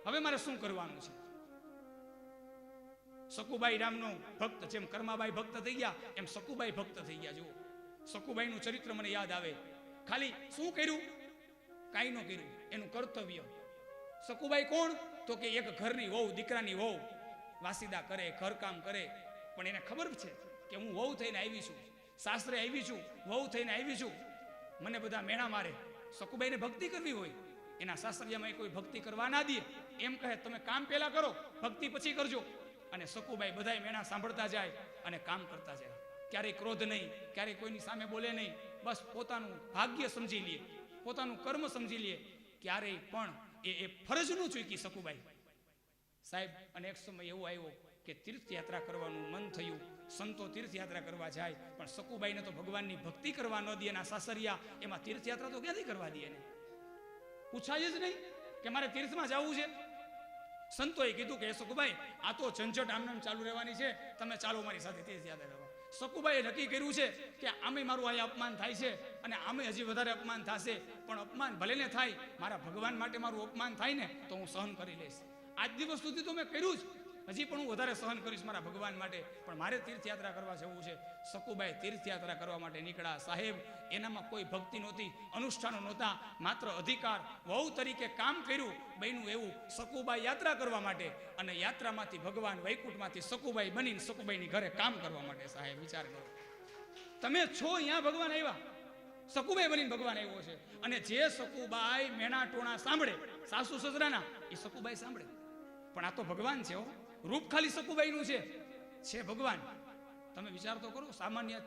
હવે મારે શું કરવાનું છે. સકુબાઈ રામનો ભક્ત, જેમ કર્માબાઈ ભક્ત થઈ ગયા એમ સકુબાઈ ભક્ત થઈ ગયા. જુઓ, સકુબાઈનું ચરિત્ર મને યાદ આવે. ખાલી શું કર્યું? કાંઈ ન કર્યું, એનું કર્તવ્ય. સકુબાઈ કોણ? તો કે એક ઘરની વહુ, દીકરાની વહુ, વાસીદા કરે, ઘરકામ કરે, પણ એને ખબર છે કે હું વહુ થઈને આવી છું, સાસરે આવી છું, વહુ થઈને આવી છું, મને બધા મેણા મારે. સકુબાઈને ભક્તિ કરવી હોય, એના સાસરિયામાં કોઈ ભક્તિ કરવા ના દે, એમ કહે તમે કામ પહેલા કરો, ભક્તિ પછી કરજો. અને સકુબાઈ બધાય મેણા સાંભળતા જાય અને કામ કરતા જાય. ક્યારેય ક્રોધ નહીં, ક્યારેય કોઈની સામે બોલે નહીં, બસ પોતાનું ભાગ્ય સમજી લે, પોતાનું કર્મ સમજી લે. ક્યારેય પણ એ ફરજનું ચૂકી સકુબાઈ સાહેબ. અને એક સમય એવો આવ્યો કે તીર્થયાત્રા કરવાનું મન થયું, સંતો તીર્થયાત્રા કરવા જાય, પણ સકુબાઈને તો ભગવાનની ભક્તિ કરવા ન દે. એના સાસરિયા એમાં તીર્થયાત્રા તો ક્યાંથી કરવા દે એને? પૂછાય જ નહીં કે મારે તીર્થમાં જવું છે. સંતોએ કીધું કે સકુબાઈ આ તો ઝંઝટ આમનામ ચાલુ રહેવાની છે, તમે ચાલો મારી સાથે તીર્થયાત્રા કરવા. સકુબાઈએ નક્કી કર્યું છે કે આમે મારું અહીંયા અપમાન થાય છે અને આમે હજી વધારે અપમાન થશે, પણ અપમાન ભલે ને થાય, મારા ભગવાન માટે મારું અપમાન થાય ને તો હું સહન કરી લઈશ. આજ દિવસ સુધી તો મેં કર્યું જ, હજી પણ હું વધારે સહન કરીશ મારા ભગવાન માટે, પણ મારે તીર્થયાત્રા કરવા જવું છે. સકુબાઈ તીર્થયાત્રા કરવા માટે નીકળ્યા. સાહેબ એનામાં કોઈ ભક્તિ નહોતી, અનુષ્ઠાનો નહોતા, માત્ર અધિકાર. વહુ તરીકે કામ કર્યું. બન્યું એવું, સકુબાઈ યાત્રા કરવા માટે, અને યાત્રામાંથી ભગવાન વૈકુંઠમાંથી સકુબાઈ બનીને સકુબાઈની ઘરે કામ કરવા માટે. સાહેબ વિચાર કરો, તમે છો અહીંયા ભગવાન આવ્યા, સકુબાઈ બનીને ભગવાન આવ્યો છે. અને જે સકુબાઈ મેણા ટોણા સાંભળે સાસુ સસરાના, એ સકુબાઈ સાંભળે. પણ આ તો ભગવાન છે હો, રૂપ ખાલી સકુબાઈનું છે ભગવાન. તમે વિચાર તો કરો, સામાન્ય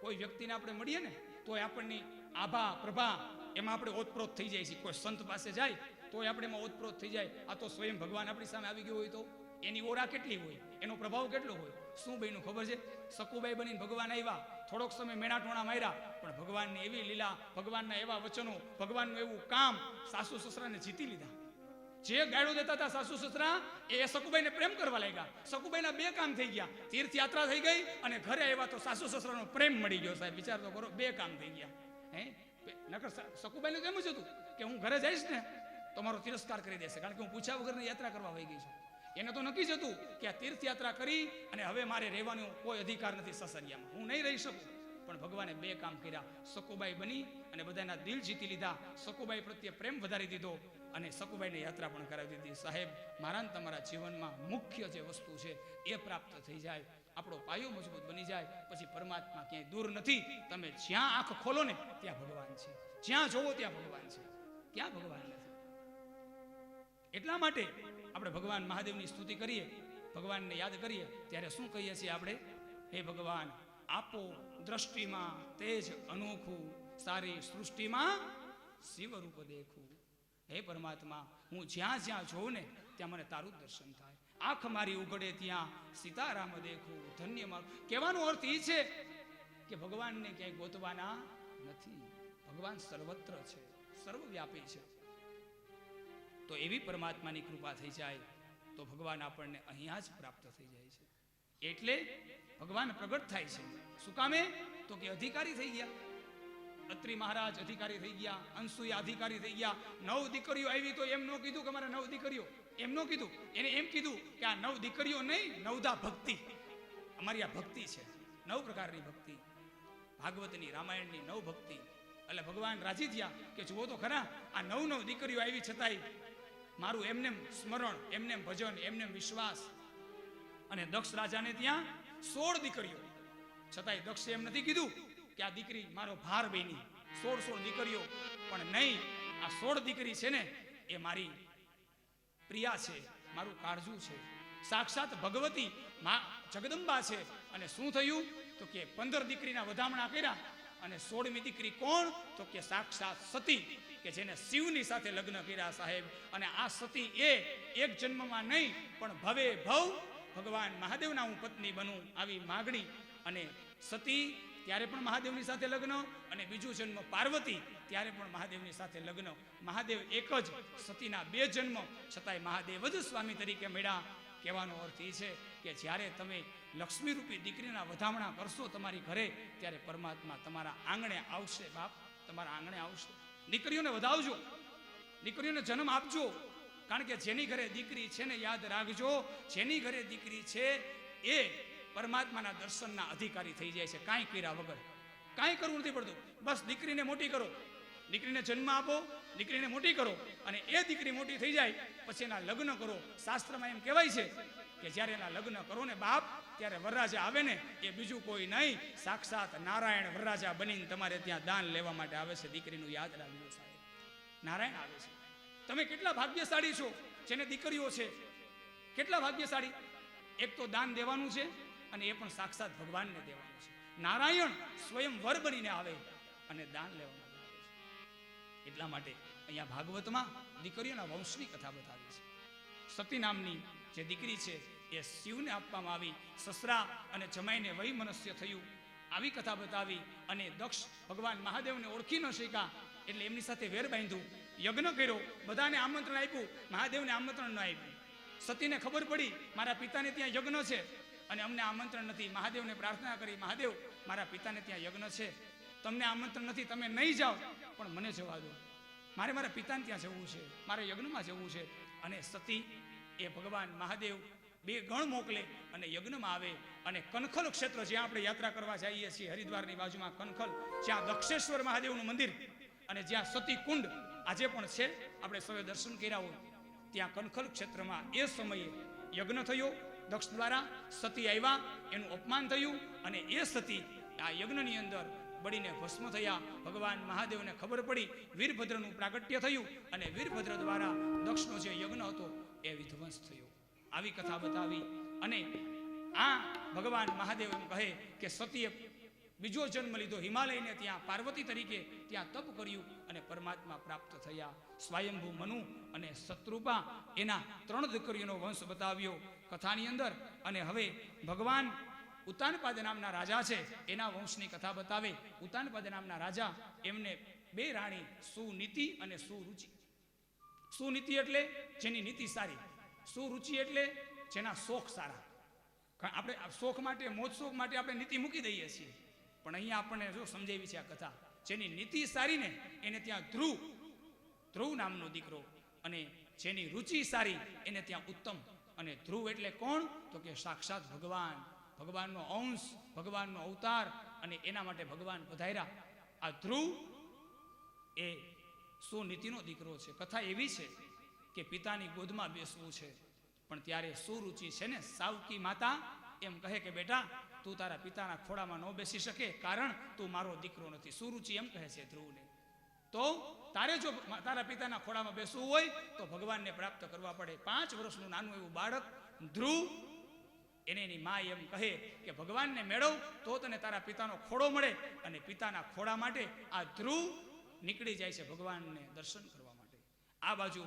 કોઈ વ્યક્તિને આપણે મળીએ ને તો આપણની આભા પ્રભા એમાં આપણે ઓતપ્રોત થઈ જાય છે. કોઈ સંત પાસે જાય તો તોય આપણે એમાં ઓતપ્રોત થઈ જાય. આ તો સ્વયં ભગવાન આપણી સામે આવી ગયો હોય તો એની ઓરા કેટલી હોય, એનો પ્રભાવ કેટલો હોય. શું બન્યું ખબર છે? સકુબાઈ બનીને ભગવાન આવ્યા, થોડોક સમય મેણાટોણા માર્યા, પણ ભગવાનની એવી લીલા, ભગવાનના એવા વચનો, ભગવાનનું એવું કામ, સાસુ સસરાને જીતી લીધા. જે ગાળો દેતા હતા સાસુ સસરા, એ સકુબાઈને પ્રેમ કરવા લાગ્યા. સકુબાઈના બે કામ થઈ ગયા, તીર્થયાત્રા થઈ ગઈ અને ઘરે આવ્યા તો સાસુ સસરાનો પ્રેમ મળી ગયો. સાહેબ વિચાર તો કરો, બે કામ થઈ ગયા. નકર સકુબાઈને તો એમ જ હતું કે હું ઘરે જઈશ ને તો મારો તિરસ્કાર કરી દેશે, કારણ કે હું પૂછ્યા વગરની યાત્રા કરવા વહી ગઈ છું. એને તો નક્કી જ હતું કે આ તીર્થયાત્રા કરી અને હવે મારે રહેવાનો કોઈ અધિકાર નથી સસરિયામાં, હું નહીં રહી શકું. પણ ભગવાને બે કામ કર્યા, સકુબાઈ બની અને બધાના દિલ જીતી લીધા, સકુબાઈ પ્રત્યે પ્રેમ વધારી દીધો અને સકુબાઈને યાત્રા પણ કરાવી દીધી. સાહેબ, મારા ને તમારા જીવનમાં મુખ્ય જે વસ્તુ છે એ પ્રાપ્ત થઈ જાય, આપણો પાયો મજબૂત બની જાય, પછી પરમાત્મા ક્યાંય દૂર નથી. તમે જ્યાં આંખ ખોલો ને ત્યાં ભગવાન છે, જ્યાં જોવો ત્યાં ભગવાન છે, ક્યાં ભગવાન નથી. એટલા માટે આપણે ભગવાન મહાદેવની સ્તુતિ કરીએ, ભગવાનને યાદ કરીએ ત્યારે શું કહીએ છીએ આપણે? હે ભગવાન, આપો દ્રષ્ટિમાં તેજ અનોખું, સારી સૃષ્ટિમાં શિવરૂપ દેખું. હે પરમાત્મા, હું જ્યાં જ્યાં જોઉં ને ત્યાં મને તારું જ દર્શન થાય. આંખ મારી ઉઘડે ત્યાં સીતારામ દેખું. ધન્ય મારું. કહેવાનો અર્થ એ છે કે ભગવાનને ક્યાંય ગોતવાના નથી. ભગવાન સર્વત્ર છે, સર્વવ્યાપી છે. તો એવી પરમાત્માની કૃપા થઈ જાય તો ભગવાન આપણને અહીંયા જ પ્રાપ્ત થઈ જાય છે. એટલે ભગવાન પ્રગટ થાય છે. શું કામે? તો કે અધિકારી થઈ ગયા. અત્રિ મહારાજ અધિકારી થઈ ગયા, અનસુયા અધિકારી થઈ ગયા. 9 દીકરીઓ આવી તો એમ ન કીધું કે મારા 9 દીકરીઓ, એમ ન કીધું. એને એમ કીધું કે આ 9 દીકરીઓ નહીં, 9દા ભક્તિ. અમારી આ ભક્તિ છે, 9 પ્રકારની ભક્તિ, ભાગવતની, રામાયણની 9 ભક્તિ. એટલે ભગવાન રાજી થયા કે જુઓ તો ખરા, આ 9 દીકરીઓ આવી છતાંય મારું એમનેમ સ્મરણ, એમનેમ ભજન, એમનેમ વિશ્વાસ. અને દક્ષ રાજાને ત્યાં 16 દીકરીઓ, છતાંય દક્ષે એમ નથી કીધું કે આ દીકરી મારો ભાર બની. 16 દીકરીઓ, પણ નહીં, આ 16 દીકરી છે ને એ મારી પ્રિયા છે, મારું કાળજું છે, સાક્ષાત ભગવતી જગદંબા છે. અને શું થયું તો કે 15 દીકરીના વધામણા કર્યા અને 16મી દીકરી કોણ? તો કે સાક્ષાત સતી, કે જેને શિવની સાથે લગ્ન કર્યા. સાહેબ, અને આ સતી એ એક જન્મમાં નહીં પણ ભવે ભવ ભગવાન મહાદેવના હું પત્ની બનું, આવી માગણી. અને સતી ત્યારે પણ મહાદેવની સાથે લગ્ન, અને બીજું જન્મ પાર્વતી ત્યારે પણ મહાદેવની સાથે લગ્ન. મહાદેવ એક જ, સતીના 2 જન્મ, છતાંય મહાદેવ જ સ્વામી તરીકે મળ્યા. કહેવાનો અર્થ એ છે કે જ્યારે તમે લક્ષ્મી રૂપી દીકરીના વધામણા કરશો તમારી ઘરે, ત્યારે પરમાત્મા તમારા આંગણે આવશે. બાપ, તમારા આંગણે આવશે. દીકરીઓને વધાવજો, દીકરીઓને જન્મ આપજો, કારણ કે જેની ઘરે દીકરી છે ને યાદ રાખજો, જેની ઘરે દીકરી છે એ પરમાત્માના દર્શનના અધિકારી થઈ જાય છે. કાંઈ કર્યા વગર, કાંઈ કરવું નથી પડતું. બસ દીકરીને મોટી કરો, દીકરીને જન્મ આપો, દીકરીને મોટી કરો, અને એ દીકરી મોટી થઈ જાય પછી એના લગ્ન કરો. શાસ્ત્રમાં એમ કહેવાય છે કે જ્યારે એના લગ્ન કરો ને બાપ, ત્યારે વરરાજા આવે ને એ બીજું કોઈ નહીં, સાક્ષાત નારાયણ વરરાજા બનીને તમારે ત્યાં દાન લેવા માટે આવે છે. દીકરીનું યાદ રાખજો સાહેબ, નારાયણ આવે છે. તમે કેટલા ભાગ્યશાળી છો જેને દીકરીઓ છે, કેટલા ભાગ્યશાળી. એક તો દાન દેવાનું છે અને એ પણ સાક્ષાત ભગવાનને દેવાનું છે. નારાયણ સ્વયં વર બનીને આવે અને દાન લેવા માટે આવે છે. એટલા માટે અહીંયા ભાગવતમાં દીકરીઓના વંશની કથા બતાવી છે. સતી નામની જે દીકરી છે એ શિવને આપવામાં આવી, સસરા અને જમાઈને વૈમનસ્ય થયું, આવી કથા બતાવી. અને દક્ષ ભગવાન મહાદેવને ઓળખી ન શક્યા એટલે એમની સાથે વેર બાંધ્યું, યજ્ઞ કર્યો, બધાને આમંત્રણ આપ્યું, મહાદેવને આમંત્રણ ન આપ્યું. સતીને ખબર પડી મારા પિતાને ત્યાં યજ્ઞ છે અને અમને આમંત્રણ નથી. મહાદેવને પ્રાર્થના કરી, મહાદેવ મારા પિતાને ત્યાં યજ્ઞ છે, તમને આમંત્રણ નથી, તમે નહીં જાઓ પણ મને જવા દો, મારે મારા પિતાને ત્યાં જવું છે, મારે યજ્ઞમાં જવું છે. અને સતી એ ભગવાન મહાદેવ 2 ગણ મોકલે અને યજ્ઞમાં આવે. અને કનખલ ક્ષેત્ર, જ્યાં આપણે યાત્રા કરવા જઈએ છીએ, હરિદ્વારની બાજુમાં કનખલ, જ્યાં દક્ષેશ્વર મહાદેવનું મંદિર અને જ્યાં સતી કુંડ આજે પણ છે, આપણે સૌએ દર્શન કર્યા હોય, ત્યાં કનખલ ક્ષેત્રમાં એ સમયે યજ્ઞ થયો દક્ષ દ્વારા. સતી આવ્યા, એનું અપમાન થયું અને એ સતી આ યજ્ઞની અંદર બળીને ભસ્મ થયા. ભગવાન મહાદેવને ખબર પડી, વીરભદ્રનું પ્રાગટ્ય થયું અને વીરભદ્ર દ્વારા દક્ષનો જે યજ્ઞ હતો એ વિધ્વંસ થયો. આવી કથા બતાવી. અને આ ભગવાન મહાદેવ એમ કહે કે સતીએ બીજો જન્મ લીધો હિમાલયને ત્યાં પાર્વતી તરીકે ત્યાં તપ કર્યું અને પરમાત્મા પ્રાપ્ત થયા. સ્વયંભૂ મનુ અને શત્રુપા એના 3 દીકરીઓનો વંશ બતાવ્યો કથાની અંદર. અને હવે ભગવાન ઉત્તાનપાદ નામના રાજા છે, એના વંશની કથા બતાવે. ઉત્તાનપાદ નામના રાજા, એમને 2 રાણી, સુનીતિ અને સુરુચિ. સુનીતિ એટલે જેની નીતિ સારી, સુરુચિ એટલે જેના શોખ સારા. આપણે શોખ માટે, મોજ શોખ માટે આપણે નીતિ મૂકી દઈએ છીએ, પણ અહીંયા આપણને જો સમજાવી છે આ કથા, જેની નીતિ સારી ને એને ત્યાં ધ્રુવ નામનો દીકરો, અને જેની રુચિ સારી એને ત્યાં ઉત્તમ. અને ધ્રુવ એટલે કોણ? તો કે સાક્ષાત ભગવાન, ભગવાનનો અંશ, ભગવાનનો અવતાર, અને એના માટે ભગવાન પધાર્યા. આ ધ્રુવ એ સુનીતિનો દીકરો છે. કથા એવી છે કે પિતાની ગોદમાં બેસવું છે, પણ ત્યારે સુરુચિ છે ને સાવકી માતા એમ કહે કે બેટા તું તારા પિતાના ખોળામાં ન બેસી શકે, કારણ તું મારો દીકરો નથી. સુરુચિ એમ કહે છે ધ્રુવને, તો તારે જો તારા પિતાના ખોળામાં બેસવું હોય તો ભગવાનને પ્રાપ્ત કરવા પડે. 5 વર્ષનું નાનું એવું બાળક ધ્રુવ, એને એની મા એમ કહે કે ભગવાનને મેળવ તો તને તારા પિતાનો ખોળો મળે. અને પિતાના ખોળા માટે આ ધ્રુવ નીકળી જાય છે ભગવાનને દર્શન કરવા માટે. આ બાજુ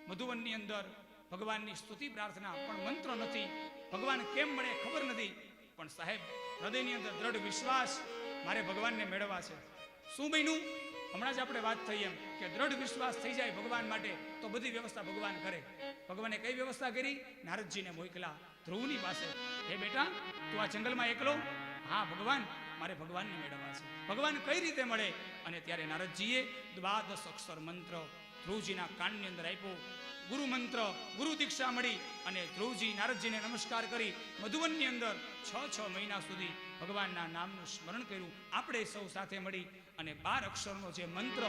મધુવનની અંદર ભગવાનની સ્તુતિ પ્રાર્થના, પણ મંત્ર નથી. ભગવાન કેમ મળે ખબર નથી, પણ સાહેબ હૃદયની અંદર દ્રઢ વિશ્વાસ, મારે ભગવાનને મેળવવા છે. શું બન્યું? હમણાં જ આપણે વાત થઈ એમ કે દ્રઢ વિશ્વાસ થઈ જાય ભગવાન માટે તો બધી વ્યવસ્થા ભગવાન કરે. ભગવાને કઈ વ્યવસ્થા કરી? નારદજીને મોકલા ધ્રુવની પાસે. હે બેટા તું આ જંગલમાં એકલો? હા ભગવાન, મારે ભગવાનને મેળવવા છે. ભગવાન કઈ રીતે મળે? અને ત્યારે નારદજીએ 12 અક્ષર મંત્ર ધ્રુવજીના કાનની અંદર આપ્યો. ગુરુ મંત્ર, ગુરુ દીક્ષા મળી અને ધ્રુવજી નારદજીને નમસ્કાર કરી મધુવનની અંદર 6 મહિના સુધી ભગવાનના નામનું સ્મરણ કર્યું. આપણે સૌ સાથે મળી અને 12 અક્ષરનો જે મંત્ર,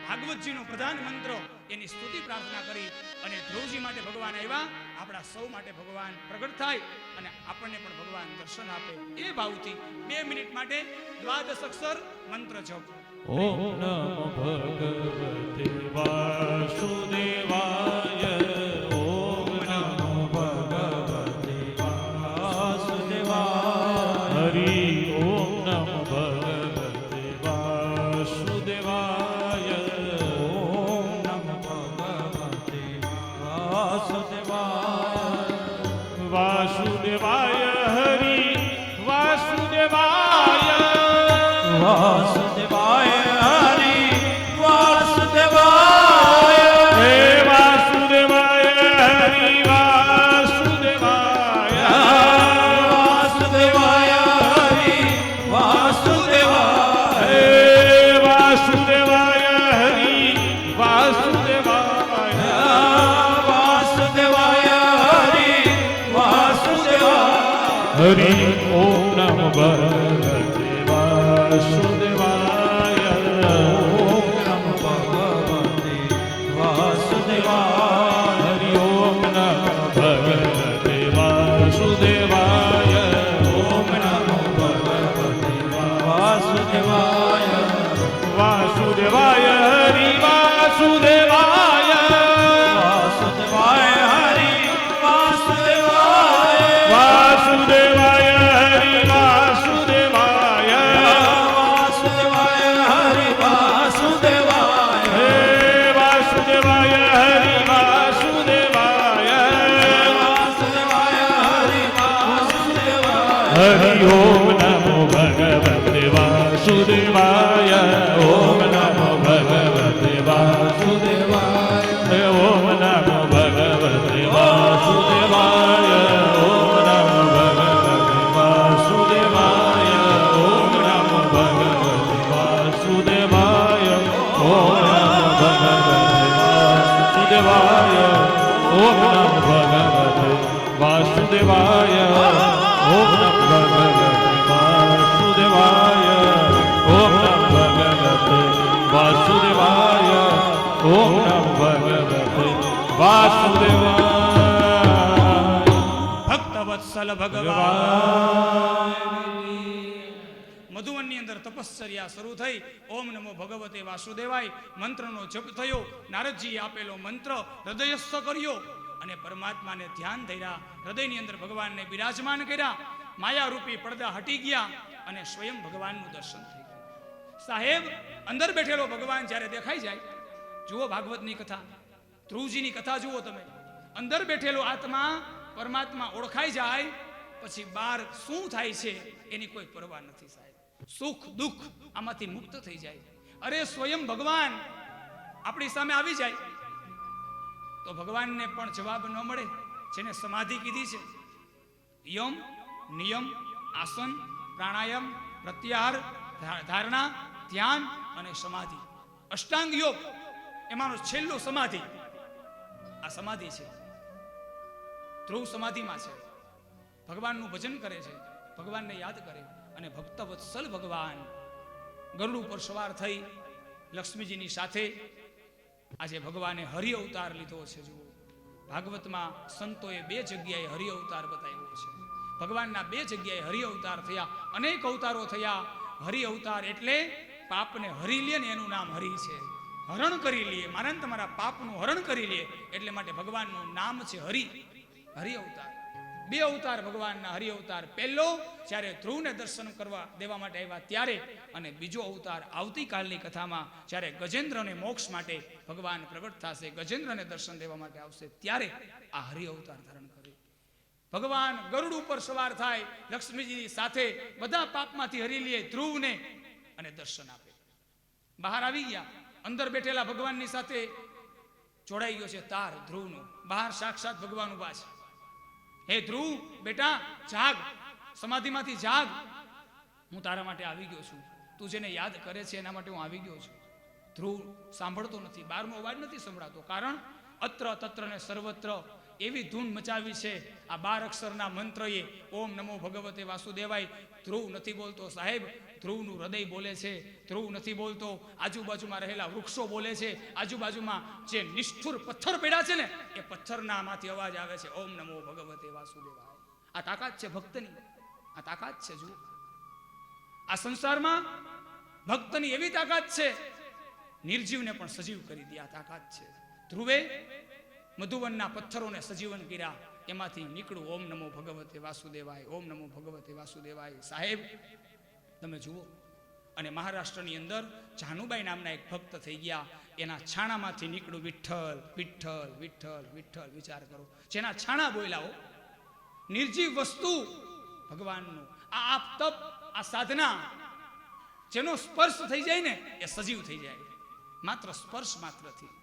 ભાગવતજીનો પ્રધાન મંત્ર, એની સ્તુતિ પ્રાર્થના કરી અને ધ્રુવજી માટે ભગવાન આવ્યા. આપણા સૌ માટે ભગવાન પ્રગટ થાય અને આપણને પણ ભગવાન દર્શન આપે. એ ભાવથી 2 મિનિટ માટે 12 અક્ષર મંત્ર જપ. ઓમ નમો ભગવતે વાસુદેવાય. ઓમ નમો ભગવતે વાસુદેવાય. હરિ ઓમ નમો ભગવતે વાસુદેવાય. ઓમ નમો ભગવતે વાસુદેવાય. વાસુદેવાય હરિ વાસુદેવાય. વાસુદેવાય હરિ વાસુદેવાય. હે વાસુદેવાય હરિ વાસુદેવાય. વાસુદેવાય હરિ વાસુદેવાય. હે વાસુદેવાય હરિ વાસુદેવાય. વાસુદેવાય હરિ વાસુદેવાય. હરિ ઓમ નમો ભગવતે વાસુદેવાય. ઓમ નમો ભગવતે વાસુદેવાય. હરિ ઓમ નમો ભગવતે વાસુદેવાય. ઓમ નમો ભગવતે વાસુદેવાય. વાસુદેવાય હરિ વાસુદેવાય. વાસુદેવાય હરિ વાસુદેવાય. વાસુદેવાય હરિ વાસુદેવાય. વાસુદેવાય હરિ વાસુદેવાય. હે વાસુદેવાય હરિ વાસુદેવાય. વાસુદેવાય હરિ વાસુદેવાય. હરિ ઓમ નમો ભગવતે વાસુદેવાય. ઓમ નમો ભગવતે વાસુદેવાય. ઓમ નમો ભગવતે વાસુદેવાય. ઓમ નમો ભગવતે વાસુદેવાય. ઓમ નમો ભગવતે વાસુદેવાય. ઓમ નમો ભગવતે વાસુદેવાય. ઓમ નમો ભગવતે વાસુદેવાય. ઓમ નમો ભગવતે વાસુદેવાય. ઓમ નમો ભગવતે વાસુદેવાય. ઓમ નમો ભગવતે વાસુદેવાય. ભક્તવત્સલ ભગવાન. મધુવનની અંદર તપશ્ચર્યા શરૂ થઈ. ઓમ નમો ભગવતે વાસુદેવાય મંત્રનો જપ થયો. નારદજીએ આપેલો મંત્ર હૃદયસ્થ કર્યો અને પરમાત્માને ધ્યાન ધર્યા. હૃદયની અંદર ભગવાનને બિરાજમાન કર્યા માયારૂપી પડદા હટી ગયા અને સ્વયં ભગવાનનું દર્શન થઈ ગયું. સાહેબ, અંદર બેઠેલો ભગવાન જ્યારે દેખાઈ જાય, જુઓ ભાગવતની કથા, ધ્રુવજીની કથા જુઓ તમે. અંદર બેઠેલો આત્મા પરમાત્મા ઓળખાઈ જાય પછી બહાર શું થાય છે એની કોઈ પરવા નથી સાહેબ. સુખ દુઃખ આમાંથી મુક્ત થઈ જાય. અરે સ્વયં ભગવાન આપણી સામે આવી જાય તો ભગવાનને પણ જવાબ ન મળે. જેને સમાધિ કીધી છે, યમ નિયમ આસન પ્રાણાયામ પ્રત્યાહાર ધારણા ધ્યાન અને સમાધિ, અષ્ટાંગ યોગ, એમાંનો છેલ્લો સમાધિ. આ સમાધિ છે. ધ્રુવ સમાધિમાં છે, ભગવાનનું ભજન કરે છે, ભગવાનને યાદ કરે. અને ભક્તવત્સલ ભગવાન ગરુડ ઉપર સવાર થઈ લક્ષ્મીજીની સાથે આજે ભગવાને હરિ અવતાર લીધો છે. જુઓ, ભાગવતમાં સંતોએ 2 જગ્યાએ હરિ અવતાર બતાવ્યો છે. ભગવાનના 2 જગ્યાએ હરિ અવતાર થયા, અનેક અવતારો થયા. હરિ અવતાર એટલે પાપને હરી લે ને એનું નામ હરિ છે. હરણ કરી લે, મારા ને તમારા પાપનું હરણ કરી લે, એટલે માટે ભગવાનનું નામ છે હરિ. હરિ અવતાર 2 અવતાર ભગવાનના. હરિ અવતાર પહેલો જ્યારે ધ્રુવને દર્શન કરવા દેવા માટે આવ્યા ત્યારે, અને બીજો અવતાર આવતીકાલની કથામાં જ્યારે ગજેન્દ્રને મોક્ષ માટે ભગવાન પ્રગટ થશે, ગજેન્દ્રને દર્શન દેવા માટે આવશે, ત્યારે આ હરિ અવતાર ધારણ કરે. ભગવાન ગરુડ ઉપર સવાર થાય લક્ષ્મીજીની સાથે, બધા પાપમાંથી હરી લે ધ્રુવને અને દર્શન આપે. બહાર આવી ગયા, અંદર બેઠેલા ભગવાનની સાથે જોડાઈ ગયો છે તાર ધ્રુવનો. બહાર સાક્ષાત ભગવાન ઉભા છે. હે ધ્રુવ બેટા, જાગ, સમાધિમાંથી જાગ, હું તારા માટે આવી ગયો છું. તું જેને યાદ કરે છે એના માટે હું આવી ગયો છું. ધ્રુવ સાંભળતો નથી, બહારનો અવાજ નથી સંભળાતો. કારણ અત્ર તત્ર ને સર્વત્ર એવી ધૂન મચાવી છે આ 12 અક્ષરના મંત્રએ, ઓમ નમો ભગવતે વાસુદેવાય. ધ્રુવ નથી બોલતો સાહેબ, ધ્રુવનું હૃદય બોલે છે. ધ્રુવ નથી બોલતો, આજુબાજુમાં રહેલા વૃક્ષો બોલે છે, આજુબાજુમાં જે નિષ્ઠુર પથ્થર પડ્યા છે ને એ પથ્થરના માંથી અવાજ આવે છે, ઓમ નમો ભગવતે વાસુદેવાય. આ તાકાત છે ભક્તની, આ તાકાત છે. જુઓ, આ સંસારમાં ભક્તની એવી તાકાત છે, નિર્જીવને પણ સજીવ કરી દે આ તાકાત છે. ધ્રુવે મધુવનના પથ્થરોને સજીવન કર્યા, એમાંથી નીકળું ઓમ નમો ભગવતે વાસુદેવાય, ઓમ નમો ભગવતે વાસુદેવાય. સાહેબ તમે જુઓ, અને મહારાષ્ટ્રની અંદર જાનુબાઈ નામના એક ભક્ત થઈ ગયા, એના છાણામાંથી નીકળું વિઠ્ઠલ વિઠ્ઠલ વિઠ્ઠલ વિઠ્ઠલ. વિચાર કરો, જેના છાણા બોલ્યા, નિર્જીવ વસ્તુ ભગવાનનું આ આપ તપ, આ સાધના, જેનો સ્પર્શ થઈ જાય ને એ સજીવ થઈ જાય, માત્ર સ્પર્શ માત્રથી.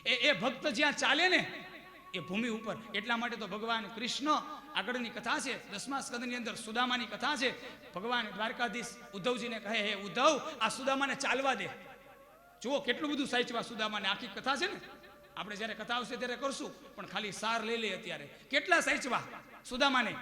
એ ભક્ત જ્યાં ચાલે ને એ ભૂમિ ઉપર. એટલા માટે તો ભગવાન કૃષ્ણ, આગળની કથા છે 10મા સ્કંદની અંદર સુદામાની કથા છે. ભગવાન દ્વારકાધીશ ઉદ્ધવજીને કહે, હે ઉદ્ધવ, આ સુદામાને ચાલવા દે. જુઓ કેટલું બધું સાચવા સુદામાને, આખી કથા છે ને, આપણે જ્યારે કથા આવશે ત્યારે કરશું, પણ ખાલી સાર લઈ લે અત્યારે. કેટલા સાચવા સુદામાને,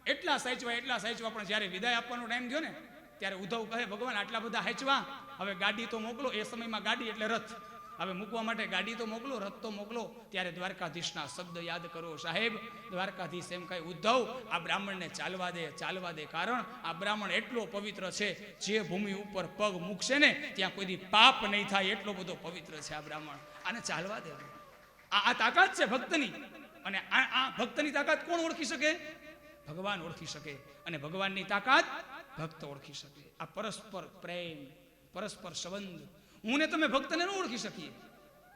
એટલા સાચવા, પણ જ્યારે વિદાય આપવાનો ટાઈમ થયો ને ત્યારે ઉદ્ધવ કહે, ભગવાન આટલા બધા સાચવા, હવે ગાડી તો મોકલો. એ સમયમાં ગાડી એટલે રથ, હવે મૂકવા માટે ગાડી તો મોકલો, રથ તો મોકલો. ત્યારે દ્વારકાધીશના શબ્દ યાદ કરો સાહેબ. દ્વારકાધીશ એમ કહે, ઉદ્ધવ, આ બ્રાહ્મણને ચાલવા દે, ચાલવા દે. કારણ આ બ્રાહ્મણ એટલો પવિત્ર છે, જે ભૂમિ ઉપર પગ મૂકશે ને ત્યાં કોઈ દી પાપ નહીં થાય, એટલો બધો પવિત્ર છે આ બ્રાહ્મણ. આને ચાલવા દે. આ તાકાત છે ભક્તની. અને આ ભક્તની તાકાત કોણ ઓળખી શકે? ભગવાન ઓળખી શકે. અને ભગવાનની તાકાત ભક્ત ઓળખી શકે. આ પરસ્પર પ્રેમ, પરસ્પર સંબંધ. હું ને તમે ભક્તને ન ઓળખી શકીએ,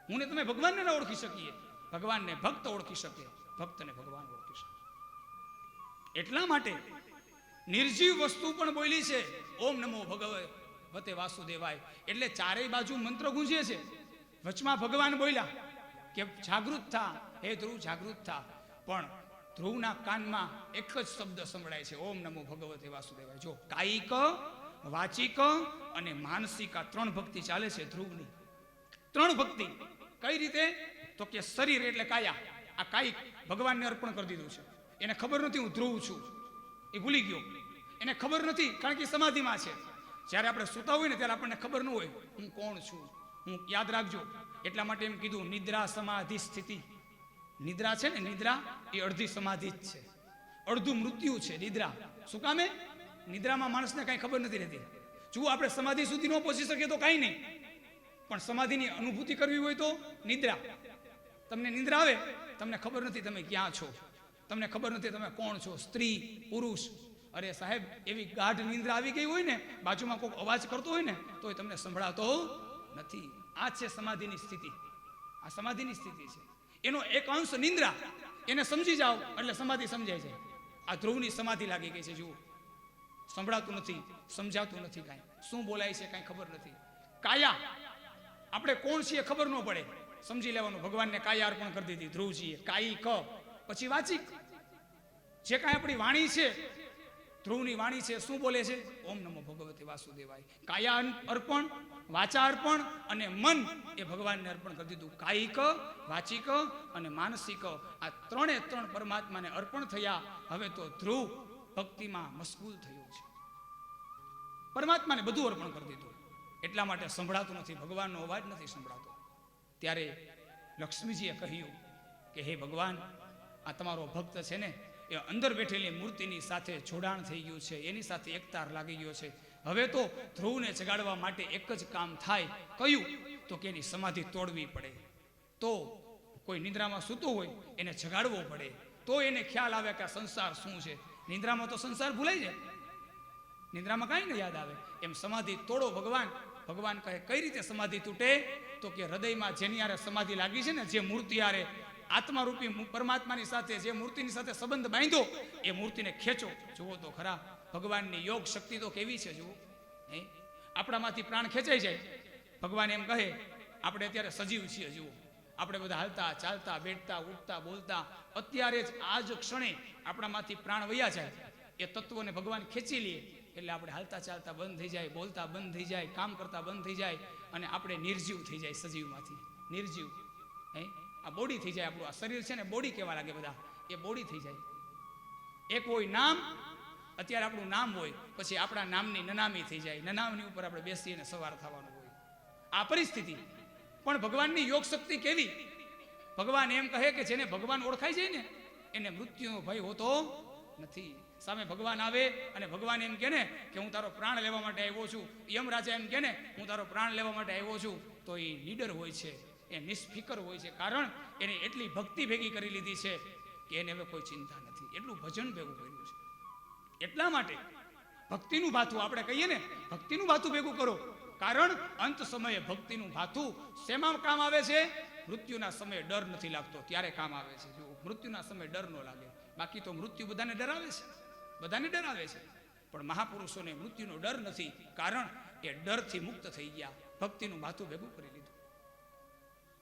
હું ને તમે ભગવાનને ન ઓળખી શકીએ. ભગવાનને ભક્ત ઓળખી શકે, ભક્તને ભગવાન ઓળખી શકે. એટલા માટે નિર્જીવ વસ્તુ પણ બોલી છે, ઓમ નમો ભગવતે વાસુદેવાય. એટલે ચારેય બાજુ મંત્ર ગુંજે છે. વચમાં ભગવાન બોલ્યા કે જાગૃત થા, હે ધ્રુવ જાગૃત થા. પણ ધ્રુવના કાનમાં એક જ શબ્દ સંભળાય છે, ઓમ નમો ભગવતે વાસુદેવાય. જો કાયિક, વાચિક અને માનસિક, આ 3 ભક્તિ ચાલે છે ધ્રુવની. 3 ભક્તિ. કઈ રીતે? તો કે શરીર એટલે કાયા, આ કાયિક ભગવાનને અર્પણ કરી દીધું છે. એને ખબર નથી હું ધ્રુવ છું, એ ભૂલી ગયો. એને ખબર નથી, કારણ કે સમાધિમાં છે. જ્યારે આપણે સૂતા હોય ને ત્યારે આપણને ખબર ન હોય હું કોણ છું. હું યાદ રાખજો, એટલા માટે એમ કીધું નિદ્રા સમાધિ સ્થિતિ. નિદ્રા છે ને, નિદ્રા એ અડધી સમાધિ જ છે, અડધું મૃત્યુ છે નિદ્રા. શું કામે? નિદ્રામાં માણસને કાંઈ ખબર નથી રહેતી. જુઓ, આપણે સમાધિ સુધી ન પહોંચી શકીએ તો કાંઈ નહીં, પણ સમાધિની અનુભૂતિ કરવી હોય તો નિદ્રા. તમને નિદ્રા આવે, તમને ખબર નથી તમે ક્યાં છો, તમને ખબર નથી તમે કોણ છો, સ્ત્રી પુરુષ, અરે સાહેબ, એવી ગાઢ નિંદ્રા આવી ગઈ હોય ને, બાજુમાં કોઈક અવાજ કરતો હોય ને તોય તમને સંભળાતો નથી. આ છે સમાધિની સ્થિતિ. આ સમાધિની સ્થિતિ છે. એનો એક અંશ નિંદ્રા, એને સમજી જાઓ એટલે સમાધિ સમજાય જાય. આ ધ્રુવની સમાધિ લાગી ગઈ છે. જુઓ, સંભળાતું નથી, સમજાતું નથી, કાંઈ શું બોલાય છે કાંઈ ખબર નથી. કાયા, આપણે કોણ છીએ ખબર ન પડે, સમજી લેવાનું. ભગવાનને કાયા અર્પણ કરી દીધી ધ્રુવજીએ. કાયી ક, પછી વાચિક, જે કાંઈ આપણી વાણી છે, ધ્રુવની વાણી છે, શું બોલે છે? ઓમ નમો ભગવતે વાસુદેવાય. કાયા અર્પણ, વાચા અર્પણ અને મન એ ભગવાનને અર્પણ કરી દીધું. કાયિક, વાચિક અને માનસિક, આ ત્રણે ત્રણ પરમાત્માને અર્પણ થયા. હવે તો ધ્રુવ ભક્તિમાં મશગુલ થયો છે. પરમાત્માને બધું અર્પણ કરી દીધું. એટલા માટે સંભળાતું નથી, ભગવાનનો અવાજ નથી સંભળાતો. ત્યારે લક્ષ્મીજીએ કહ્યું કે હે ભગવાન, આ તમારો ભક્ત છે ને, એ અંદર બેઠેલી મૂર્તિની સાથે જોડાણ થઈ ગયું છે, એની સાથે એકતાર લાગી ગયો છે. હવે તો ધ્રુવને જગાડવા માટે એક જ કામ થાય. કયું? તો કે એની સમાધિ તોડવી પડે. તો કોઈ નિંદ્રામાં સૂતો હોય એને જગાડવો પડે, તો એને ખ્યાલ આવે કે આ સંસાર શું છે. નિંદ્રામાં તો સંસાર ભૂલાઈ જાય, નિંદ્રામાં કાંઈ ન યાદ આવે. એમ સમાધિ તોડો ભગવાન. ભગવાન કહે કઈ રીતે સમાધિ તૂટે? તો કે હૃદયમાં જેની હારે સમાધિ લાગી છે ને, જે મૂર્તિ હારે આત્મારૂપી પરમાત્માની સાથે જે મૂર્તિની સાથે સંબંધ બાંધ્યો, એ મૂર્તિને ખેંચો. જુઓ તો ખરા ભગવાનની યોગ શક્તિ તો કેવી છે. જુઓ, આપણામાંથી પ્રાણ ખેંચાઈ જાય. ભગવાન એમ કહે આપણે અત્યારે સજીવ છીએ. જુઓ, આપણે બધા હાલતા ચાલતા બેઠતા ઉઠતા બોલતા, અત્યારે જ આ જ ક્ષણે આપણામાંથી પ્રાણ વયા જાય. એ તત્વોને ભગવાન ખેંચી લે એટલે આપણે હાલતા ચાલતા બંધ થઈ જાય, બોલતા બંધ થઈ જાય, કામ કરતા બંધ થઈ જાય અને આપણે નિર્જીવ થઈ જાય. સજીવમાંથી નિર્જીવ, આ બોડી થઈ જાય. આપણું આ શરીર છે ને, બોડી કેવા લાગે બધા, એ બોડી થઈ જાય. એક હોય નામ, અત્યારે આપણું નામ હોય, પછી આપણા નામની નનામી થઈ જાય. નનામની ઉપર આપણે બેસીને સવાર થવાનું હોય. આ પરિસ્થિતિ. પણ ભગવાનની યોગ શક્તિ કેવી? ભગવાન એમ કહે કે જેને ભગવાન ઓળખાઈ જાય ને, એને મૃત્યુનો ભય હોતો નથી. સામે ભગવાન આવે અને ભગવાન એમ કહે ને કે હું તારો પ્રાણ લેવા માટે આવ્યો છું, યમ રાજા એમ કહે ને હું તારો પ્રાણ લેવા માટે આવ્યો છું, તો એ નીડર હોય છે, એ નિષ્ફિકર હોય છે. કારણ એને એટલી ભક્તિ ભેગી કરી લીધી છે કે એને હવે કોઈ ચિંતા નથી. એટલું ભજન ભેગું કર્યું છે. એટલા માટે ભક્તિનું ભાથું, આપણે કહીએ ને ભક્તિનું ભાથું ભેગું કરો. કારણ અંત સમયે ભક્તિનું ભાથું શેમાં કામ આવે છે? મૃત્યુના સમયે ડર નથી લાગતો ત્યારે કામ આવે છે. જો મૃત્યુના સમયે ડર ન લાગે, બાકી તો મૃત્યુ બધાને ડરાવે છે, બધાને ડરાવે છે. પણ મહાપુરુષોને મૃત્યુનો ડર નથી, કારણ એ ડરથી મુક્ત થઈ ગયા, ભક્તિનું ભાથું ભેગું કરી લીધું.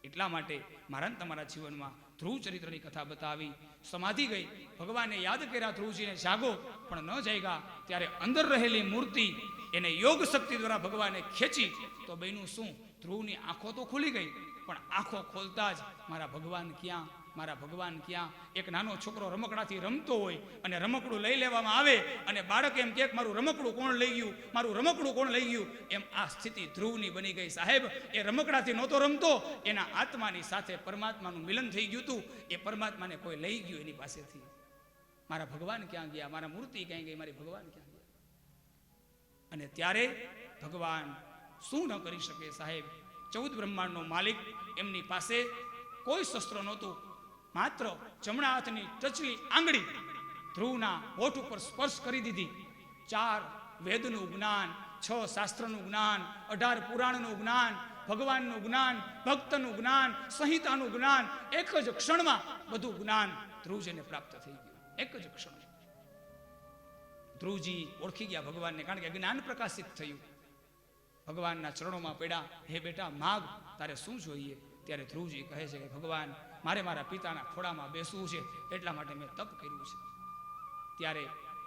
એટલા માટે મારા તમારા જીવનમાં ધ્રુવ ચરિત્રની કથા બતાવી. સમાધિ ગઈ, ભગવાનને યાદ કર્યા, ધ્રુવજીને જાગો, પણ ન જાગ્યા. ત્યારે અંદર રહેલી મૂર્તિ એને યોગ શક્તિ દ્વારા ભગવાને ખેંચી. તો બહેનું શું? ધ્રુવની આંખો તો ખુલી ગઈ, પણ આંખો ખોલતા જ મારા ભગવાન ક્યાં, મારા ભગવાન ક્યાં? એક નાનો છોકરો રમકડાથી રમતો હોય અને રમકડું લઈ લેવામાં આવે અને બાળક એમ કહે મારું રમકડું કોણ લઈ ગયું, મારું રમકડું કોણ લઈ ગયું? એમ આ સ્થિતિ ધ્રુવની બની ગઈ. સાહેબ, એ રમકડાથી નહોતો રમતો, એના આત્માની સાથે પરમાત્માનું મિલન થઈ ગયું હતું. એ પરમાત્માને કોઈ લઈ ગયું એની પાસેથી. મારા ભગવાન ક્યાં ગયા, મારા મૂર્તિ ક્યાં ગઈ, મારી ભગવાન ક્યાં ગયા? અને ત્યારે ભગવાન શું ન કરી શકે સાહેબ? 14 બ્રહ્માંડનો માલિક, એમની પાસે કોઈ શસ્ત્ર નહોતું, માત્ર જમણા હાથની ટચલી આંગળી ધ્રુવના હોઠ ઉપર સ્પર્શ કરી દીધી. 4 વેદનું જ્ઞાન, 6 શાસ્ત્રનું જ્ઞાન, 18 પુરાણનું જ્ઞાન, ભગવાનનું જ્ઞાન, ભક્તનું જ્ઞાન, સંહિતાનું જ્ઞાન, એક જ ક્ષણમાં બધું જ્ઞાન ધ્રુવજીને પ્રાપ્ત થઈ ગયું. એક જ ક્ષણ ધ્રુવજી ઓળખી ગયા ભગવાનને, કારણ કે જ્ઞાન પ્રકાશિત થયું. ભગવાનના ચરણોમાં પડ્યા, હે બેટા માગ, તારે શું જોઈએ? ત્યારે ધ્રુવજી કહે છે કે ભગવાન, મારે મારા પિતાના ખોળામાં બેસવું છે, એટલા માટે મેં તપ કર્યું છે. ત્યારે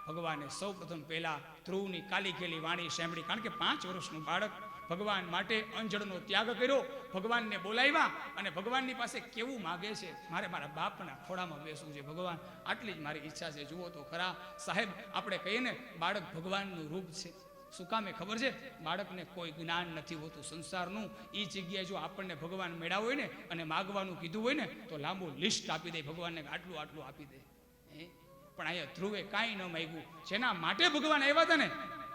ભગવાને સૌ પ્રથમ પહેલા ધ્રુવની કાલી ખેલી વાણી સાંભળી, કારણ કે 5 વર્ષનું બાળક ભગવાન માટે અંજળનો ત્યાગ કર્યો. ભગવાનને બોલાવ્યા અને ભગવાનની પાસે કેવું માગે છે, મારે મારા બાપના ખોળામાં બેસવું છે ભગવાન, આટલી જ મારી ઈચ્છા છે. જુઓ તો ખરા સાહેબ, આપણે કહીએ ને બાળક ભગવાનનું રૂપ છે. શું કામે ખબર છે? બાળકને કોઈ જ્ઞાન નથી હોતું સંસારનું. એ જગ્યાએ જો આપણને ભગવાન મેળાવ હોય ને અને માગવાનું કીધું હોય ને તો લાંબુ લિસ્ટ આપી દે ભગવાનને, આટલું આટલું આપી દે. પણ અહીંયા ધ્રુવે કાંઈ ન માગ્યું. જેના માટે ભગવાન આવ્યા હતા ને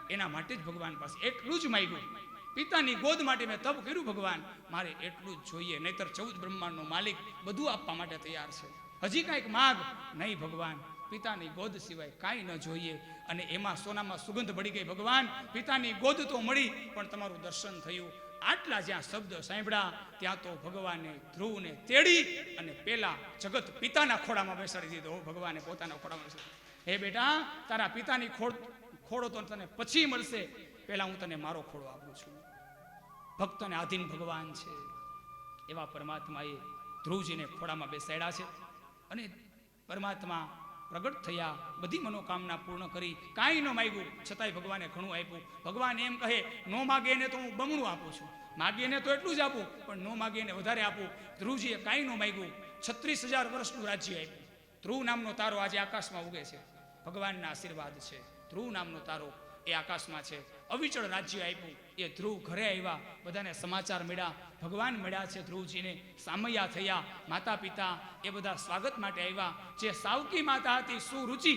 એના માટે જ ભગવાન પાસે એટલું જ માગ્યું. પિતાની ગોદ માટે મેં તપ કર્યું ભગવાન, મારે એટલું જ જોઈએ, નહીતર 14 બ્રહ્માંડનો માલિક બધું આપવા માટે તૈયાર છે. હજી કાંઈક માગ નહીં ભગવાન, પિતાની ગોદ સિવાય કાંઈ ન જોઈએ. અને એમાં સોનામાં સુગંધ પડી ગઈ. ભગવાન પિતાની ગોદ તો મળી, પણ તમારું દર્શન થયું. આટલા જ્યાં શબ્દ સાંભળ્યા ત્યાં તો ભગવાને ધ્રુવને તેડી અને પેલા જગત પિતાના ખોળામાં બેસાડી દીધો. ભગવાને પોતાના ખોળામાં બેસાડી, હે બેટા, તારા પિતાની ખોળો તો તને પછી મળશે, પેલા હું તને મારો ખોળો આપું છું. ભક્તને આધીન ભગવાન છે એવા પરમાત્માએ ધ્રુવજીને ખોળામાં બેસાડ્યા છે. અને પરમાત્મા પ્રગટ થયા, બધી મનોકામના પૂર્ણ કરી. કાંઈ ન માગ્યું છતાંય ભગવાને ઘણું આપ્યું. ભગવાન એમ કહે, નો માગે એને તો હું બમણું આપું છું, માગે એને તો એટલું જ આપું, પણ નો માગે એને વધારે આપું. ધ્રુવજીએ કાંઈ ન માગ્યું, 36,000 વર્ષનું રાજ્ય આપ્યું. ધ્રુવ નામનો તારો આજે આકાશમાં ઉગે છે, ભગવાનના આશીર્વાદ છે. ધ્રુવ નામનો તારો એ આકાશમાં છે. અવિચળ રાજ્ય આપ્યું. એ ધ્રુવ ઘરે આવ્યા, બધાને સમાચાર મળ્યા, ભગવાન મળ્યા છે ધ્રુવજીને, સામૈયા થયા. માતા પિતા એ બધા સ્વાગત માટે આવ્યા. જે સાવકી માતા હતી સુરુચિ,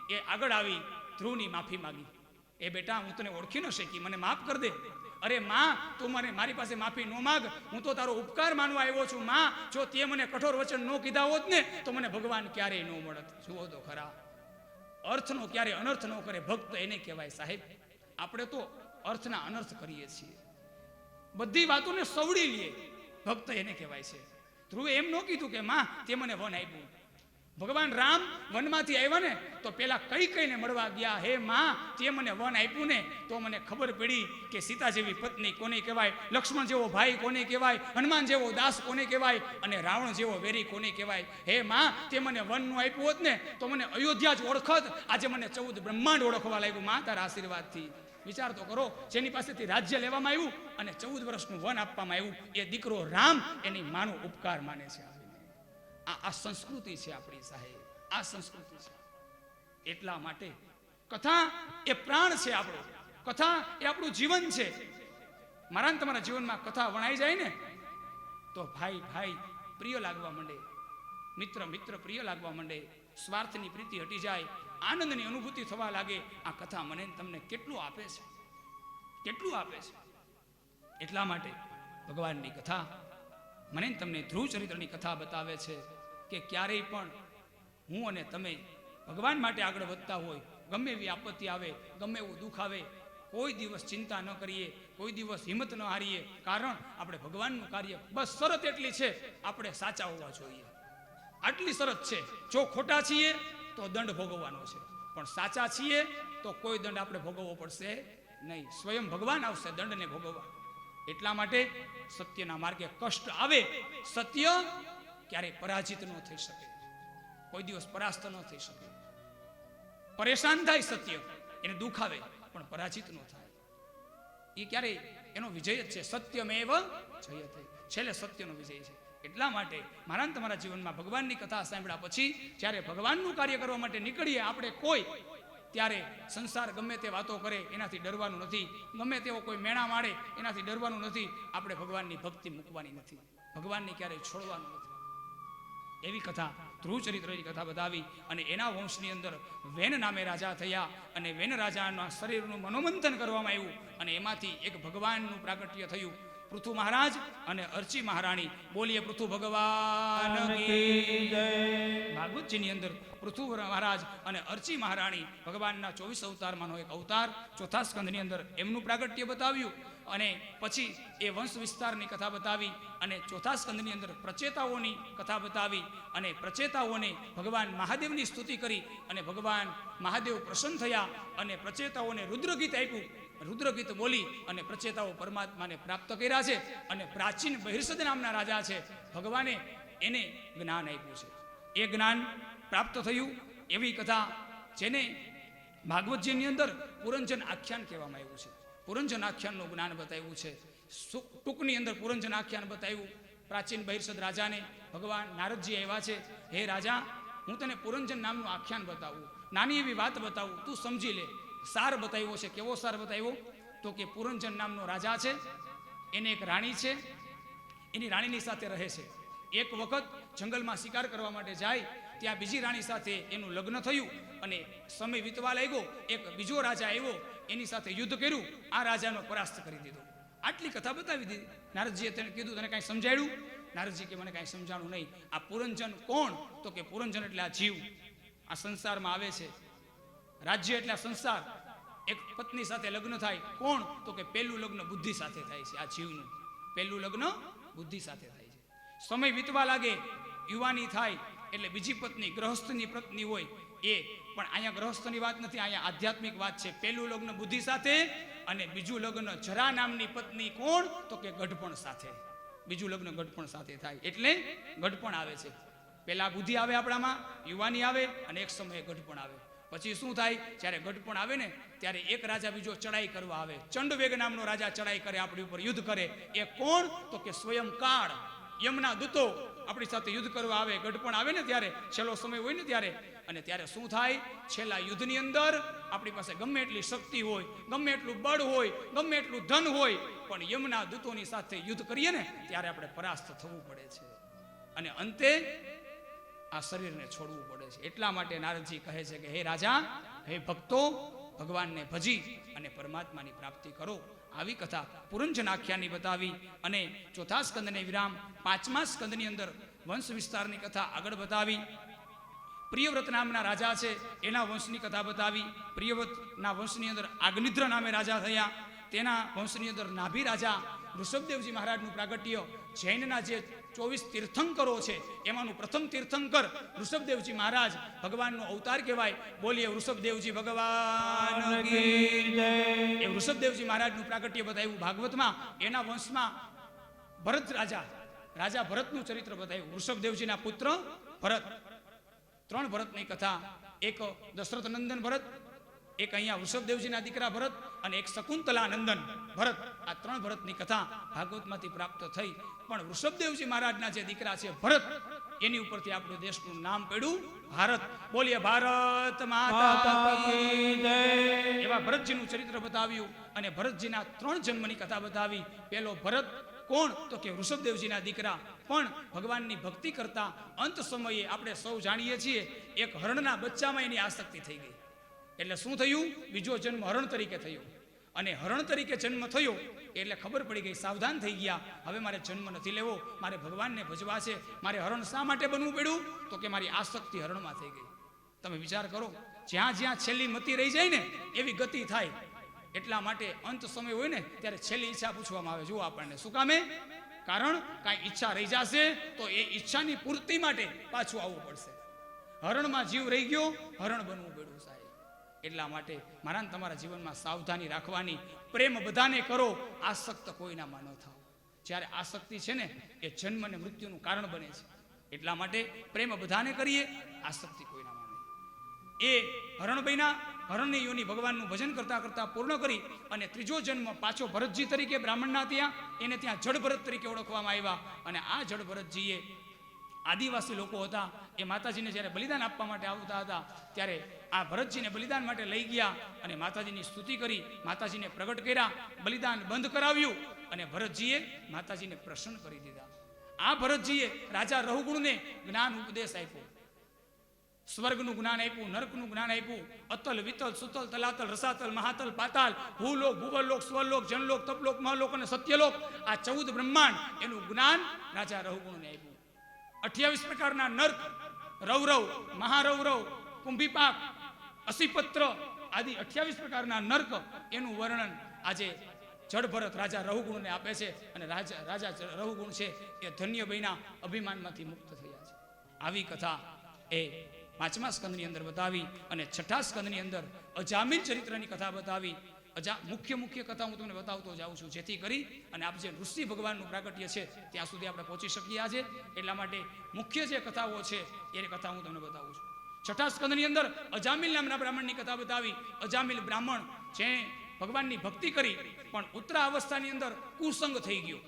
એ આગળ આવી ધ્રુવની માફી માંગી. એ બેટા, હું તને ઓળખી ન શકી, મને માફ કરી દે. અરે માં, તું મને મારી પાસે માફી ન માગ, હું તો તારો ઉપકાર માનવા આવ્યો છું. માં, જો તે મને કઠોર વચન ન કીધા હોત ને તો મને ભગવાન ક્યારેય ન મળત. જુઓ તો ખરા, અર્થનો ક્યારે અનર્થ ન કરે ભક્ત એને કહેવાય. સાહેબ, આપણે તો અર્થના અનર્થ કરીએ છીએ, બધી વાતોને સવડી લઈએ, ભક્ત એને કહેવાય છે. ધ્રુવે એમ ન કીધું કે માં તે મને વન આપ્યું. ભગવાન રામ વનમાંથી આવ્યા ને તો પેલા કઈને મળવા ગયા, હે માં તે મને વન આપ્યું ને તો મને ખબર પડી કે સીતા જેવી પત્ની કોને કહેવાય, લક્ષ્મણ જેવો ભાઈ કોને કહેવાય, હનુમાન જેવો દાસ કોને કહેવાય, અને રાવણ જેવો વેરી કોને કહેવાય. હે માં, તે મને વનનું આપ્યું હોત ને તો મને અયોધ્યા જ ઓળખત. આજે મને 14 બ્રહ્માંડ ઓળખવા લાગ્યું માં તારા આશીર્વાદથી. વિચાર તો કરો, જેની પાસેથી રાજ્ય લેવામાં આવ્યું અને 14 વર્ષનું વન આપવામાં આવ્યું, એ દીકરો રામ એની માનો ઉપકાર માને છે. આ સંસ્કૃતિ છે આપણી સાહેબ, આ સંસ્કૃતિ છે. એટલા માટે કથા એ પ્રાણ છે આપણો, કથા એ આપણું જીવન છે. મારા ને તમારા જીવનમાં કથા વણાઈ જાય ને તો ભાઈ ભાઈ પ્રિય લાગવા માંડે, મિત્ર મિત્ર પ્રિય લાગવા માંડે, સ્વાર્થની પ્રીતિ હટી જાય, આનંદની અનુભૂતિ થવા લાગે. આ કથા મને તમને કેટલું આપે છે, કેટલું આપે છે. એટલા માટે ભગવાનની કથા મને તમને ધ્રુવ ચરિત્રની કથા બતાવે છે કે ક્યારેય પણ હું અને તમે ભગવાન માટે આગળ વધતા હોય, ગમે એવી આપત્તિ આવે, ગમે એવું દુઃખ આવે, કોઈ દિવસ ચિંતા ન કરીએ, કોઈ દિવસ હિંમત ન હારીએ. કારણ આપણે ભગવાનનું કાર્ય, બસ શરત એટલી છે, આપણે સાચા હોવા જોઈએ. આટલી શરત છે. જો ખોટા છીએ તો દંડ ભોગવવાનો છે, પણ સાચા છીએ તો કોઈ દંડ આપણે ભોગવવો પડશે નહીં. સ્વયં ભગવાન આવશે દંડને ભોગવવા. એટલા માટે સત્યના માર્ગે કષ્ટ આવે, સત્ય ક્યારે પરાજિત ન થઈ શકે, કોઈ દિવસ પરાસ્ત ન થઈ શકે. પરેશાન થાય સત્ય, એને દુઃખ આવે, પણ પરાજિત ન થાય. એ ક્યારેય એનો વિજય જ છે. સત્યમેવ જયતે, છેલ્લે સત્યનો વિજય છે. એટલા માટે મારા તમારા જીવનમાં ભગવાનની કથા સાંભળ્યા પછી જ્યારે ભગવાનનું કાર્ય કરવા માટે નીકળીએ આપણે કોઈ, ત્યારે સંસાર ગમે તે વાતો કરે એનાથી ડરવાનું નથી, ગમે તેવો કોઈ મેણા મારે એનાથી ડરવાનું નથી. આપણે ભગવાનની ભક્તિ મૂકવાની નથી, ભગવાનને ક્યારેય છોડવાનું નથી. એવી કથા ધ્રુવ ચરિત્રની કથા બતાવી. અને એના વંશની અંદર વેન નામે રાજા થયા, અને વેન રાજાના શરીરનું મનોમંથન કરવામાં આવ્યું, અને એમાંથી એક ભગવાનનું પ્રાગટ્ય થયું. પૃથુ મહારાજ અને અર્ચી મહારાણી. બોલીએ પૃથુ ભગવાન કી જય. ભાગવતજીની અંદર પૃથુ મહારાજ અને અર્ચી મહારાણી ભગવાનના 24 અવતારમાંનો એક અવતાર. ચોથા સ્કંદની અંદર એમનું પ્રાગટ્ય બતાવ્યું, અને પછી એ વંશ વિસ્તારની કથા બતાવી, અને ચોથા સ્કંદની અંદર પ્રચેતાઓની કથા બતાવી, અને પ્રચેતાઓને ભગવાન મહાદેવની સ્તુતિ કરી, અને ભગવાન મહાદેવ પ્રસન્ન થયા, અને પ્રચેતાઓને રુદ્રગીત આપ્યું. રુદ્રગીત બોલી અને પ્રચેતાઓ પરમાત્માને પ્રાપ્ત કર્યા છે. અને પ્રાચીન બહિર્ષદ નામના રાજા છે, ભગવાને એને જ્ઞાન આપ્યું છે. એ જ્ઞાન પ્રાપ્ત થયું. એવી કથા જેને ભાગવતજીની અંદર પુરંજન આખ્યાન કહેવામાં આવ્યું છે. પુરંજન આખ્યાનનું જ્ઞાન બતાવ્યું છે. ટૂંકની અંદર પુરંજન આખ્યાન બતાવ્યું. પ્રાચીન બહિર્ષદ રાજાને ભગવાન નારદજી આવ્યા છે, હે રાજા, હું તને પુરંજન નામનું આખ્યાન બતાવું, નાની એવી વાત બતાવું, તું સમજી લે. સાર બતાવ્યો છે. કેવો સાર બતાવ્યો? તો કે પુરંજન નામનો રાજા છે, એને એક રાણી છે, એની રાણીની સાથે રહે છે. એક વખત જંગલમાં શિકાર કરવા માટે જાય, ત્યાં બીજી રાણી સાથે એનું લગ્ન થયું, અને સમય વીતવા લાગ્યો. એક બીજો રાજા આવ્યો, એની સાથે યુદ્ધ કર્યું, આ રાજાનો પરાસ્ત કરી દીધો. આટલી કથા બતાવી દીધી. નારદજીએ તેને કીધું, તને કાંઈ સમજાયું? નારદજી કે મને કાંઈ સમજાણું નહીં. આ પુરંજન કોણ? તો કે પુરંજન એટલે આ જીવ. આ સંસારમાં આવે છે. રાજ્ય એટલે આ સંસાર. એક પત્ની સાથે લગ્ન થાય, કોણ? તો કે પહેલું લગ્ન બુદ્ધિ સાથે થાય છે. આ જીવનું પહેલું લગ્ન બુદ્ધિ સાથે થાય છે. સમય વીતવા લાગે, યુવાની થાય એટલે બીજી પત્ની, ગ્રહસ્થની પત્ની હોય એ. પણ અહીંયા ગ્રહસ્થની વાત નથી, અહીંયા આધ્યાત્મિક વાત છે. પહેલું લગ્ન બુદ્ધિ સાથે અને બીજું લગ્ન જરા નામની પત્ની, કોણ? તો કે ગઢપણ સાથે. બીજું લગ્ન ગઢપણ સાથે થાય એટલે ગઢપણ આવે છે. પહેલા બુદ્ધિ આવે આપણામાં, યુવાની આવે અને એક સમયે ગઢપણ આવે. પછી શું થાય? જ્યારે ગઢપણ આવે ને ત્યારે એક રાજા બીજો ચડાઈ કરવા આવે. ચંડવેગ નામનો રાજા ચડાઈ કરે, આપણી ઉપર યુદ્ધ કરે. એ કોણ? તો કે સ્વયં કાળ, યમના દૂતો આપણી સાથે યુદ્ધ કરવા આવે. ગઢપણ આવે ને ત્યારે, છેલ્લો સમય હોય ને ત્યારે. અને ત્યારે શું થાય? છેલ્લા યુદ્ધની અંદર આપણી પાસે ગમે એટલી શક્તિ હોય, ગમે એટલું બળ હોય, ગમે એટલું ધન હોય, પણ યમના દૂતોની સાથે યુદ્ધ કરીએ ને ત્યારે આપણે પરાસ્ત થવું પડે છે અને અંતે આ શરીરને છોડવું પડે છે. એટલા માટે નારદજી કહે છે કે હે રાજા, હે ભક્તો, ભગવાનને ભજી અને પરમાત્માની પ્રાપ્તિ કરો. આવી કથા પુરંજન આખ્યાનની બતાવી અને ચોથા સ્કંદને વિરામ પાંચમા સ્કંદની અંદર વંશ વિસ્તારની કથા આગળ બતાવી. પ્રિયવ્રત નામના રાજા છે, એના વંશની કથા બતાવી. પ્રિયવ્રતના વંશની અંદર આગનિદ્ર નામે રાજા થયા. તેના વંશની અંદર નાભી રાજા, ઋષભદેવજી મહારાજનું પ્રાગટ્ય, જૈનના જે 24 તીર્થંકરો છે એમાંનું પ્રથમ તીર્થંકર ઋષભદેવજી મહારાજ, ભગવાનનો અવતાર કહેવાય. બોલીએ વૃષભદેવજી ભગવાન કી જય. એ વૃષભદેવજી મહારાજનું પ્રાગટ્ય બતાવ્યું ભાગવતમાં. એના વંશમાં ભરત રાજા ભરતનું ચરિત્ર બતાવ્યું. વૃષભદેવજીના પુત્ર ભરત. 3 ભરતની કથા, એક દશરથ નંદન ભરત, એક અહીંયા વૃષભદેવજીના દીકરા ભરત અને એક શકુંતલા નંદન ભરત. આ 3 ભરતની કથા ભાગવતમાંથી પ્રાપ્ત થઈ. પણ વૃષભદેવજી મહારાજના જે દીકરા છે ભરત, એની ઉપરથી આપણું દેશનું નામ પડ્યું ભારત. બોલીએ ભારત માતા કી જય. એવા ભરતજીનું ચરિત્ર બતાવ્યું અને ભરતજીના 3 જન્મની કથા બતાવી. પહેલો ભરત, કોણ? તો કે વૃષભદેવજીના દીકરા, પણ ભગવાનની ભક્તિ કરતા અંત સમયે આપણે સૌ જાણીએ છીએ એક હરણના બચ્ચામાં એની આસક્તિ થઈ ગઈ. એટલે શું થયું? બીજો જન્મ હરણ તરીકે થયો. અને હરણ તરીકે જન્મ થયો એટલે ખબર પડી ગઈ, સાવધાન થઈ ગયા, હવે મારે જન્મ નથી લેવો, મારે ભગવાનને ભજવા છે. મારે હરણ શા માટે બનવું પડ્યું? તો કે મારી આસક્તિ હરણમાં થઈ ગઈ. તમે વિચાર કરો, જ્યાં જ્યાં છેલ્લી મતિ રહી જાય ને એવી ગતિ થાય. એટલા માટે અંત સમય હોય ને ત્યારે છેલ્લી ઈચ્છા પૂછવામાં આવે. જુઓ આપણને શું કામે? કારણ કાંઈ ઈચ્છા રહી જશે તો એ ઈચ્છાની પૂર્તિ માટે પાછું આવવું પડશે. હરણમાં જીવ રહી ગયો, હરણ બનવું પડ્યું સાહેબ. એટલા માટે મારા તમારા જીવનમાં સાવધાની રાખવાની. પ્રેમ બધાને કરો, આસક્ત કોઈનામાં ન થાવ. જ્યારે આસક્તિ છે ને એ જન્મ અને મૃત્યુનું કારણ બને છે. એટલા માટે પ્રેમ બધાને કરીએ, આસક્તિ કોઈનામાં નહીં. એ હરણ બન્યા, હરણની યોની ભગવાનનું ભજન કરતા કરતા પૂર્ણ કરી અને ત્રીજો જન્મ પાછો ભરતજી તરીકે બ્રાહ્મણના ત્યાં, એને ત્યાં જડ ભરત તરીકે ઓળખવામાં આવ્યા. અને આ જડ ભરતજીએ આદિવાસી લોકો હતા, એ માતાજીને જ્યારે બલિદાન આપવા માટે આવતા હતા ત્યારે આ ભરતજીને બલિદાન માટે લઈ ગયા અને માતાજીની સ્તુતિ કરી, માતાજીને પ્રગટ કર્યા, બલિદાન બંધ કરાવ્યું અને ભરતજીએ માતાજીને પ્રસન્ન કરી દીધા. આ ભરતજીએ રાજા રહુગુણને જ્ઞાન ઉપદેશ આપ્યો. સ્વર્ગનું જ્ઞાન આપ્યું, નરકનું જ્ઞાન આપ્યું, અતલ વિતલ સુતલ તલાતલ રસાતલ મહાતલ પાતાલ, ભૂલોક ભૂવલોક સ્વરલોક જનલોક તપલોક મહાલોક અને સત્યલોક, આ 14 બ્રહ્માંડ એનું જ્ઞાન રાજા રહુગુણને આપ્યું. 28 પ્રકારના નર્ક, રૌરવ, મહારૌરવ, કુંભીપાક, અસીપત્ર આદિ 28 પ્રકારના નર્ક, એનું વર્ણન આજે જડભરત રાજા રહુગુણને આપે છે. અને રાજા રહુગુણ છે એ ધન્ય બન્યા, અભિમાનમાંથી મુક્ત થયા છે. આવી કથા એ 5મા સ્કંદની અંદર બતાવી અને 6ઠા સ્કંદની અંદર અજામિલ ચરિત્રની કથા બતાવી. મુખ્ય કથા હું તમને બતાવતો જાઉં છું, જેથી કરી અને આપ જે ઋષિ ભગવાનનું પ્રાગટ્ય છે ત્યાં સુધી આપણે પહોંચી શકીએ આજે. એટલા માટે મુખ્ય જે કથાઓ છે એ કથા હું તમને બતાવું છું. 6ઠા સ્કંદની અંદર અજામિલ નામના બ્રાહ્મણની કથા બતાવી. અજામિલ બ્રાહ્મણ જે ભગવાનની ભક્તિ કરી પણ ઉત્તરા અવસ્થાની અંદર કુસંગ થઈ ગયો,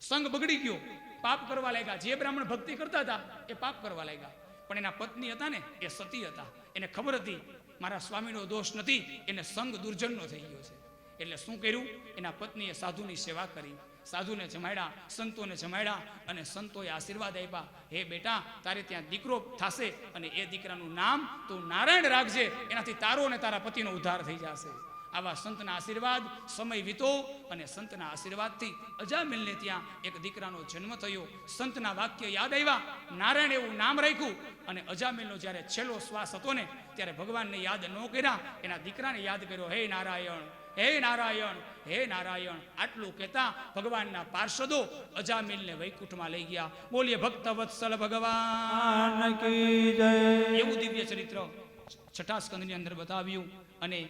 સંગ બગડી ગયો, પાપ કરવા લાગ્યા. જે બ્રાહ્મણ ભક્તિ કરતા હતા એ પાપ કરવા લાગ્યા. પણ એના પત્ની હતા ને એ સતી હતા. એને ખબર હતી મારા સ્વામીનો દોષ નથી, એને સંગ દુર્જનનો થઈ ગયો છે. એટલે શું કર્યું? એના પત્નીએ સાધુની સેવા કરી, સાધુને જમાડ્યા, સંતોને જમાડ્યા અને સંતોએ આશીર્વાદ આપ્યા, હે બેટા તારે ત્યાં દીકરો થશે અને એ દીકરાનું નામ તું નારાયણ રાખજે, એનાથી તારો અને તારા પતિનો ઉદ્ધાર થઈ જશે. આવા સંતના આશીર્વાદ સમય વીતો અને સંતના આશીર્વાદથી અજામિલને ત્યાં એક દીકરાનો જન્મ થયો. સંતના વાક્ય યાદ આવ્યા, નારાયણ એવું નામ રાખ્યું અને અજામિલનો જ્યારે છેલ્લો શ્વાસ હતો ને ત્યારે ભગવાનને યાદ ન કર્યા, એના દીકરાને યાદ કર્યો. હે નારાયણ, હે નારાયણ, હે નારાયણ. આટલું કહેતા ભગવાનના પાર્ષદો અજામિલને વૈકુંઠમાં લઈ ગયા. બોલીએ ભક્ત વત્સલ ભગવાન કી જય. એવું દિવ્ય ચરિત્ર છઠ્ઠા સ્કંદની અંદર બતાવ્યું. અને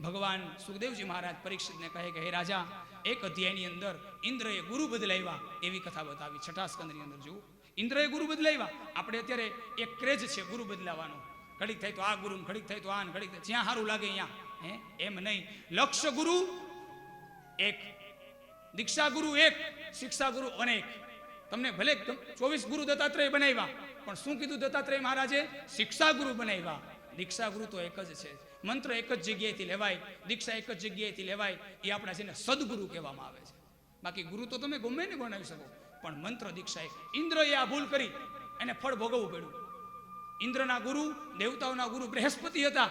ભગવાન સુખદેવજી મહારાજ પરીક્ષિતને કહે કે હે રાજા, એક અધ્યાયની અંદર ઇન્દ્રએ ગુરુ બદલાવ્યા એવી કથા બતાવી. છઠ્ઠા સ્કંદની અંદર જુઓ, ઇન્દ્રએ ગુરુ બદલાવ્યા. આપણે અત્યારે એક ક્રેઝ છે ગુરુ બદલાવાનો. ઘડીક થાય તો આ ગુરુ, ઘડીક થાય તો આ, ઘડીક થાય જ્યાં સારું લાગે અહીંયા. એમ નહીં. લક્ષ્ય ગુરુ એક, દીક્ષા ગુરુ એક, શિક્ષા ગુરુ અનેક. તમને ભલે 24 ગુરુ દત્તાત્રેય બનાવ્યા, પણ શું કીધું દત્તાત્રેય મહારાજે? શિક્ષા ગુરુ બનાવ્યા. દીક્ષા ગુરુ તો એક જ છે. મંત્ર એક જ જગ્યાએથી લેવાય, દીક્ષા એક જ જગ્યાએથી લેવાય. એ આપણા જેને સદગુરુ કહેવામાં આવે છે. બાકી ગુરુ તો તમે ગમે ને બનાવી શકો, પણ મંત્ર દીક્ષા એક. ઇન્દ્રએ આ ભૂલ કરી, એને ફળ ભોગવવું પડ્યું. ઇન્દ્રના ગુરુ, દેવતાઓના ગુરુ બૃહસ્પતિ હતા,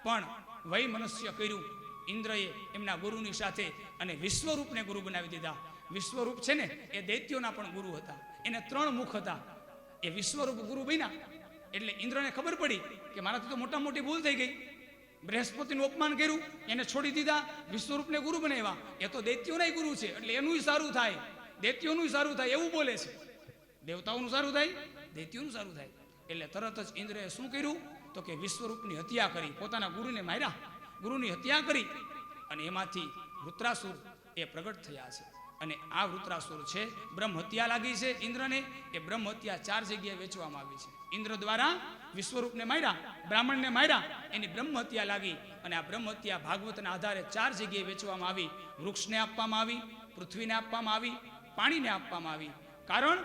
પણ વય મનુષ્ય કર્યું ઇન્દ્રએ એમના ગુરુની સાથે અને વિશ્વરૂપને ગુરુ બનાવી દીધા. વિશ્વરૂપ છે ને એ દૈત્યોના પણ ગુરુ હતા. એને 3 મુખ હતા. એ વિશ્વરૂપ ગુરુ બન્યા એટલે ઇન્દ્રને ખબર પડી કે મારાથી તો મોટા મોટી ભૂલ થઈ ગઈ. બૃહસ્પતિનું અપમાન કર્યું, એને છોડી દીધા, વિશ્વરૂપને ગુરુ બનાવ્યા. એ તો દૈત્યોના ગુરુ છે એટલે એનું સારું થાય, દૈત્યોનું સારું થાય એવું બોલે છે. દેવતાઓનું સારું થાય, દૈત્યોનું સારું થાય. એટલે તરત જ ઇન્દ્રએ શું કર્યું તો કે વિશ્વરૂપની હત્યા કરી, પોતાના ગુરુને માર્યા, ગુરુની હત્યા કરી. અને એમાંથી વૃત્રાસુર એ પ્રગટ થયા છે. અને આ વૃત્રાસુર છે, બ્રહ્મ હત્યા લાગી છે ઇન્દ્રને. એ બ્રહ્મ હત્યા 4 જગ્યાએ વેચવામાં આવી છે. ઇન્દ્ર દ્વારા વિશ્વરૂપને માર્યા, બ્રાહ્મણને માર્યા, એની બ્રહ્મ હત્યા લાગી. અને આ બ્રહ્મ હત્યા ભાગવતના આધારે 4 જગ્યાએ વેચવામાં આવી. વૃક્ષને આપવામાં આવી, પૃથ્વીને આપવામાં આવી, પાણીને આપવામાં આવી. કારણ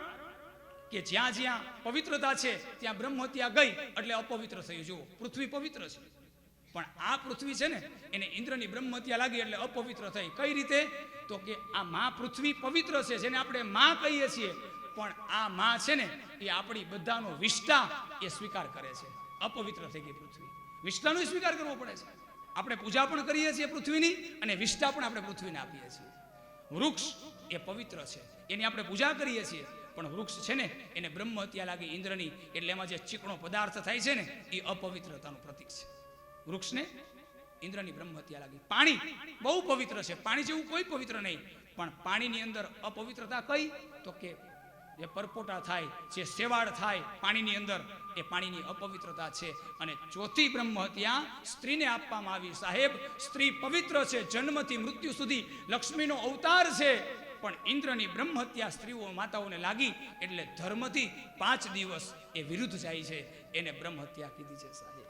કે જ્યાં જ્યાં પવિત્રતા છે ત્યાં બ્રહ્મ હત્યા ગઈ એટલે અપવિત્ર થયું. જુઓ, પૃથ્વી પવિત્ર છે, પણ આ પૃથ્વી છે ને એને ઇન્દ્રની બ્રહ્મ હત્યા લાગી એટલે અપવિત્ર થઈ. કઈ રીતે? તો કે આ માં પૃથ્વી પવિત્ર છે, જેને આપણે માં કહીએ છીએ, પણ આ માં છે ને એ આપણી બધાનો વિષ્ટા એ સ્વીકાર કરે છે. અપવિત્ર થઈ ગઈ પૃથ્વી. વિષ્ટાનો સ્વીકાર કરવો પડે છે. આપણે પૂજા પણ કરીએ છીએ પૃથ્વીની અને વિષ્ટા પણ આપણે પૃથ્વીને આપીએ છીએ. વૃક્ષ એ પવિત્ર છે, એની આપણે પૂજા કરીએ છીએ, પણ વૃક્ષ છે ને એને બ્રહ્મ હત્યા લાગી ઇન્દ્રની એટલે એમાં જે ચીકણો પદાર્થ થાય છે ને એ અપવિત્રતાનું પ્રતીક છે. વૃક્ષને ઇન્દ્રની બ્રહ્મ હત્યા લાગી. પાણી બહુ પવિત્ર છે, પાણી જેવું કોઈ પવિત્ર નહીં, પણ પાણીની અંદર અપવિત્રતા કઈ? તો કે જે પરપોટા થાય, જે સેવાળ થાય પાણીની અંદર, એ પાણીની અપવિત્રતા છે. અને ચોથી બ્રહ્મ હત્યા સ્ત્રીને આપવામાં આવી. સાહેબ, સ્ત્રી પવિત્ર છે, જન્મથી મૃત્યુ સુધી લક્ષ્મીનો અવતાર છે, પણ ઇન્દ્રની બ્રહ્મ હત્યા સ્ત્રીઓ માતાઓને લાગી એટલે ધર્મથી 5 દિવસ એ વિરુદ્ધ જાય છે. એને બ્રહ્મ હત્યા કીધી છે. સાહેબ,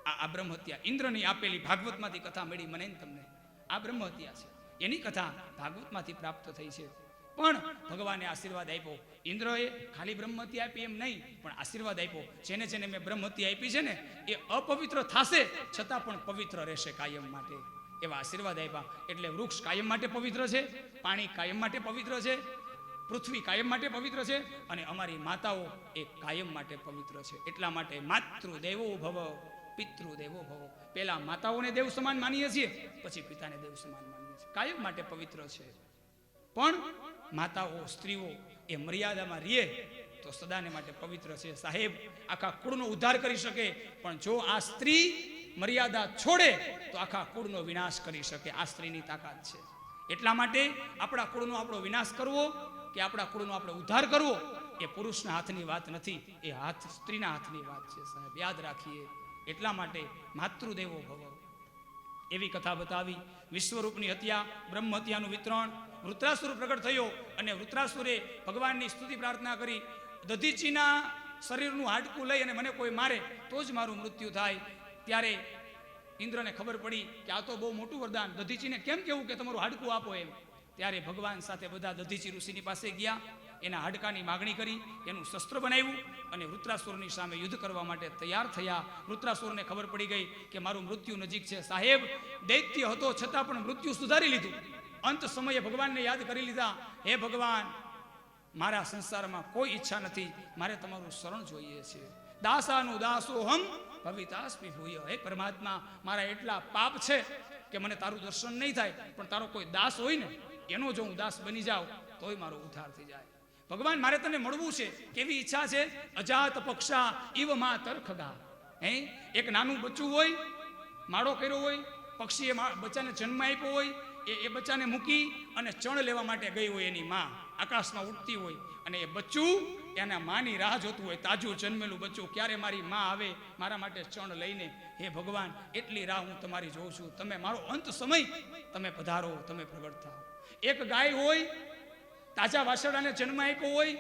આ બ્રહ્મ હત્યા ઇન્દ્રની આપેલી ભાગવતમાંથી કથા મળી મને તમને. આ બ્રહ્મ હત્યા છે, એની કથા ભાગવતમાંથી પ્રાપ્ત થઈ છે. પણ ભગવાને આશીર્વાદ આપ્યો. ઇન્દ્રએ ખાલી બ્રહ્મ હત્યા આપી એમ નહીં, પણ આશીર્વાદ આપ્યો. જેને જેને મેં બ્રહ્મ હત્યા આપી છે ને એ અપવિત્ર થશે છતાં પણ પવિત્ર રહેશે કાયમ માટે, એવા આશીર્વાદ આપ્યા. એટલે વૃક્ષ કાયમ માટે પવિત્ર છે, પાણી કાયમ માટે પવિત્ર છે, પૃથ્વી કાયમ માટે પવિત્ર છે, અને અમારી માતાઓ એ કાયમ માટે પવિત્ર છે. એટલા માટે માતૃદેવો ભવ પિતૃદેવો ભવ. પહેલા માતાઓને દેવ સમાન માનીએ છીએ, પછી પિતાને દેવ સમાન માનીએ છીએ. કાયમ માટે પવિત્ર છે. પણ માતાઓ, સ્ત્રીઓ એ મર્યાદામાં રહે તો સદાને માટે પવિત્ર છે. સાહેબ, આખા કુળનો ઉદ્ધાર કરી શકે, પણ જો આ સ્ત્રી મર્યાદા છોડે તો આખા કુળનો વિનાશ કરી શકે. આ સ્ત્રીની તાકાત છે. એટલા માટે આપણા કુળનો આપણો વિનાશ કરવો કે આપણા કુળનો આપણે ઉદ્ધાર કરવો એ પુરુષના હાથની વાત નથી, એ હાથ સ્ત્રીના હાથની વાત છે. સાહેબ, યાદ રાખીએ. એટલા માટે માતૃદેવો ભવ એવી કથા બતાવી. વિશ્વરૂપની હત્યા, બ્રહ્મ હત્યાનું વિતરણ. વૃત્રાસુર પ્રગટ થયો અને વૃત્રાસુરે ભગવાનની સ્તુતિ પ્રાર્થના કરી. દધીચીના શરીરનું હાડકું લઈ અને મને કોઈ મારે તો જ મારું મૃત્યુ થાય. ત્યારે ઇન્દ્રને ખબર પડી કે આ તો બહુ મોટું વરદાન, દધીચીને કેમ કેવું કે તમારું હાડકું આપો એમ. ત્યારે ભગવાન સાથે બધા દધીચી ઋષિની પાસે ગયા, એના હાડકાની માગણી કરી, એનું શસ્ત્ર બનાવ્યું અને વૃત્રાસુરની સામે યુદ્ધ કરવા માટે તૈયાર થયા. વૃત્રાસુરને ખબર પડી ગઈ કે મારું મૃત્યુ નજીક છે. સાહેબ, દૈત્ય હતો છતાં પણ મૃત્યુ સુધારી લીધું. અંત સમયે ભગવાનને યાદ કરી લીધા. હે ભગવાન, મારા સંસારમાં કોઈ ઈચ્છા નથી, મારે તમારું શરણ જોઈએ છે. દાસાનું દાસોહમ ભવિતાસ્મિ ભૂય. હે પરમાત્મા, મારા એટલા પાપ છે કે મને તારું દર્શન નહીં થાય, પણ તારો કોઈ દાસ હોય ને એનો જો હું દાસ બની જાઉં તોય મારો ઉદ્ધાર થઈ જાય. ભગવાન મારે તને મળવું છે, કેવી ઈચ્છા છે? અજાત પક્ષા ઇવ મા તરખગા. એક નાનું બચ્ચું હોય, માળો કર્યો હોય, પક્ષીએ બચ્ચાને જન્મ આપ્યો હોય, એ બચ્ચાને મૂકી અને ચણ લેવા માટે ગઈ હોય એની માં, આકાશમાં ઉડતી હોય, અને એ બચ્ચું એના માની રાહ જોતું હોય, તાજું જન્મેલું બચ્ચું, ક્યારે મારી માં આવે મારા માટે ચણ લઈને. હે ભગવાન, એટલી રાહ હું તમારી જોઉં છું, તમે મારો અંત સમય તમે પધારો, તમે પ્રગટ થાઓ. એક ગાય હોય, તાજા વાછરડાને જન્મ આપ્યો હોય,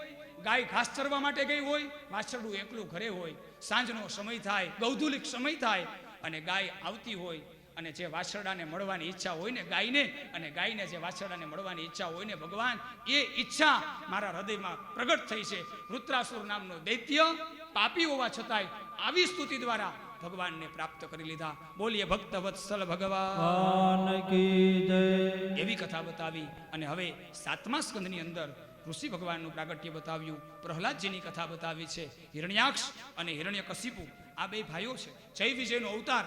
ગાય ઘાસ ચરવા માટે ગઈ હોય, વાછરડું એકલું ઘરે હોય, સાંજનો સમય થાય, ગૌધુલિક સમય થાય, અને ગાય આવતી હોય, અને જે વાછરડાને મળવાની ઈચ્છા હોય ને ગાયને, અને ગાયને જે વાછરડાને મળવાની ઈચ્છા હોય ને ભગવાન, એ ઈચ્છા મારા હૃદયમાં પ્રગટ થઈ છે. વૃત્રાસુર નામનો દૈત્ય પાપી હોવા છતાંય આવી સ્તુતિ દ્વારા ભગવાનને પ્રાપ્ત કરી લીધા. બોલીએ ભક્ત વત્સલ ભગવાન કી જય. એવી કથા બતાવી. અને હવે 7મા સ્કંદની અંદર ઋષિ ભગવાનનું પ્રાગટ્ય બતાવ્યું, પ્રહલાદજીની કથા બતાવી છે. હિરણ્યાક્ષ અને હિરણ્યકશિપુ આ બે ભાઈઓ છે. જય વિજયનો અવતાર,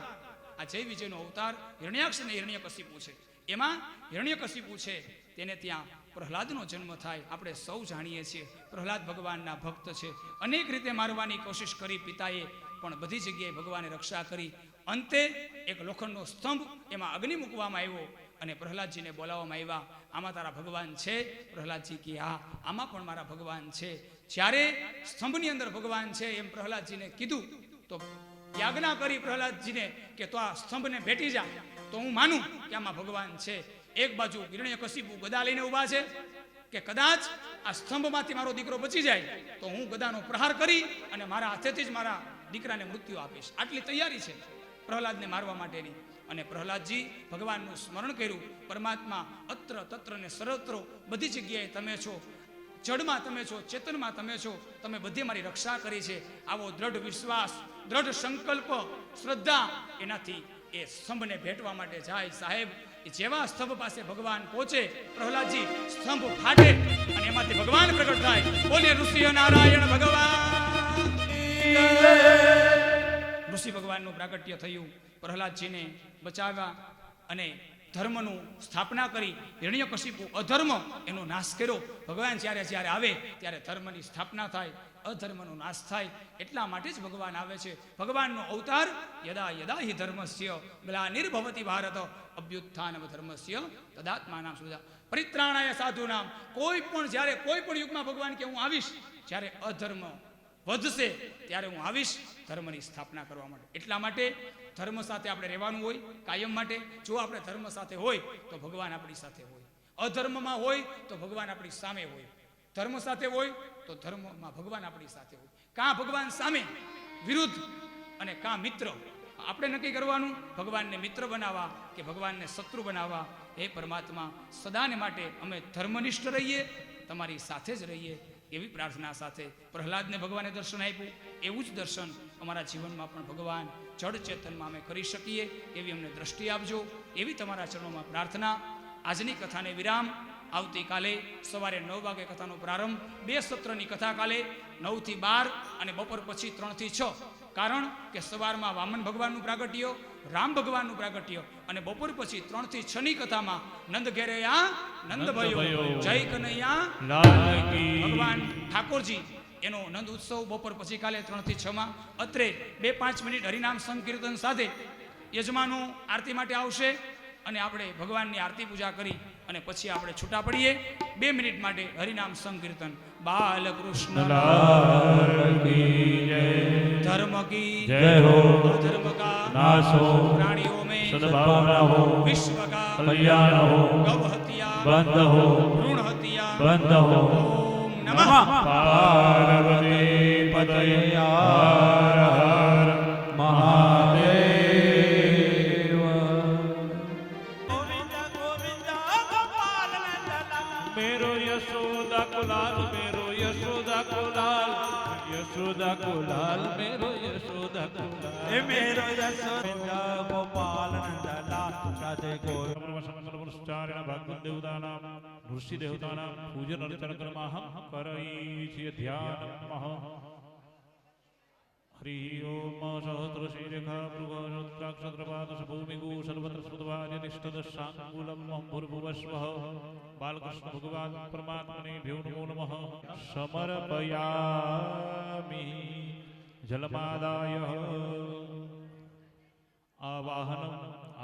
આ જય વિજયનો અવતાર હિરણ્યાક્ષ અને હિરણ્યકશિપુ છે. એમાં હિરણ્યકશિપુ છે તેને ત્યાં પ્રહલાદનો જન્મ થાય. આપણે સૌ જાણીએ છીએ પ્રહલાદ ભગવાનના ભક્ત છે. અનેક રીતે મારવાની કોશિશ કરી પિતાએ, પણ બધી જગ્યાએ ભગવાને રક્ષા કરી. અંતે એક લોખંડનો સ્તંભ, એમાં અગ્નિ મૂકવામાં આવ્યો અને પ્રહલાદજીને બોલાવવામાં આવ્યા. આમાં તારા ભગવાન છે? પ્રહલાદજી કે હા, આમાં પણ મારા ભગવાન છે. જ્યારે સ્તંભની અંદર ભગવાન છે એમ પ્રહલાદજીને કીધું તો યાજ્ઞા કરી પ્રહલાદજીને કે તો આ સ્તંભને ભેટી જા, તો હું માનું કે આમાં ભગવાન છે. એક બાજુ હિરણ્યકશિપુ ગદા લઈને ઊભા છે કે કદાચ આ સ્તંભમાંથી મારો દીકરો બચી જાય તો હું ગદાનો પ્રહાર કરી અને મારા હાથેથી જ મારા દીકરાને મૃત્યુ આપીશ. આટલી તૈયારી છે પ્રહલાદને મારવા માટેની. અને પ્રહલાદજી ભગવાનનું સ્મરણ કર્યું. પરમાત્મા અત્ર તત્ર ને સર્વત્ર, બધી જગ્યાએ તમે છો, જડમાં તમે છો, ચેતનમાં તમે છો, તમે બધી મારી રક્ષા કરી છે. આવો દ્રઢ વિશ્વાસ, દ્રઢ સંકલ્પ, શ્રદ્ધા, એનાથી એ સ્તંભને ભેટવા માટે જાય. સાહેબ, જેવા સ્તંભ પાસે ભગવાન પહોંચે, પ્રહલાદજી સ્તંભ ફાટે અને એમાંથી ભગવાન પ્રગટ થાય. બોલીએ ઋષિ નારાયણ ભગવાન. ઋષિ ભગવાનનું પ્રાગટ્ય થયું, પ્રહલાદજીને બચાવ્યા અને ધર્મનું સ્થાપના કરી. હિરણ્યકશિપુ અધર્મ, એનો નાશ કર્યો. ભગવાન જ્યારે આવે ત્યારે ધર્મની સ્થાપના થાય, અધર્મનો નાશ થાય. એટલા માટે જ ભગવાન આવે છે. ભગવાનનો અવતાર યદા યદા હિ ધર્મસ્ય ગ્લાનિર્ભવતિ ભારત અભ્યુત્થાનમ ધર્મસ્ય તદાત્માનાં સુજા પરિત્રાણાય સાધુનામ. કોઈ પણ જ્યારે કોઈ પણ યુગમાં ભગવાન કે હું આવીશ, જ્યારે અધર્મ વધશે ત્યારે હું આવીશ ધર્મની સ્થાપના કરવા માટે. એટલા માટે ધર્મ સાથે આપણે રહેવાનું હોય કાયમ માટે. જો આપણે ધર્મ સાથે હોય તો ભગવાન આપણી સાથે હોય, અધર્મમાં હોય તો ભગવાન આપણી સામે હોય, ધર્મ સાથે હોય તો ધર્મમાં ભગવાન આપણી સાથે હોય. કાં ભગવાન સામે વિરુદ્ધ અને કાં મિત્ર. આપણે નક્કી કરવાનું ભગવાનને મિત્ર બનાવવા કે ભગવાનને શત્રુ બનાવવા. હે પરમાત્મા, સદાને માટે અમે ધર્મનિષ્ઠ રહીએ, તમારી સાથે જ રહીએ, એવી પ્રાર્થના સાથે પ્રહલાદને ભગવાને દર્શન આપ્યું. એવું જ દર્શન અમારા જીવનમાં પણ ભગવાન જડ ચેતનમાં અમે કરી શકીએ એવી અમને દ્રષ્ટિ આપજો, એવી તમારા ચરણોમાં પ્રાર્થના. આજની કથાને વિરામ. આવતીકાલે સવારે 9 વાગે કથાનો પ્રારંભ. 2 સત્રની કથા કાલે 9 થી 12 અને બપોર પછી 3 થી 6. કારણ કે સવારમાં વામન ભગવાનનું પ્રાગટ્ય, રામ ભગવાનનું પ્રાગટ્ય, અને બપોર પછી 3 થી 6 ની કથામાં નંદ ઘેરયા નંદ ભયો જય કનૈયા ભગવાન ઠાકોરજી એનો નંદ ઉત્સવ બપોર પછી કાલે 3 થી 6 માં. અત્રે 2-5 મિનિટ હરિનામ સંકીર્તન સાથે યજમાનો આરતી માટે આવશે અને આપણે ભગવાનની આરતી પૂજા કરી અને પછી આપણે છૂટા પડીએ. 2 મિનિટ માટે હરિનામ સંકીર્તન. બાલકૃષ્ણ ધર્મ કી જય હો. અધર્મ કા નાશ હો. પ્રાણીઓ में सद्भावना हो. विश्व का कल्याण हो. गौ हत्या बंद हो. भ्रूण हत्या बंद हो. ओम नमः पार्वती पतये हर हर महादेव. गोविंद गोविंद गोपाल नंदलाल मेरो यशोदा को लाल, मेरो यशोदा को लाल, यशोदा को लाल, मेरो यशोदा को लाल, हे मेरो यशोदा गोपाल नंदलाल राधे गोविंद भगवत देवतानां ऋषि देवतानां पूजन अर्चन कर्म हम करई છીએ ધ્યાન મહ हरि ओम सहस्रशीरेखा भृगोत्राक्षत्रपादश भूमिगु सर्वत्र श्रुतवादिष्टदशाङ्गुलम् भूर्भुवस्वः बालकृष्ण भगवान परमात्मनेभ्यो नमो नमः समर्पयामि जलमादाय आवाहनम्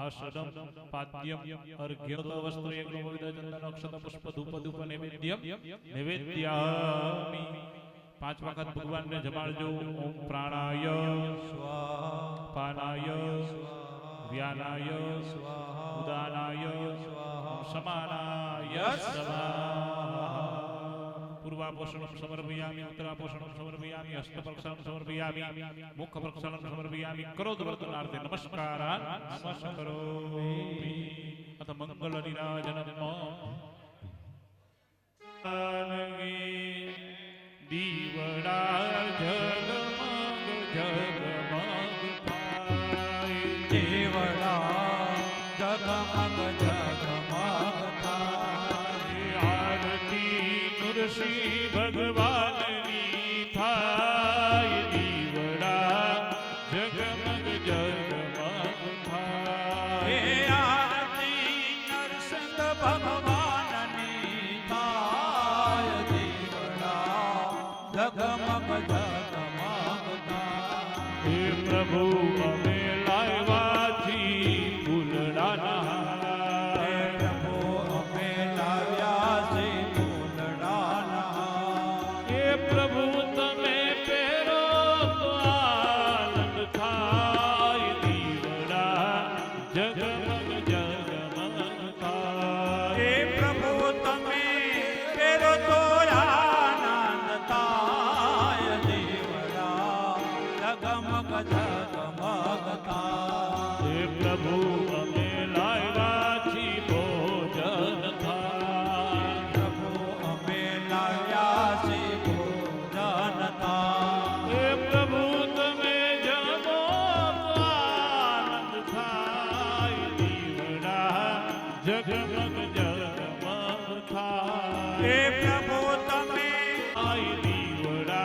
आसनं पाद्यम् अर्घ्यं वस्त्रयज्ञोपविदचन्दन पुष्प धूप धूप नैवेद्यम निवेद्यामि 5 वखत भगवान ने जमाड़जो ओम प्राणाय स्वाहा पानाय स्वाहा व्यानाय स्वाहा उदानाय स्वाहा समानाय स्वाहा पूर्वापोषणं समर्पयामि उत्तरापोषणं समर्पयामि हस्तप्रक्षालनं समर्पयामि मुखप्रक्षालनं समर्पयामि करोदवर्तनार्थे नमस्कारान् नमस्करोमि अथ मंगलनीराजनम् दीवड़ा जगमग जगमग थाय दीवड़ा जगमग जगमग थाय आरती तुलसी भगवाननी थाय दीवड़ा जगमग जगमग थाय आरती नरसिंह भगवाननी थाय दीवड़ा जगमग जगमग थाय हे प्रभु अमे लायवा छी फूलडाना हे प्रभु अमे लाव्या છે ફૂલડાના हे प्रभु तमे पेरो तो आनंद थाय दीवड़ा जगमग जगमग थाय हे प्रभु તમે પેરો તો આનંદ થાય દેવડા જગમગ જગમગ થાય हे प्रभु अमे लायवा छी भोजन थाय પ્રભુ અમે લાવ્યા છે ભોજન થાય हे प्रभु तमे जमो तो आनंद थाय दीवड़ा जगमग जगमग थाय हे प्रभु તમે आय दीवड़ा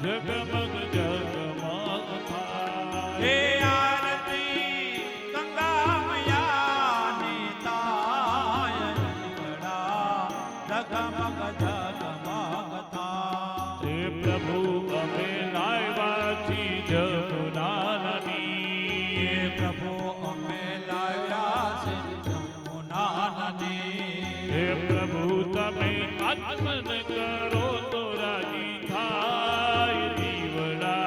जगमग जगमग थाय हे आरती गंगा मैयाની થાય દેવડા જગમગ જગમગ થાય हे प्रभु अमे लायवा छी जमुनानी हे प्रभु અમે લાવ્યા છે જમુના નદી हे प्रभु तमे आत्मन करो तो राजी थाय दीवड़ा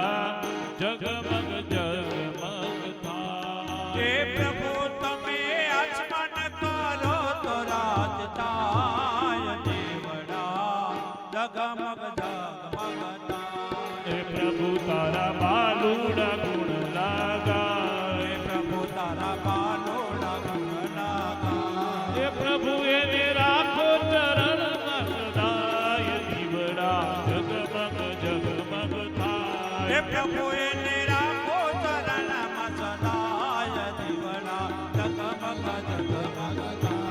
जगमग जगमग थाय हे प्रभु તમે આચમન કરો તો રાજ થાય દેવડા જગમગ જગમગ થાય हे प्रभु तारा बालूड़ा गुण लागा हे प्रभु તારા બાલોડા ગંગનાગા हे प्रभु એને રાખો ચરણ સદાય દीवड़ा जगमग जगमग थाय हे प्रभु એને રાખો ચરણમાં સદાય દીવડા જગમગ જગમગ થાય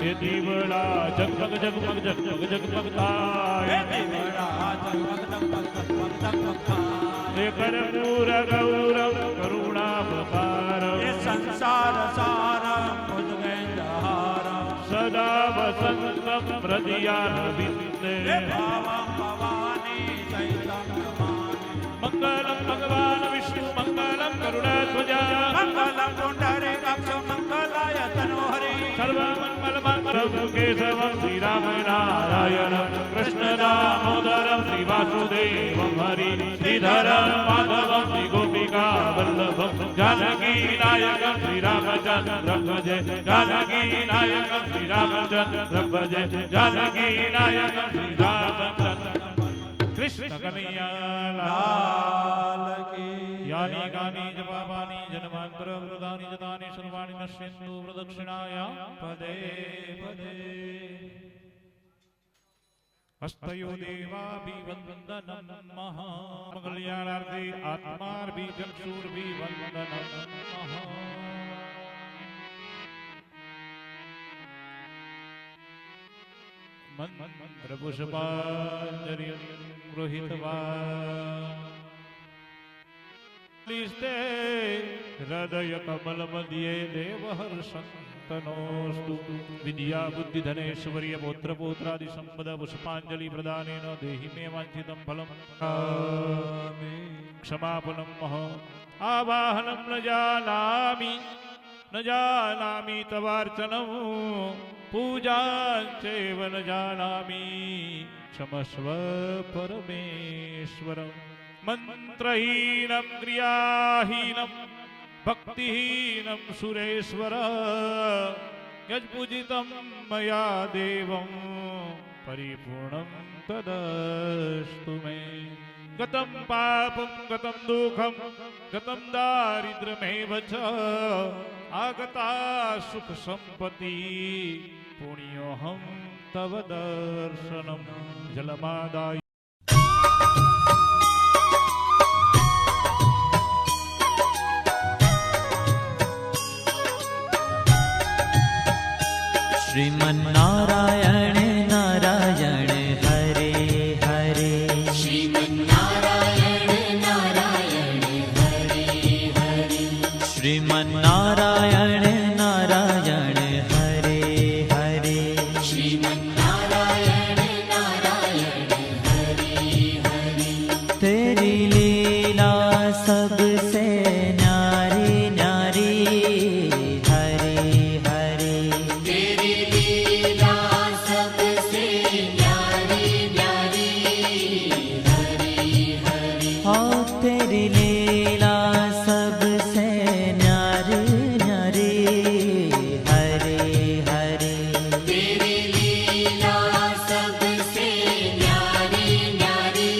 हे दीवड़ा जगमग जगमग जगमग जगमग थाय हे દીવડા જગમગ જગમગ જગમગ જગમગ થાય हे कर्पूर गौरव करुणावतार हे संसार सारं भुजगेन्द्रहारं सदा वसन्तं हृदयारविन्दे हे भावं भवानी चैतन्यमानि मङ्गलं भगवान् विष्णु मङ्गलं गरुडध्वजा मङ्गलं पुण्डरीकाक्ष मङ्गलाय तनोहरि सर्वमङ्गलमङ्गलं केशवं श्रीरामनारायणं कृष्णदामोदरं श्रीवासुदेवं हरि श्रीधरं माधवं श्रीगोपिका वल्लभं जानकीनायकं श्रीरामचन्द्रं भजे जानकीनायकं श्रीरामचन्द्रं भजे जानकीनायकं श्रीरामचन्द्रं कृष्ण कन्हैया लाल की यानि कानि च पापानि जन्मान्तरकृतानि च तानि सर्वाणि नश्यन्तु प्रदक्षिणाया पदे पदे हस्तयो देवाभिवन्दनं महामङ्गल्याणार्थे आत्माभिचक्षुर्भिवन्दनं महा मंत्रपुष्पाञ्जलिं गृहीत्वा क्लिष्टे हृदय कमल मध्य देवहर्षन्तनोऽस्तु विद्या बुद्धिधनेश्वर्य पौत्र पौत्रादि संपद पुष्पांजलि प्रदानेन देहि मे वाञ्छितं फलम् क्षमापणं मह आवाहनं न जानामि तवार्चनं पूजाञ्चैव न जानामि क्षमस्व परमेश्वरम् मंत्रहीनं क्रियाहीनं भक्तिहीनं सुरेश्वर यज्पूजितं मया देवं परिपूर्णं तदस्तु मे गतं पापं गतं दुःखं गतं दारिद्र्यमेव च आगता सुख सम्पत्ति पुण्योऽहं तव दर्शनं जलमादाय श्रीमन्नारायण नारायण हरे हरे श्रीमन्नारायण नारायण हरे हरे श्रीमन्नारायण नारायण हरे हरे श्रीमन्नारायण नारायण हरे हरे तेरी लीला सबसे न्यारी न्यारी हरे हरे तेरी लीला सबसे न्यारी न्यारी हरे हरे हाँ तेरी लीला सबसे न्यारी न्यारी हरे हरे तेरी लीला सबसे न्यारी न्यारी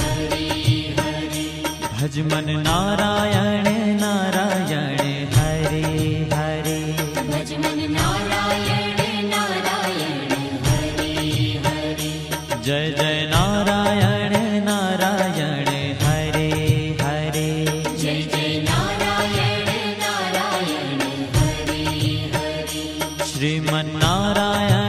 हरे हरे भजमन नारायण नारायण हरे हरे भजमन नारायण नारायण हरे हरे जय जय नारायण नारायण हरे हरे जय जय नारायण नारायण हरे हरे श्रीमन्नारायण